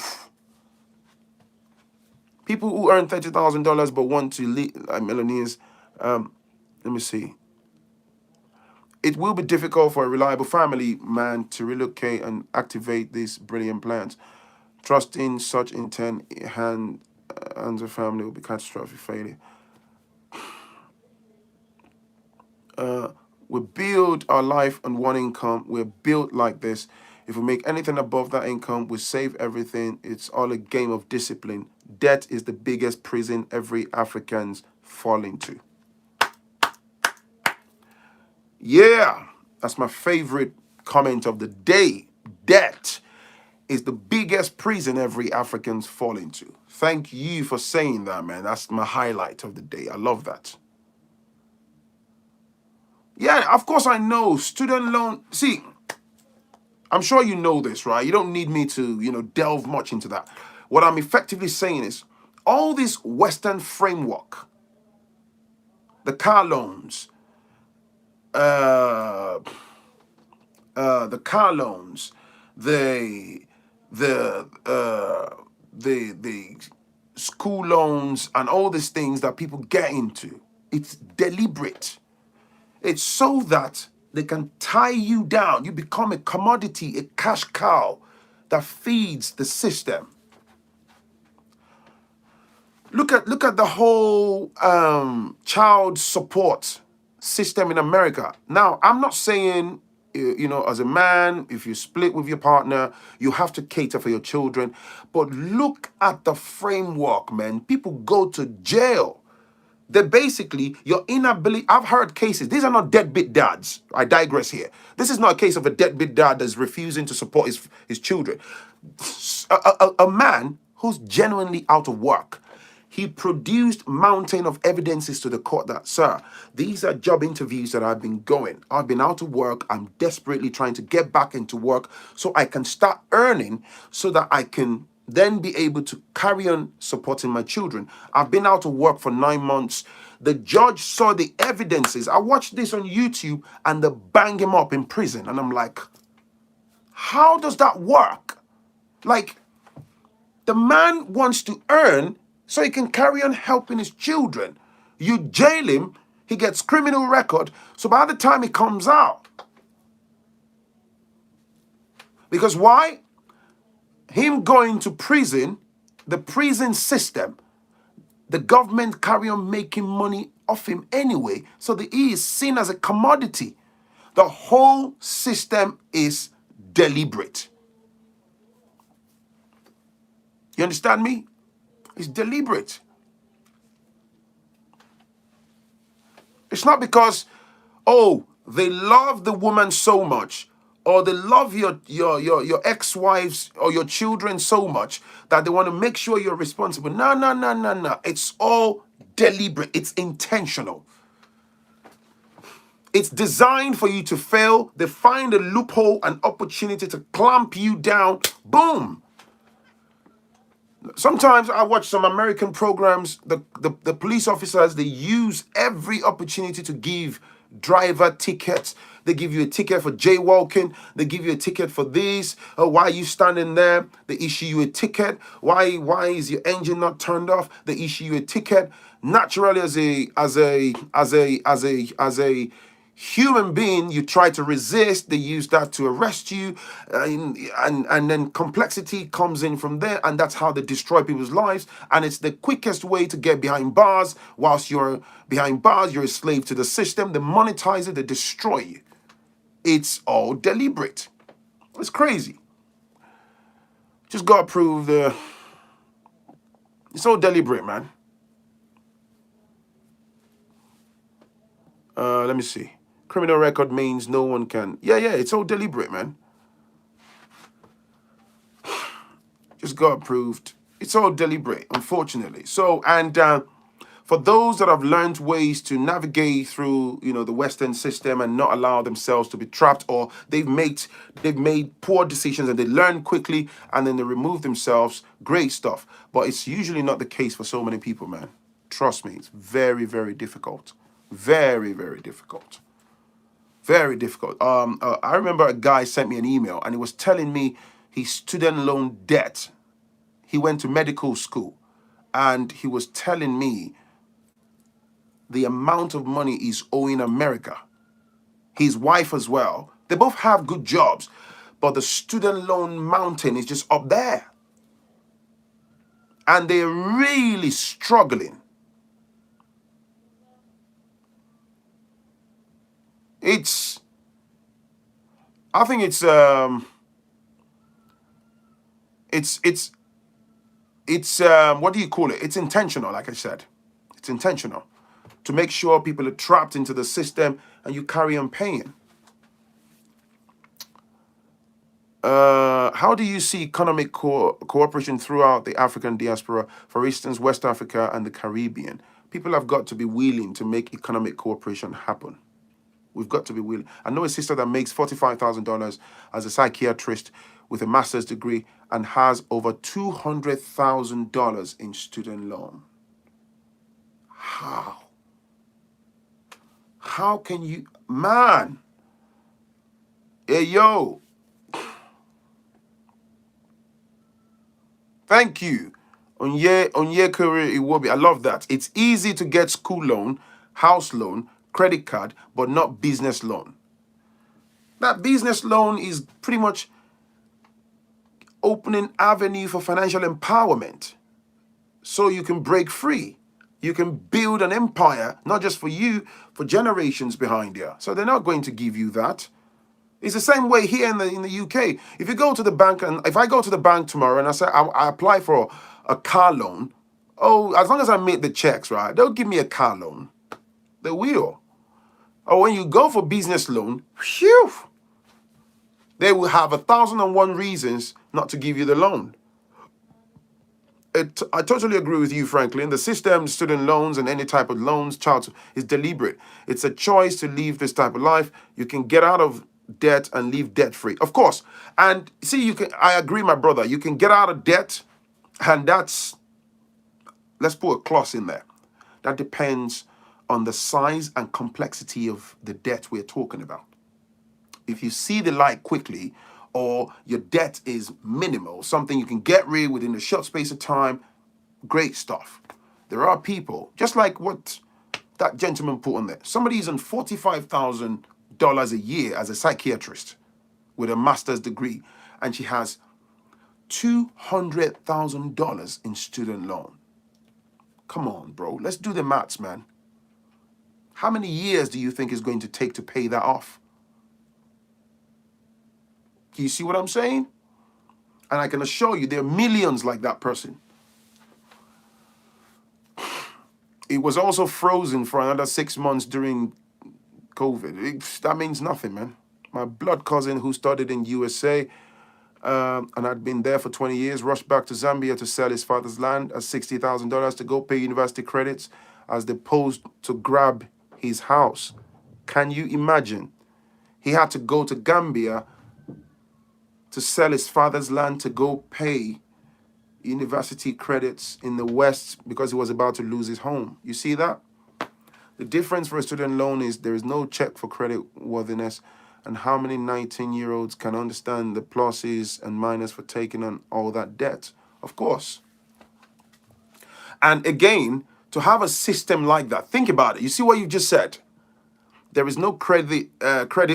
People who earn $30,000 but want to lead like millionaires. Let me see. It will be difficult for a reliable family man to relocate and activate these brilliant plans. Trusting such intent hands a family will be catastrophic failure. We build our life on one income. We're built like this. If we make anything above that income, we save everything. It's all a game of discipline. Debt is the biggest prison every Africans fall into. Yeah, that's my favorite comment of the day. Debt is the biggest prison every Africans fall into. Thank you for saying that, man. That's my highlight of the day. I love that. Yeah, of course I know. Student loan. See, I'm sure you know this, right? You don't need me to, delve much into that. What I'm effectively saying is all this Western framework, the car loans, the car loans, the school loans, and all these things that people get into, it's deliberate. It's so that they can tie you down. You become a commodity, a cash cow that feeds the system. Look at the whole child support system in America. Now, I'm not saying, as a man, if you split with your partner, you have to cater for your children. But look at the framework, man. People go to jail They basically, your inability, I've heard cases, these are not deadbeat dads. I digress here. This is not a case of a deadbeat dad that's refusing to support his children. A man who's genuinely out of work. He produced mountain of evidences to the court that, sir, these are job interviews that I've been going. I've been out of work. I'm desperately trying to get back into work so I can start earning so that I can then be able to carry on supporting my children. I've been out of work for 9 months. The judge saw the evidences. I watched this on YouTube and they bang him up in prison. And I'm like, how does that work? Like, the man wants to earn so he can carry on helping his children. You jail him, he gets criminal record, so by the time he comes out. Because why? Him going to prison, the prison system, the government carry on making money off him anyway, so that he is seen as a commodity. The whole system is deliberate. You understand me? It's deliberate. It's not because, oh, they love the woman so much, or they love your ex-wives or your children so much that they want to make sure you're responsible. No, no, no, no, no. It's all deliberate. It's intentional. It's designed for you to fail. They find a loophole, an opportunity to clamp you down. Boom. Sometimes I watch some American programs, the police officers, they use every opportunity to give driver tickets. They give you a ticket for jaywalking. They give you a ticket for this. Oh, why are you standing there? They issue you a ticket. Why is your engine not turned off? They issue you a ticket. Naturally, as a human being, you try to resist. They use that to arrest you, and then complexity comes in from there, and that's how they destroy people's lives. And it's the quickest way to get behind bars. Whilst you're behind bars, you're a slave to the system. They monetize it, they destroy you. It's all deliberate. It's crazy. Just gotta prove it's all deliberate, man. Let me see. Criminal record means no one can. Yeah, it's all deliberate, man. Just got approved. It's all deliberate, unfortunately. So, and for those that have learned ways to navigate through, the Western system and not allow themselves to be trapped, or they've made poor decisions and they learn quickly and then they remove themselves, great stuff. But it's usually not the case for so many people, man. Trust me, it's very, very difficult. Very, very difficult. Very difficult. I remember a guy sent me an email and he was telling me his student loan debt. He went to medical school and he was telling me the amount of money he's owing America. His wife as well. They both have good jobs, but the student loan mountain is just up there. And they're really struggling. I think it's what do you call it? It's intentional, like I said. It's intentional to make sure people are trapped into the system and you carry on paying. How do you see economic cooperation throughout the African diaspora, for instance, West Africa and the Caribbean? People have got to be willing to make economic cooperation happen. We've got to be willing. I know a sister that makes $45,000 as a psychiatrist with a master's degree and has over $200,000 in student loan. How? How can you, man? Hey, yo. Thank you. Onye career it will be. I love that. It's easy to get school loan, house loan, credit card, but not business loan. That business loan is pretty much opening avenue for financial empowerment so you can break free. You can build an empire, not just for you, for generations behind you. So they're not going to give you that. It's the same way here in the UK. If you go to the bank, and if I go to the bank tomorrow and I say I apply for a car loan, Oh, as long as I make the checks, right? They'll give me a car loan. They will. Or when you go for business loan, phew, they will have 1,001 reasons not to give you the loan. I totally agree with you, Franklin. The system, student loans, and any type of loans, child is deliberate. It's a choice to live this type of life. You can get out of debt and live debt free, of course. And see, you can. I agree, my brother. You can get out of debt, and that's, let's put a clause in there. That depends on the size and complexity of the debt we're talking about. If you see the light quickly, or your debt is minimal, something you can get rid within a short space of time, great stuff. There are people, just like what that gentleman put on there. Somebody's on $45,000 a year as a psychiatrist with a master's degree, and she has $200,000 in student loan. Come on, bro. Let's do the maths, man. How many years do you think it's going to take to pay that off? Do you see what I'm saying? And I can assure you there are millions like that person. It was also frozen for another 6 months during COVID. That means nothing, man. My blood cousin who studied in USA and had been there for 20 years rushed back to Zambia to sell his father's land at $60,000 to go pay university credits as they posed to grab his house. Can you imagine? He had to go to Gambia to sell his father's land to go pay university credits in the West because he was about to lose his home. You see that? The difference for a student loan is there is no check for credit worthiness, and how many 19-year-olds can understand the pluses and minuses for taking on all that debt? Of course. And again, to have a system like that, think about it. You see what you just said? There is no credit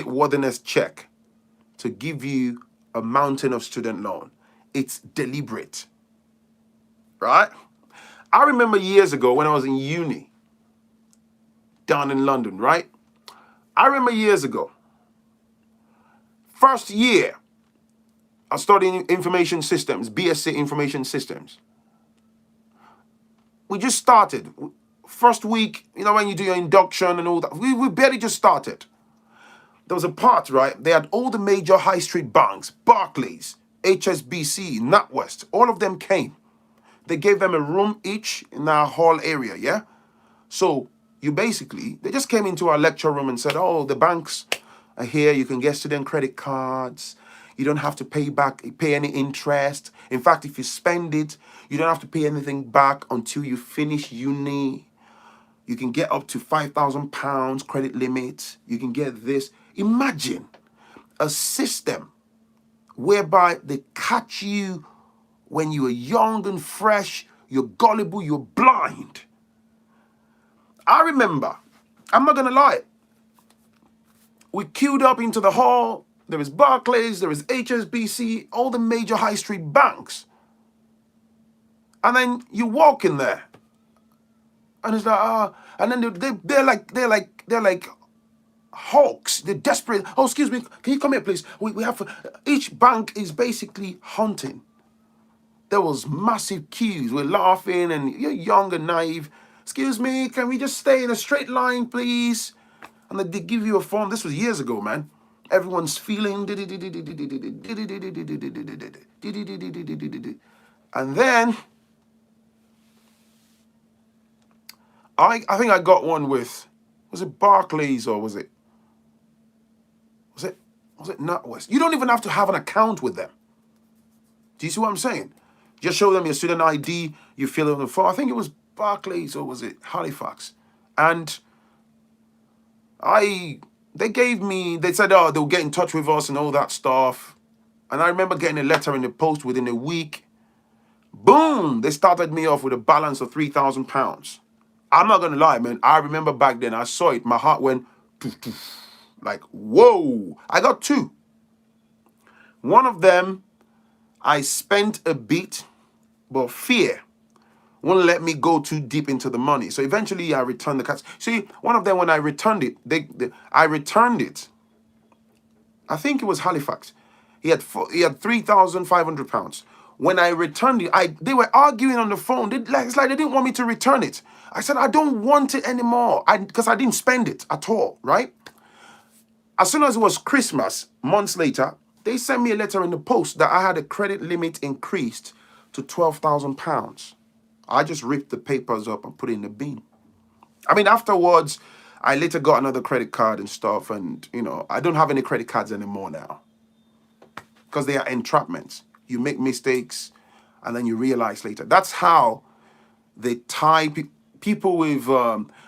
worthiness check to give you a mountain of student loan. It's deliberate, right? I remember years ago when I was in uni down in London, right? I remember years ago, first year, I studied information systems, BSc information systems. We just started. First week, you know, when you do your induction and all that, we barely just started. There was a part, right? They had all the major high street banks, Barclays, HSBC, NatWest, all of them came. They gave them a room each in our hall area, yeah? So they just came into our lecture room and said, oh, the banks are here. You can get student credit cards. You don't have to pay any interest. In fact, if you spend it, you don't have to pay anything back until you finish uni. You can get up to £5,000 credit limit. You can get this. Imagine a system whereby they catch you when you are young and fresh, you're gullible, you're blind. I remember, I'm not going to lie, we queued up into the hall. There was Barclays, there was HSBC, all the major high street banks. And then you walk in there, and it's like, and then they're like hawks. They're desperate. Oh, excuse me, can you come here, please? We have each bank is basically hunting. There was massive queues. We're laughing, and you're young and naive. Excuse me, can we just stay in a straight line, please? And they give you a form. This was years ago, man. Everyone's feeling. And then I think I got one with, was it Barclays or was it NatWest? You don't even have to have an account with them. Do you see what I'm saying? Just show them your student ID, you fill it on the form. I think it was Barclays or was it Halifax? And they said, oh, they'll get in touch with us and all that stuff. And I remember getting a letter in the post within a week. Boom! They started me off with a balance of £3,000. I'm not going to lie, man. I remember back then, I saw it. My heart went, doof, doof. Like, whoa. I got two. One of them, I spent a bit, but fear won't let me go too deep into the money. So eventually I returned the cash. See, one of them, when I returned it, I returned it. I think it was Halifax. He had £3,500. When I returned it, they were arguing on the phone. It's like they didn't want me to return it. I said, I don't want it anymore. Because I didn't spend it at all, right? As soon as it was Christmas, months later, they sent me a letter in the post that I had a credit limit increased to £12,000. I just ripped the papers up and put it in the bin. I mean, afterwards, I later got another credit card and stuff. And, I don't have any credit cards anymore now. Because they are entrapments. You make mistakes and then you realize later. That's how they tie people with,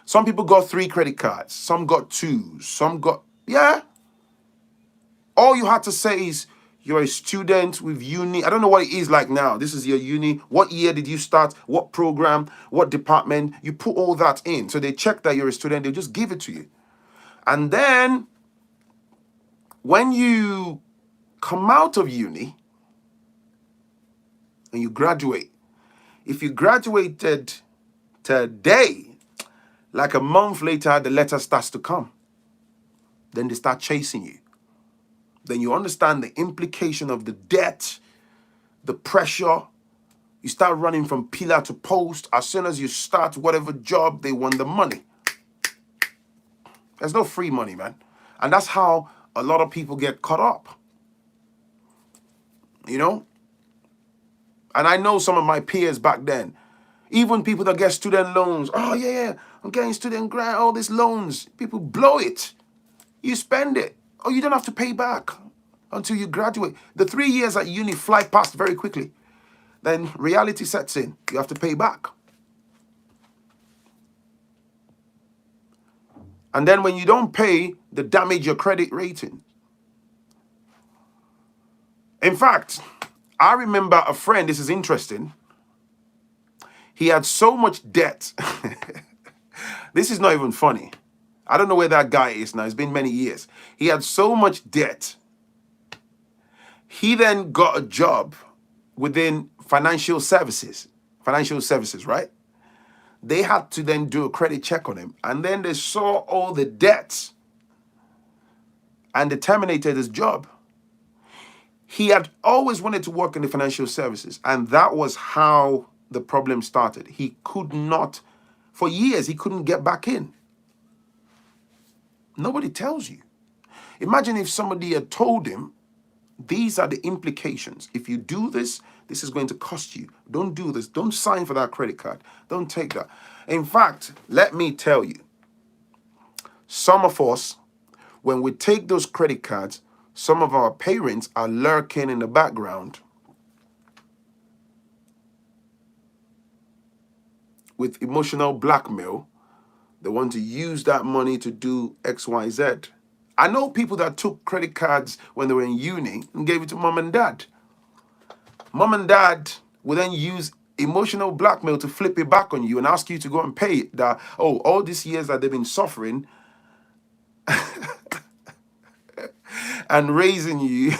some people got 3 credit cards. Some got 2. Some got, yeah. All you had to say is you're a student with uni. I don't know what it is like now. This is your uni. What year did you start? What program? What department? You put all that in. So they check that you're a student. They'll just give it to you. And then when you come out of uni and you graduate, if you graduated today, like a month later, the letter starts to come. Then they start chasing you. Then you understand the implication of the debt, the pressure. You start running from pillar to post. As soon as you start whatever job, they want the money. There's no free money, man. And that's how a lot of people get caught up. And I know some of my peers back then, even people that get student loans. Oh, yeah, I'm getting student grant, all these loans. People blow it. You spend it. Oh, you don't have to pay back until you graduate. The 3 years at uni fly past very quickly. Then reality sets in. You have to pay back. And then when you don't pay, they damage your credit rating. In fact, I remember a friend, this is interesting. He had so much debt. This is not even funny. I don't know where that guy is now. It's been many years. He had so much debt. He then got a job within financial services, right? They had to then do a credit check on him. And then they saw all the debts and they terminated his job. He had always wanted to work in the financial services. And that was how the problem started. He could not, for years, he couldn't get back in. Nobody tells you. Imagine if somebody had told him, these are the implications. If you do this, this is going to cost you. Don't do this. Don't sign for that credit card. Don't take that. In fact, let me tell you, some of us, when we take those credit cards, some of our parents are lurking in the background with emotional blackmail. They want to use that money to do X, Y, Z. I know people that took credit cards when they were in uni and gave it to mom and dad. Mom and dad will then use emotional blackmail to flip it back on you and ask you to go and pay it. That, oh, all these years that they've been suffering and raising you,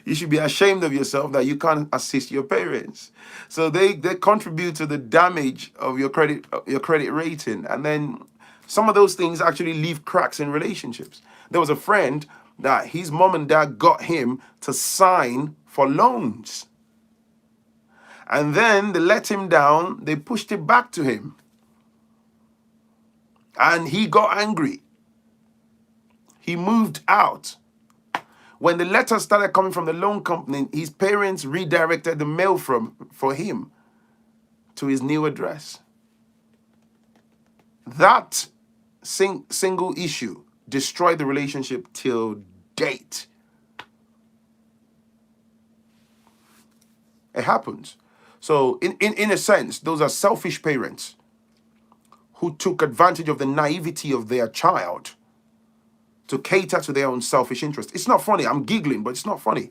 you should be ashamed of yourself that you can't assist your parents. So they contribute to the damage of your credit rating. And then some of those things actually leave cracks in relationships. There was a friend that his mom and dad got him to sign for loans. And then they let him down. They pushed it back to him. And he got angry. He moved out. When the letters started coming from the loan company, his parents redirected the mail for him to his new address. That single issue destroyed the relationship till date. It happens. So in a sense, those are selfish parents who took advantage of the naivety of their child to cater to their own selfish interest. It's not funny. I'm giggling, but it's not funny.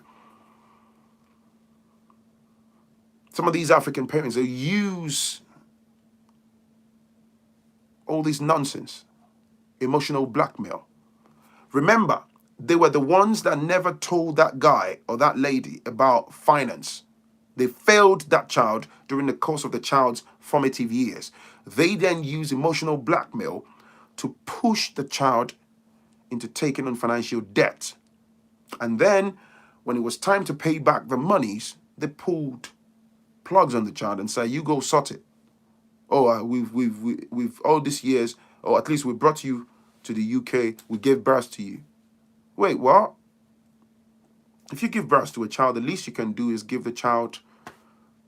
Some of these African parents, they use all this nonsense, emotional blackmail. Remember, they were the ones that never told that guy or that lady about finance. They failed that child during the course of the child's formative years. They then use emotional blackmail to push the child into taking on financial debt. And then when it was time to pay back the monies, they pulled plugs on the child and say, "You go sort it. Oh, we've all these years, or at least we brought you to the UK. We gave birth to you." Wait, what? If you give birth to a child, the least you can do is give the child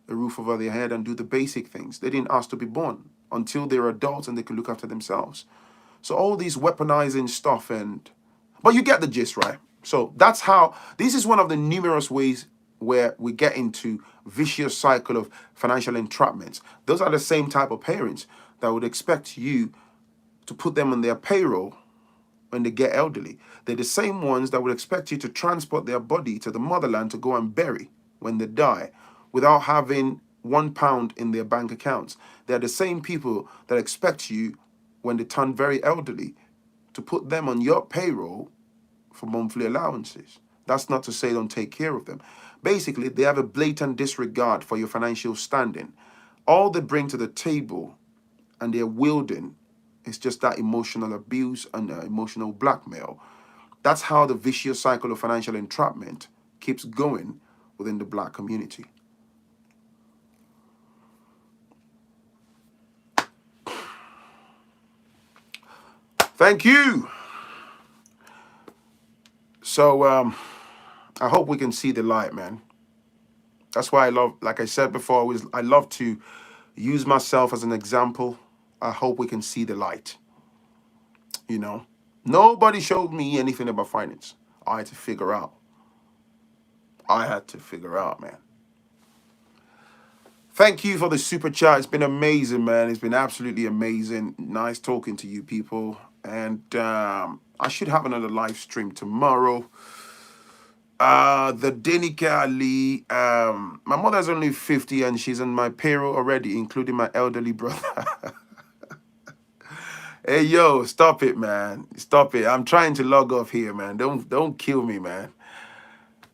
a roof over their head and do the basic things. They didn't ask to be born until they're adults and they can look after themselves. So all these weaponizing stuff but you get the gist, right? So that's how, this is one of the numerous ways where we get into vicious cycle of financial entrapments. Those are the same type of parents that would expect you to put them on their payroll when they get elderly. They're the same ones that would expect you to transport their body to the motherland to go and bury when they die without having £1 in their bank accounts. They're the same people that expect you when they turn very elderly to put them on your payroll for monthly allowances. That's not to say don't take care of them. Basically, they have a blatant disregard for your financial standing. All they bring to the table and they're wielding is just that emotional abuse and emotional blackmail. That's how the vicious cycle of financial entrapment keeps going within the black community. Thank you. So I hope we can see the light, man. That's why I love, like I said before, I love to use myself as an example. I hope we can see the light. You know, nobody showed me anything about finance. I had to figure out. Man. Thank you for the super chat. It's been amazing, man. It's been absolutely amazing. Nice talking to you people. And I should have another live stream tomorrow. The Denika Ali, my mother's only 50 and she's on my payroll already, including my elderly brother. Hey, yo, stop it, man. Stop it. I'm trying to log off here, man. Don't kill me, man.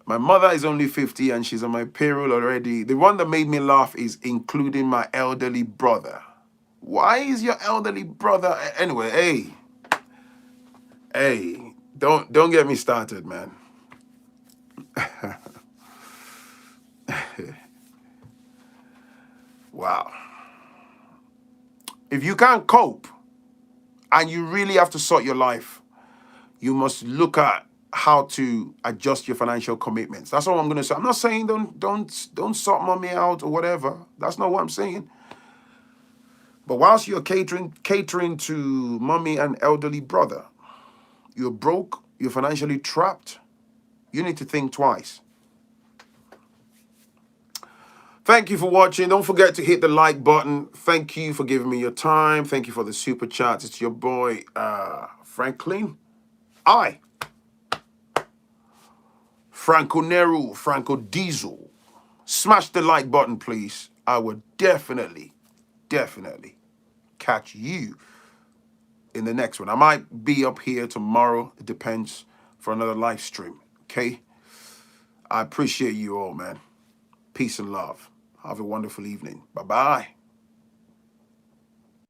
My mother is only 50 and she's on my payroll already. The one that made me laugh is including my elderly brother. Why is your elderly brother? Anyway, hey, don't get me started, man. Wow. If you can't cope and you really have to sort your life, you must look at how to adjust your financial commitments. That's all I'm going to say. I'm not saying don't sort mommy out or whatever. That's not what I'm saying. But whilst you're catering to mommy and elderly brother, you're broke, you're financially trapped, you need to think twice. Thank you for watching. Don't forget to hit the like button. Thank you for giving me your time. Thank you for the super chats. It's your boy, Phrankleen. Franco Nero, Franco Diesel. Smash the like button, please. I would definitely catch you in the next one. I might be up here tomorrow. It depends, for another live stream. Okay? I appreciate you all, man. Peace and love. Have a wonderful evening. Bye-bye.